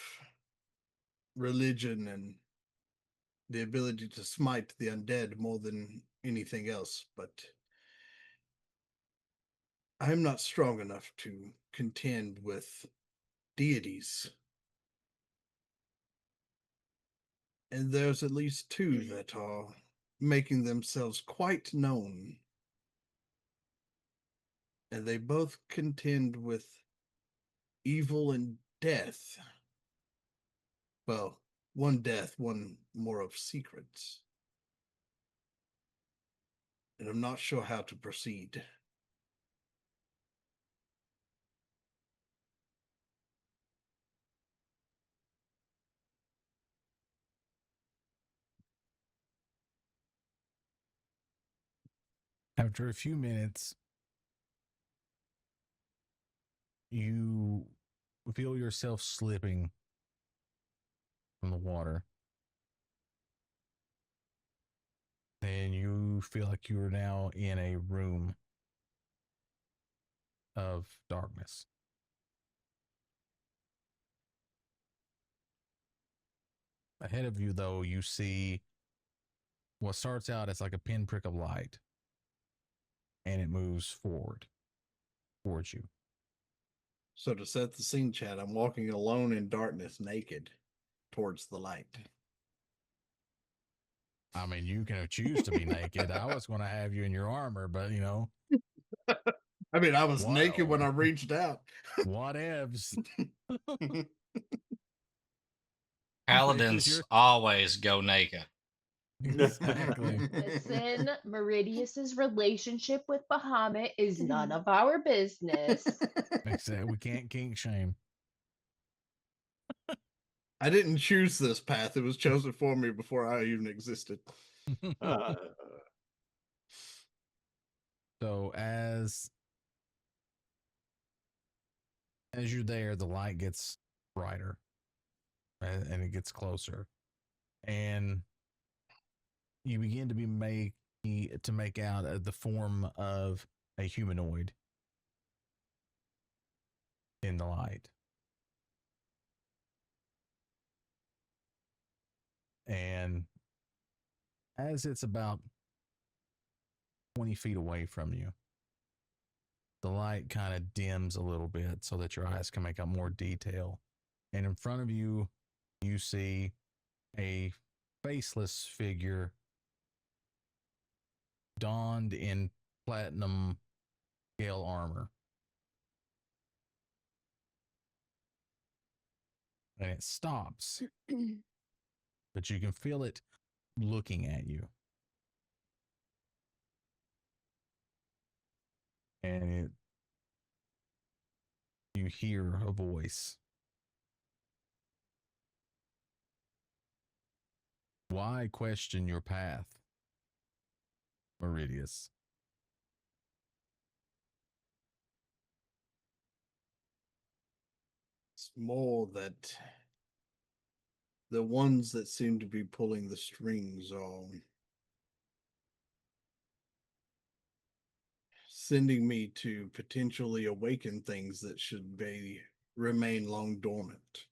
religion and the ability to smite the undead more than anything else, but I'm not strong enough to contend with deities. And there's at least two that are making themselves quite known. And they both contend with evil and death. Well, one death, one more of secrets. And I'm not sure how to proceed. After a few minutes, you feel yourself slipping from the water. And you feel like you are now in a room of darkness. Ahead of you, though, you see what starts out as like a pinprick of light, and it moves forward towards you. So to set the scene, Chad, I'm walking alone in darkness, naked, towards the light. I mean, you can choose to be naked. I was going to have you in your armor, but you know, I mean, I was Wow. naked when I reached out. whatevs. Paladins your- always go naked. Exactly. Listen, Meridius's relationship with Bahamut is none of our business. Exactly. We can't kink shame. I didn't choose this path. It was chosen for me before I even existed. So as you're there, the light gets brighter and it gets closer, and you begin to make out the form of a humanoid in the light. And as it's about 20 feet away from you, the light kind of dims a little bit so that your eyes can make out more detail. And in front of you, you see a faceless figure donned in platinum scale armor. And it stops, but you can feel it looking at you. And you hear a voice. Why question your path, Meridius? It's more that the ones that seem to be pulling the strings are sending me to potentially awaken things that should remain long dormant.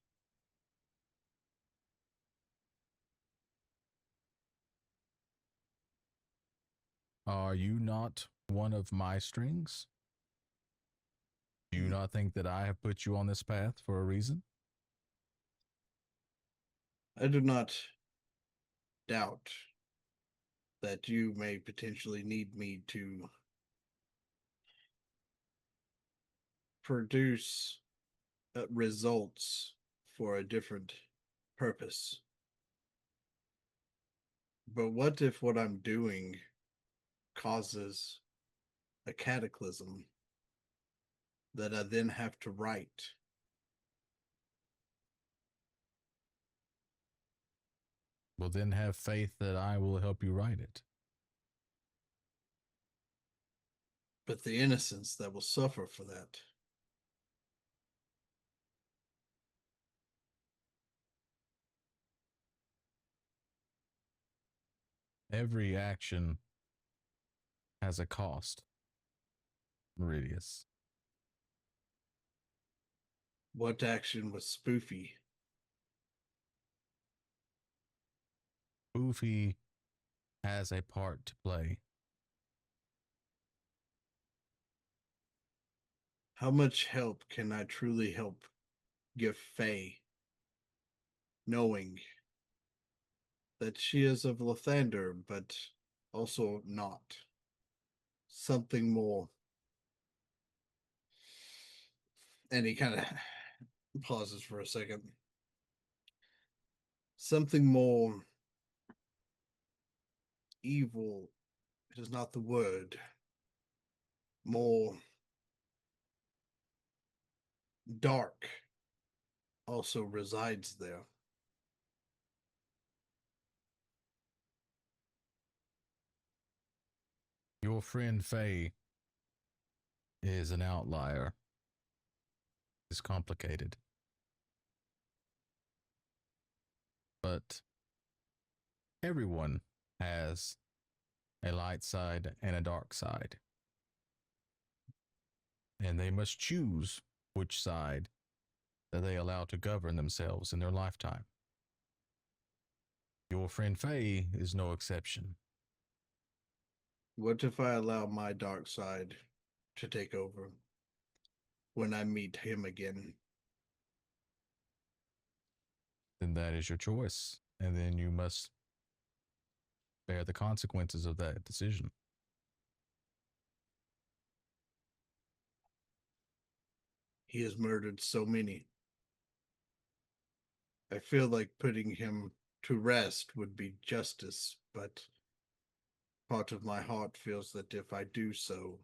Are you not one of my strings? Do you not think that I have put you on this path for a reason? I do not doubt that you may potentially need me to produce results for a different purpose. But what if what I'm doing causes a cataclysm that I then have to right? Well, then have faith that I will help you write it. But the innocents that will suffer for that. Every action has a cost, Meridius. What action was spoofy? Goofy has a part to play. How much help can I truly help give Faye, knowing that she is of Lathander, but also not? Something more. And he kind of pauses for a second. Something more evil is not the word. More dark also resides there. Your friend Faye is an outlier. It's complicated. But everyone has a light side and a dark side. And they must choose which side that they allow to govern themselves in their lifetime. Your friend Faye is no exception. What if I allow my dark side to take over when I meet him again? Then that is your choice. And then you must bear the consequences of that decision. He has murdered so many. I feel like putting him to rest would be justice, but part of my heart feels that if I do so,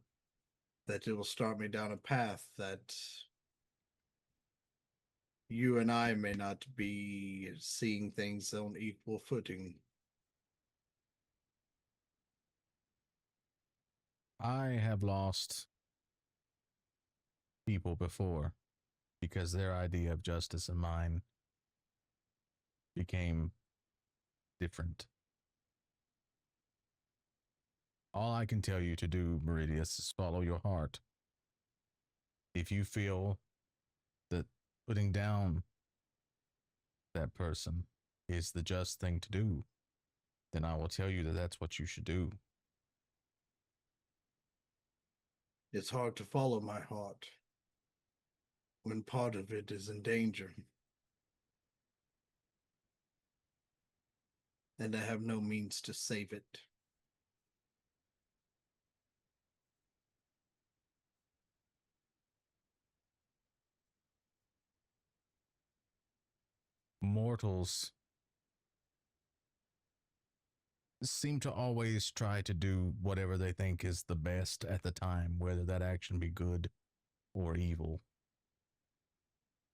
that it will start me down a path that you and I may not be seeing things on equal footing. I have lost people before because their idea of justice and mine became different. All I can tell you to do, Meridius, is follow your heart. If you feel that putting down that person is the just thing to do, then I will tell you that that's what you should do. It's hard to follow my heart when part of it is in danger. And I have no means to save it. Mortals seem to always try to do whatever they think is the best at the time, whether that action be good or evil,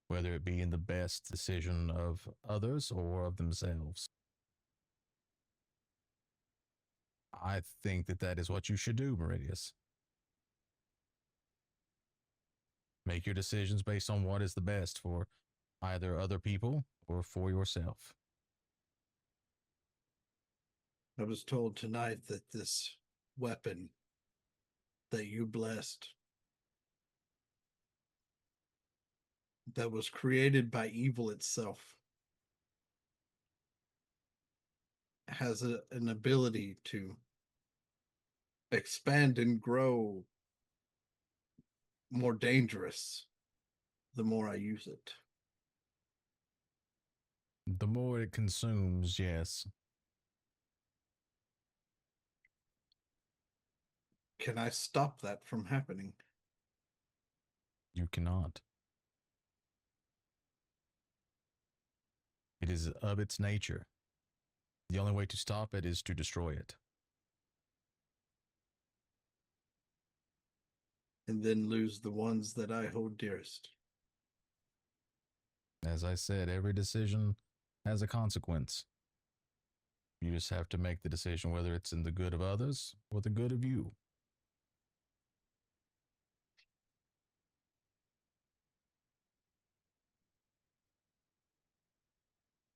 whether it be in the best decision of others or of themselves. I think that that is what you should do, Meridius. Make your decisions based on what is the best for either other people or for yourself. I was told tonight that this weapon that you blessed, that was created by evil itself, has an ability to expand and grow more dangerous the more I use it. The more it consumes, yes. Can I stop that from happening? You cannot. It is of its nature. The only way to stop it is to destroy it. And then lose the ones that I hold dearest. As I said, every decision has a consequence. You just have to make the decision whether it's in the good of others or the good of you.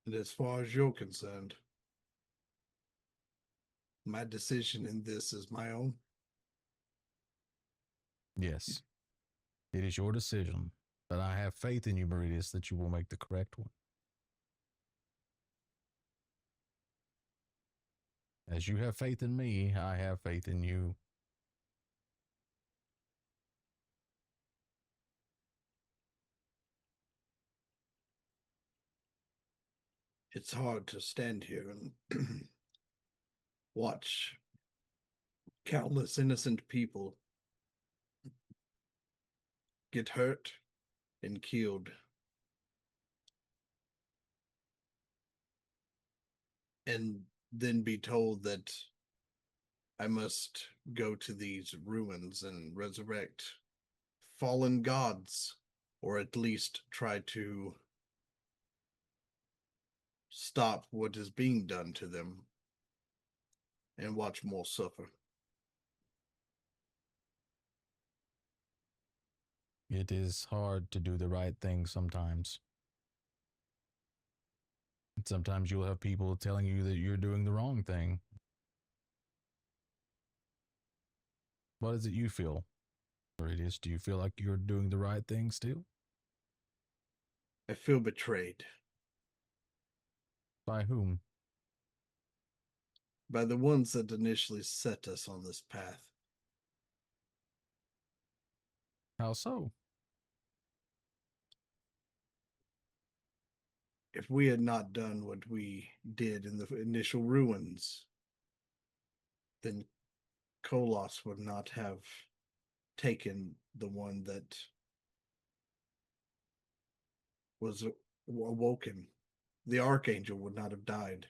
And as far as you're concerned, my decision in this is my own. Yes, it is your decision, but I have faith in you, Meridius, that you will make the correct one. As you have faith in me, I have faith in you. It's hard to stand here and watch countless innocent people get hurt and killed. And then be told that I must go to these ruins and resurrect fallen gods, or at least try to stop what is being done to them and watch more suffer. It is hard to do the right thing sometimes. Sometimes you'll have people telling you that you're doing the wrong thing. What is it you feel, Meridius? Do you feel like you're doing the right thing still? I feel betrayed By whom? by the ones that initially set us on this path. How so? If we had not done what we did in the initial ruins, then Kolos would not have taken the one that was awoken. The Archangel would not have died.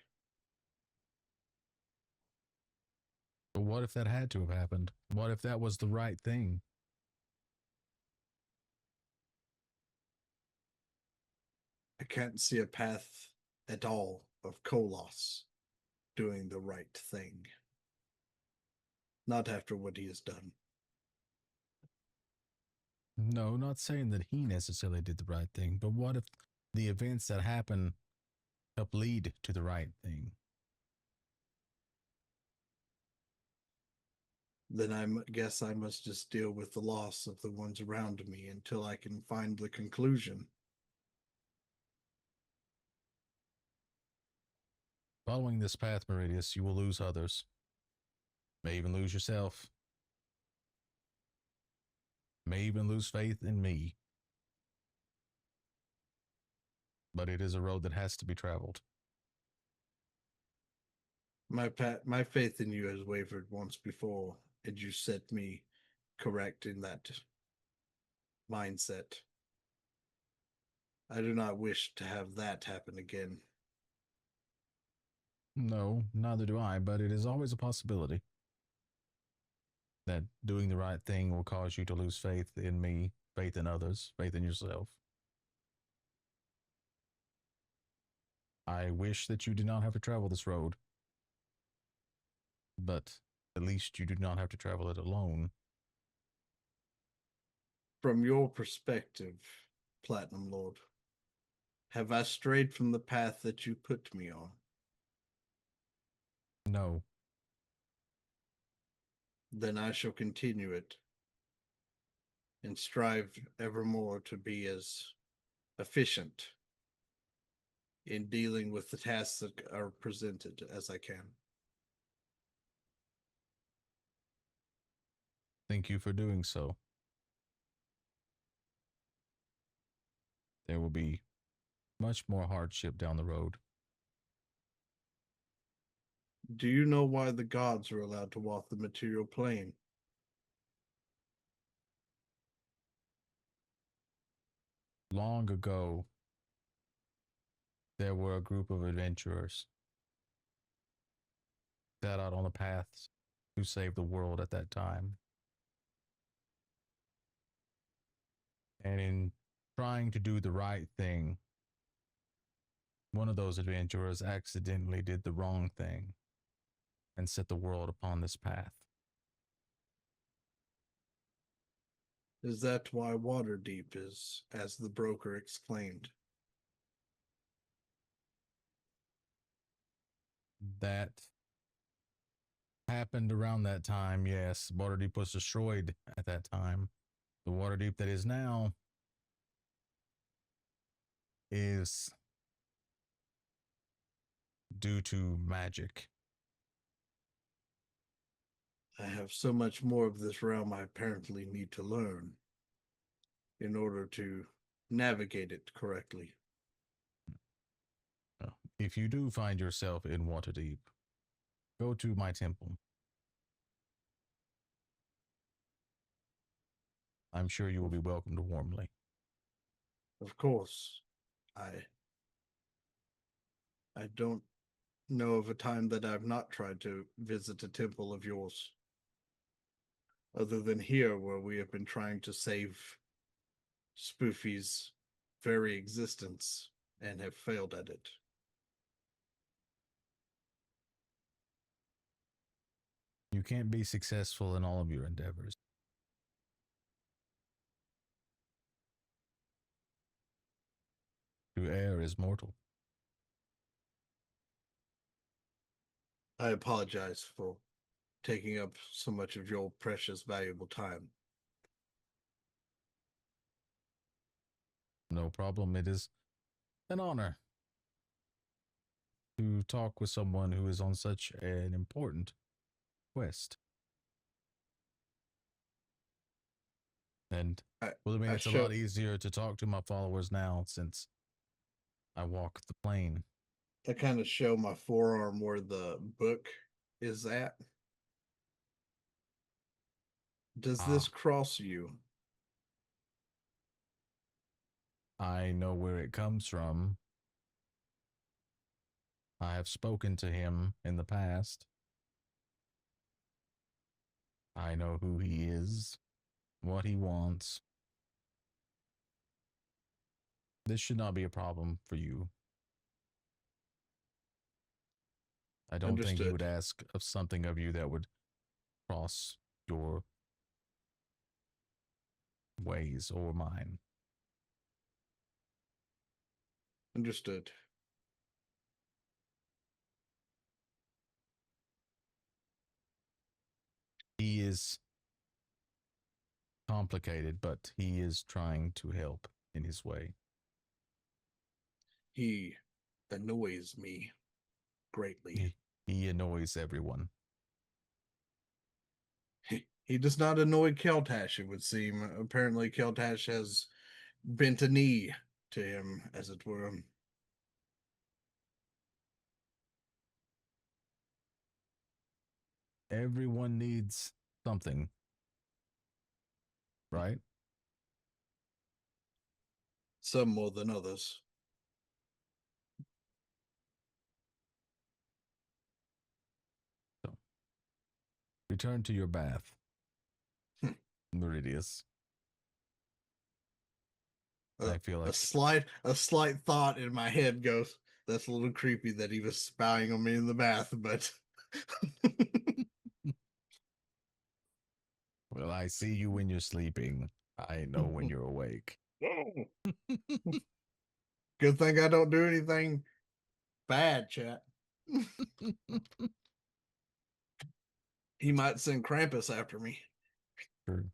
But what if that had to have happened? What if that was the right thing? I can't see a path at all of Kolos doing the right thing. Not after what he has done. No, not saying that he necessarily did the right thing, but what if the events that happen help lead to the right thing? Then guess I must just deal with the loss of the ones around me until I can find the conclusion. Following this path, Meridius, you will lose others. May even lose yourself. May even lose faith in me. But it is a road that has to be traveled. My faith in you has wavered once before, and you set me correct in that mindset. I do not wish to have that happen again. No, neither do I, but it is always a possibility that doing the right thing will cause you to lose faith in me, faith in others, faith in yourself. I wish that you did not have to travel this road, but at least you do not have to travel it alone. From your perspective, Platinum Lord, have I strayed from the path that you put me on? No, Then I shall continue it and strive evermore to be as efficient in dealing with the tasks that are presented as I can. Thank you for doing so. There will be much more hardship down the road. Do you know why the gods are allowed to walk the material plane? Long ago, there were a group of adventurers set out on the paths to save the world at that time. And in trying to do the right thing, one of those adventurers accidentally did the wrong thing and set the world upon this path. Is that why Waterdeep is, as the broker exclaimed? That happened around that time, yes. Waterdeep was destroyed at that time. The Waterdeep that is now is due to magic. I have so much more of this realm I apparently need to learn in order to navigate it correctly. If you do find yourself in Waterdeep, go to my temple. I'm sure you will be welcomed warmly. Of course, I don't know of a time that I've not tried to visit a temple of yours, other than here, where we have been trying to save Spoofy's very existence and have failed at it. You can't be successful in all of your endeavors. To err is mortal. I apologize for taking up so much of your precious, valuable time. No problem. It is an honor to talk with someone who is on such an important quest. And believe me, it's a lot easier to talk to my followers now since I walk the plane. I kind of show my forearm where the book is at. Does this cross you? I know where it comes from. I have spoken to him in the past. I know who he is, what he wants. This should not be a problem for you. I don't think he would ask of something of you that would cross your ways or mine. Understood. He is complicated, but he is trying to help in his way. He annoys me greatly. He annoys everyone. He does not annoy Keltash, it would seem. Apparently, Keltash has bent a knee to him, as it were. Everyone needs something, right? Some more than others. So, return to your bath, Meridius. I feel like a slight thought in my head goes, that's a little creepy that he was spying on me in the bath, but well, I see you when you're sleeping. I know when you're awake. Good thing I don't do anything bad, chat. He might send Krampus after me. Sure.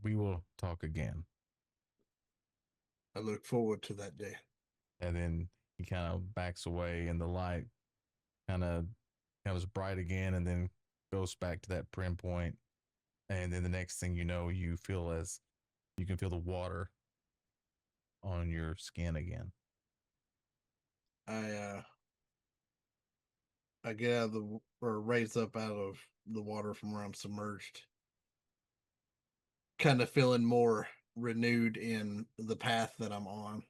We will talk again. I look forward to that day. And then he kind of backs away, and the light kind of becomes bright again, and then goes back to that prim point, and then the next thing you know, you can feel the water on your skin again. I get out of or raise up out of the water from where I'm submerged, kind of feeling more renewed in the path that I'm on.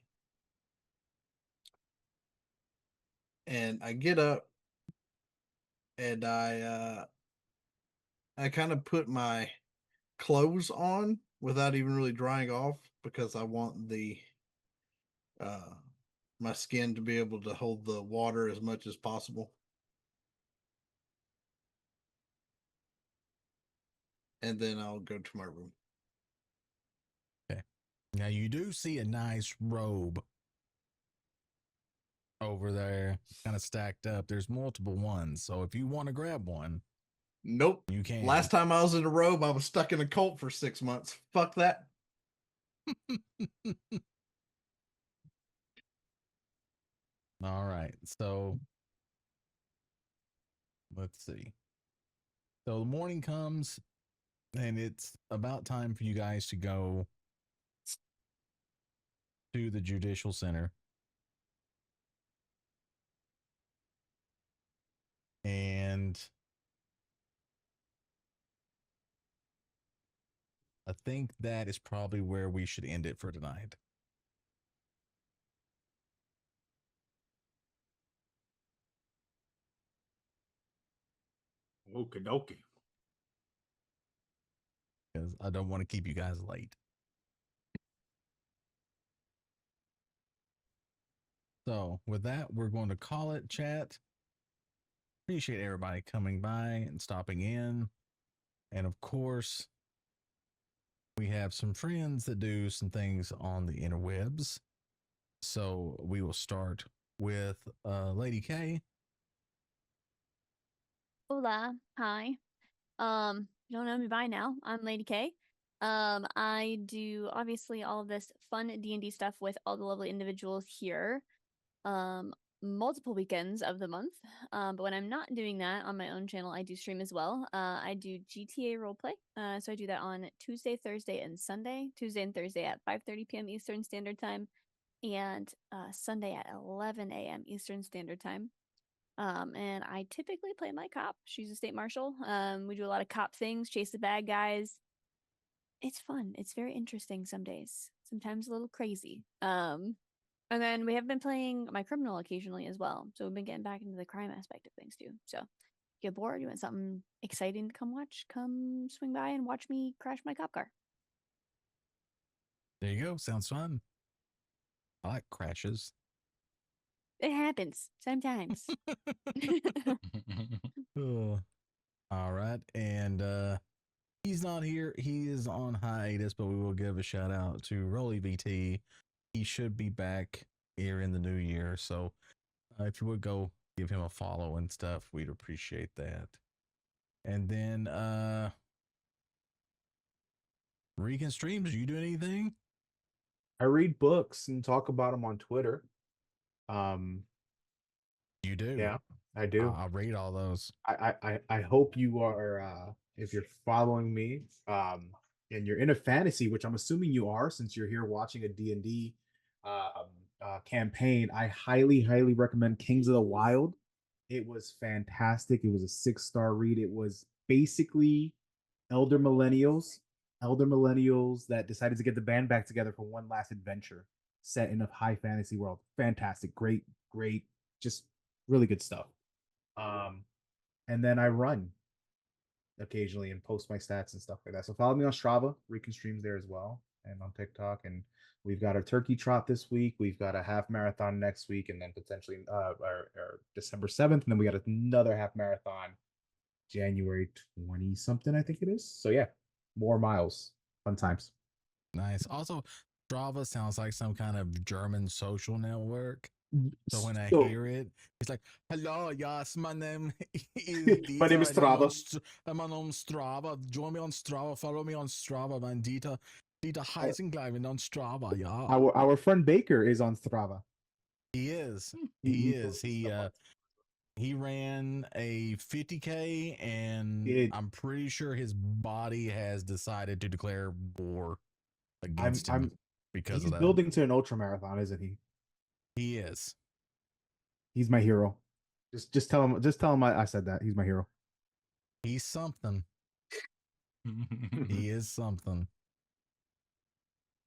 And I get up and I kind of put my clothes on without even really drying off, because I want the my skin to be able to hold the water as much as possible. And then I'll go to my room. Okay. Now you do see a nice robe over there, kind of stacked up. There's multiple ones, so if you want to grab one, Nope. you can. Last time I was in a robe, I was stuck in a cult for 6 months. Fuck that. All right. So let's see. So the morning comes, and it's about time for you guys to go to the judicial center. And I think that is probably where we should end it for tonight. Okie dokie. Because I don't want to keep you guys late. So with that, we're going to call it, chat. Appreciate everybody coming by and stopping in. And of course, we have some friends that do some things on the interwebs. So we will start with Lady K. Hola, hi. You don't know me by now. I'm Lady K. I do obviously all of this fun D&D stuff with all the lovely individuals here. Multiple weekends of the month. But when I'm not doing that on my own channel, I do stream as well. I do GTA roleplay. So I do that on Tuesday, Thursday, and Sunday. Tuesday and Thursday at 5:30 p.m. Eastern Standard Time, and Sunday at 11 a.m. Eastern Standard Time. And I typically play my cop. She's a state marshal. We do a lot of cop things, chase the bad guys. It's fun. It's very interesting some days. Sometimes a little crazy. And then we have been playing my criminal occasionally as well. So we've been getting back into the crime aspect of things too. So if you get bored, you want something exciting to come watch, come swing by and watch me crash my cop car. There you go. Sounds fun. I like crashes. It happens sometimes. All right. And he's not here. He is on hiatus, but we will give a shout out to Rolly VT. He should be back here in the new year. So if you would go give him a follow and stuff, we'd appreciate that. And then Regan streams, you do anything? I read books and talk about them on Twitter. You do? Yeah, I do. I'll read all those. I hope you are, if you're following me, and you're in a fantasy, which I'm assuming you are, since you're here watching a D&D campaign. I highly recommend Kings of the Wild. It was fantastic. It was a 6-star read. It was basically elder millennials that decided to get the band back together for one last adventure set in a high fantasy world. Fantastic. Great, just really good stuff. And then I run occasionally and post my stats and stuff like that. So follow me on Strava. Recon streams there as well, and on TikTok. And we've got our turkey trot this week. We've got a half marathon next week, and then potentially our December 7th. And then we got another half marathon January 20 something, I think it is. So yeah, more miles, fun times. Nice. Also, Strava sounds like some kind of German social network. So when I hear it, it's like, hello, yes, my name is Dieter. My name is Strava. I'm on Strava. Join me on Strava. Follow me on Strava, man. Dieter Heisengleiben on Strava, yeah. Our friend Baker is on Strava. He is. He is. He ran a 50K, and It- I'm pretty sure his body has decided to declare war against him I'm because he's of that. building to an ultra marathon, isn't he? He is. He's my hero. Just tell him I said that. He's my hero. He's something. He is something.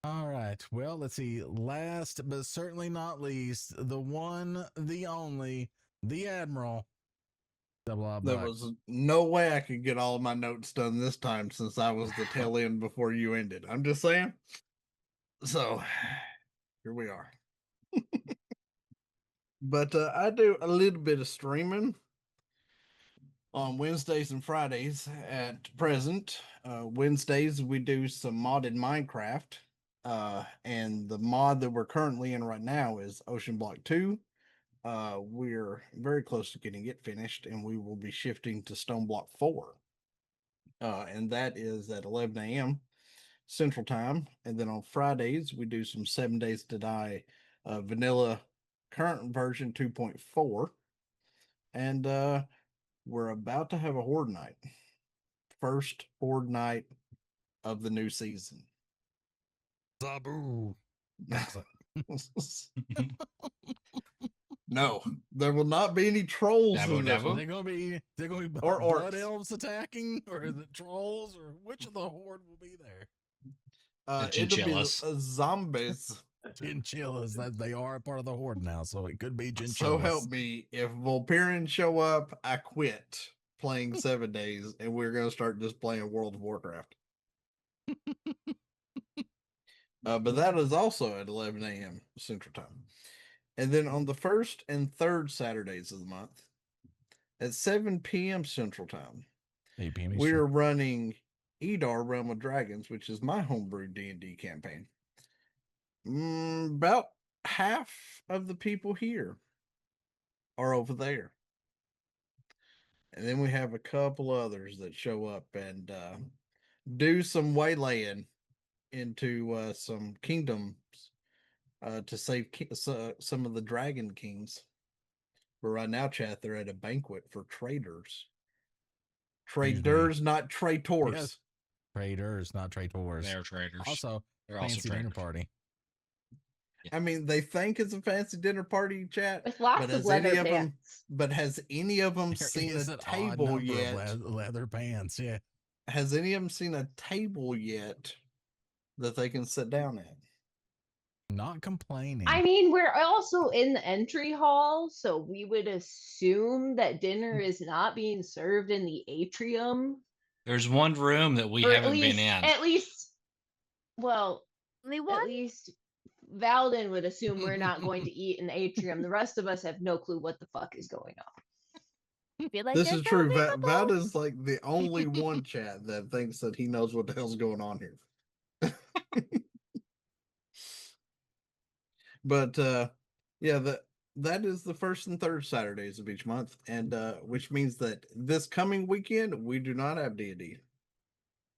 All right. Well, let's see. Last but certainly not least, the one, the only, the Admiral. Double R There Buck. was no way I could get all of my notes done this time since I was the tail end before you ended. I'm just saying. So here we are. But I do a little bit of streaming on Wednesdays and Fridays at present. Wednesdays we do some modded Minecraft. And the mod that we're currently in right now is Ocean Block 2. We're very close to getting it finished, and we will be shifting to Stone Block 4. And that is at 11 a.m. Central Time. And then on Fridays, we do some 7 Days to Die vanilla current version 2.4. And we're about to have a Horde Night. First Horde Night of the new season. Zabu. No, there will not be any trolls Dabbo in this dabbo? one. They're going to be Or blood orcs. elves attacking, or the trolls, or which of the horde will be there? The It'll be chinchillas. zombies. Chinchillas. That they are a part of the horde now, so it could be So chinchillas. help me, if Volparians show up, I quit playing 7 Days, and we're gonna start just playing World of Warcraft. But that is also at 11 a.m. Central Time. And then on the first and third Saturdays of the month at 7 p.m. Central Time, 8 p.m. we're running Edar Realm of Dragons, which is my homebrewed D&D campaign. About half of the people here are over there. And then we have a couple others that show up and do some waylaying into some kingdoms to save some of the dragon kings. But right now, chat, they're at a banquet for traders. Traders, not traitors. Yes. Traders, not traitors. They're traders. Also, They're also fancy dinner traders. party. I mean, they think it's a fancy dinner party, chat. With lots but of has leather any of them? pants. But has any of them There seen is a an odd table number yet? of leather pants. Yeah. Has any of them seen a table yet that they can sit down at? Not complaining. I mean, we're also in the entry hall, so we would assume that dinner is not being served in the atrium. There's one room that we Or haven't been in. At least, well, Only at one? least Valden would assume we're not going to eat in the atrium. The rest of us have no clue what the fuck is going on. Feel like This there's is true. probably a couple. Val is like the only one chat that thinks that he knows what the hell's going on here. But yeah, that is the first and third Saturdays of each month, and which means that this coming weekend we do not have D&D.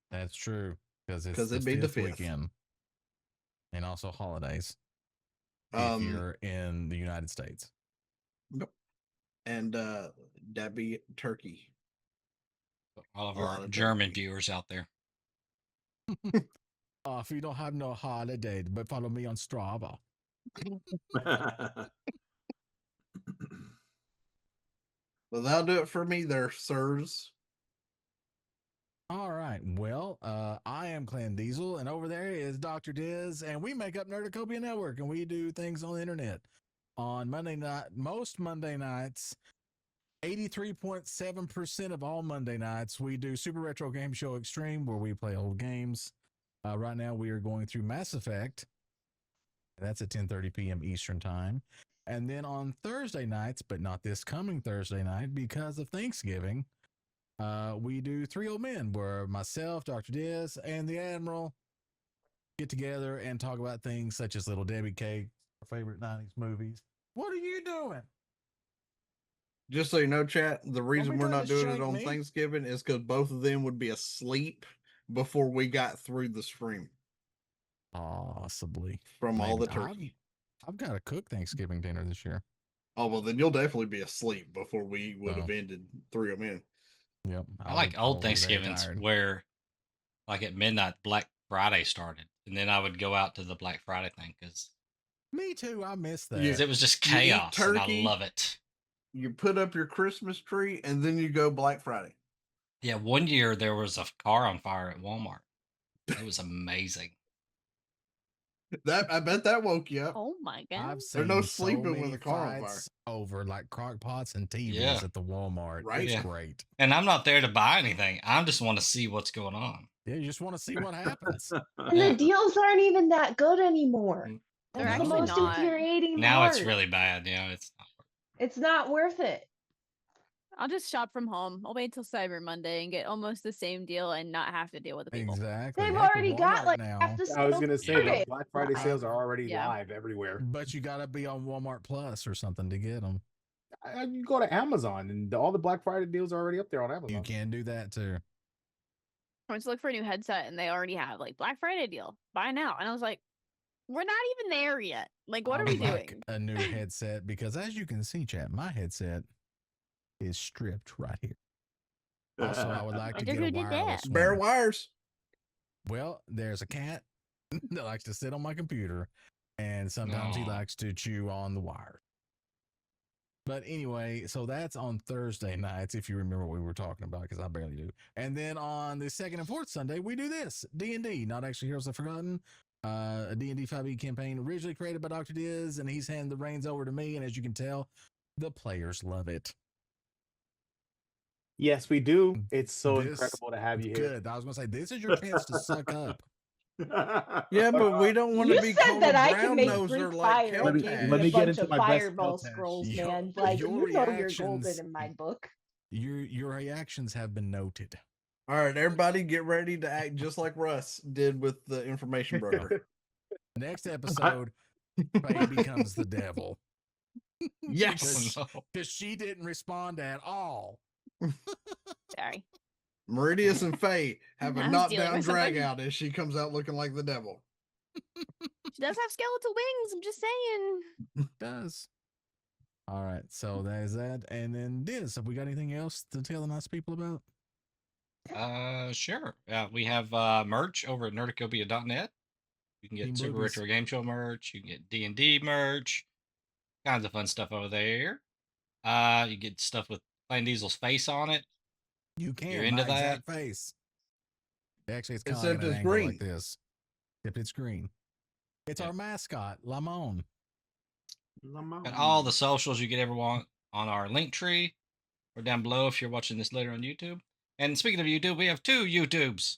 That's true, because it's 'Cause the it'd be the fifth fifth. weekend, and also holidays if you're in the United States. And that'd be turkey. All of A lot our of German turkey. viewers out there. If you don't have no holiday, but follow me on Strava. Well, that'll do it for me there, sirs. All right. Well, I am Clan Diesel, and over there is Dr. Diz, and we make up Nerdacopia Network, and we do things on the internet. On Monday night, most Monday nights, 83.7% of all Monday nights, we do Super Retro Game Show Extreme, where we play old games. Right now, we are going through Mass Effect. That's at 10:30 p.m. Eastern Time. And then on Thursday nights, but not this coming Thursday night because of Thanksgiving, we do Three Old Men, where myself, Dr. Diz, and the Admiral get together and talk about things such as Little Debbie Cake, our favorite 90s movies. What are you doing? Just so you know, chat, the reason be we're trying not to doing it shank on me. Thanksgiving is because both of them would be asleep before we got through the stream Possibly. from all the Maybe. turkey. I've got to cook Thanksgiving dinner this year. Oh well, then you'll definitely be asleep before we would have Oh. ended 3 men. Yep. I like would old probably be very Thanksgivings tired. where, like at midnight, Black Friday started, and then I would go out to the Black Friday thing because Me too. I miss that. Yeah. it was just You eat chaos, and I turkey. love it. You put up your Christmas tree, and then you go Black Friday. Yeah, one year there was a car on fire at Walmart. It was amazing. That I bet that woke you up. Oh my god. I've seen no so sleeping with many a car on fire. fights over like crock pots and TVs Yeah. at the Walmart. Right? It's Yeah. great. And I'm not there to buy anything. I just want to see what's going on. Yeah, you just want to see what happens. And Yeah. the deals aren't even that good anymore. Mm. They're That's the actually most not. infuriating Now part. it's really bad. It's not. It's not worth it. I'll just shop from home. I'll wait till Cyber Monday and get almost the same deal and not have to deal with the people. Exactly. They've Heck, with already got Walmart like now, half the I was sales gonna say started. the Black Friday sales are already Yeah. live everywhere. but you got to be on Walmart Plus or something to get them. You go to Amazon and all the Black Friday deals are already up there on Amazon. You can do that too. I went to look for a new headset and they already have like Black Friday deal. Buy now. And I was like, we're not even there yet. Like, what I are we would like doing? a new headset because, as you can see, chat, my headset is stripped right here. Also, I would like to Wonder get a who did that. wireless Bare one. wires. Well, there's a cat that likes to sit on my computer, and sometimes he Aw. likes to chew on the wire. But anyway, so that's on Thursday nights, if you remember what we were talking about, because I barely do. And then on the second and fourth Sunday, we do this D&D, not actually Heroes of Forgotten, a D&D 5e campaign originally created by Dr. Diz, and he's handed the reins over to me. And as you can tell, the players love it. Yes, we do. It's so This- incredible to have you here. Good. I was going to say, this is your chance to suck up. Yeah, but we don't want You to be said called that a I can brown make noser Greek like fire. Let me- and gave Keltash. let me me a get bunch into of my best fireball Keltash. scrolls, Your- man. Like your you know you're golden reactions- in my book. Your reactions have been noted. All right, everybody, get ready to act just like Russ did with the information broker. Next episode, Faye becomes the devil. Yes, Oh, no. Because she didn't respond at all. Sorry. Meridius and Faye have I a was knockdown dealing with drag something. out as she comes out looking like the devil. She does have skeletal wings. I'm just saying. Does. All right, so that is that. And then this, have we got anything else to tell the nice people about? Sure. We have merch over at nerdicopia.net. You can Team get Super Bloopies. Retro Game Show merch. You can get D&D merch. Kinds of fun stuff over there. You get stuff with Plain Diesel's face on it. You can. You're into my exact that? face. Actually, it's kind of Except like an it's angle green. like this. Except it's green. It's Yeah. our mascot, Lamone. Got all the socials you could ever want on our link tree or down below if you're watching this later on YouTube. And speaking of YouTube, we have 2 YouTubes.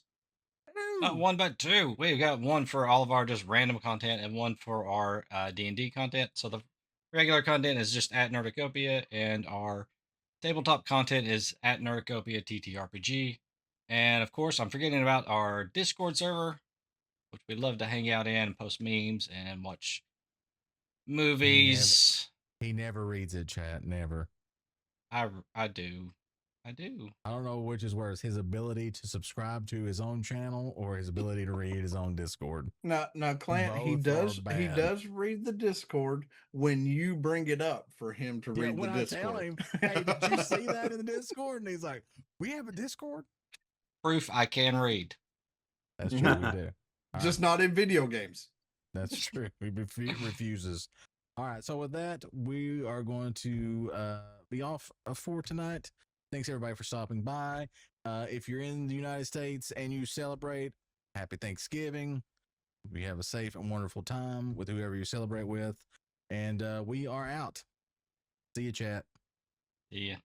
Not one, but 2. We've got one for all of our just random content and one for our D&D content. So the regular content is just at Nerdicopia, and our tabletop content is at Nerdicopia TTRPG. And of course, I'm forgetting about our Discord server, which we love to hang out in and post memes and watch movies. He never reads it, chat. Never. I do. I do. I don't know which is worse, his ability to subscribe to his own channel or his ability to read his own Discord. Now, Clint, he Both are does bad. read the Discord when you bring it up for him to Yeah, read the when I Discord. tell him, hey, did you see that in the Discord? And he's like, we have a Discord? Proof I can read. That's true, we do. All Just right, not in video games. that's true. He refuses. All right, so with that, we are going to be off for tonight. Thanks everybody for stopping by. If you're in the United States and you celebrate, happy Thanksgiving. We have a safe and wonderful time with whoever you celebrate with. And we are out. See you, chat. Yeah.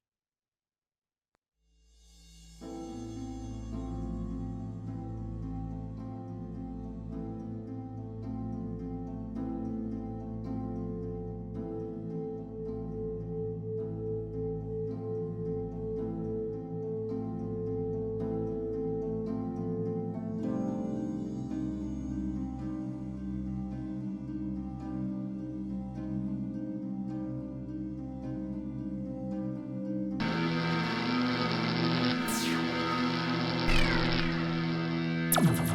You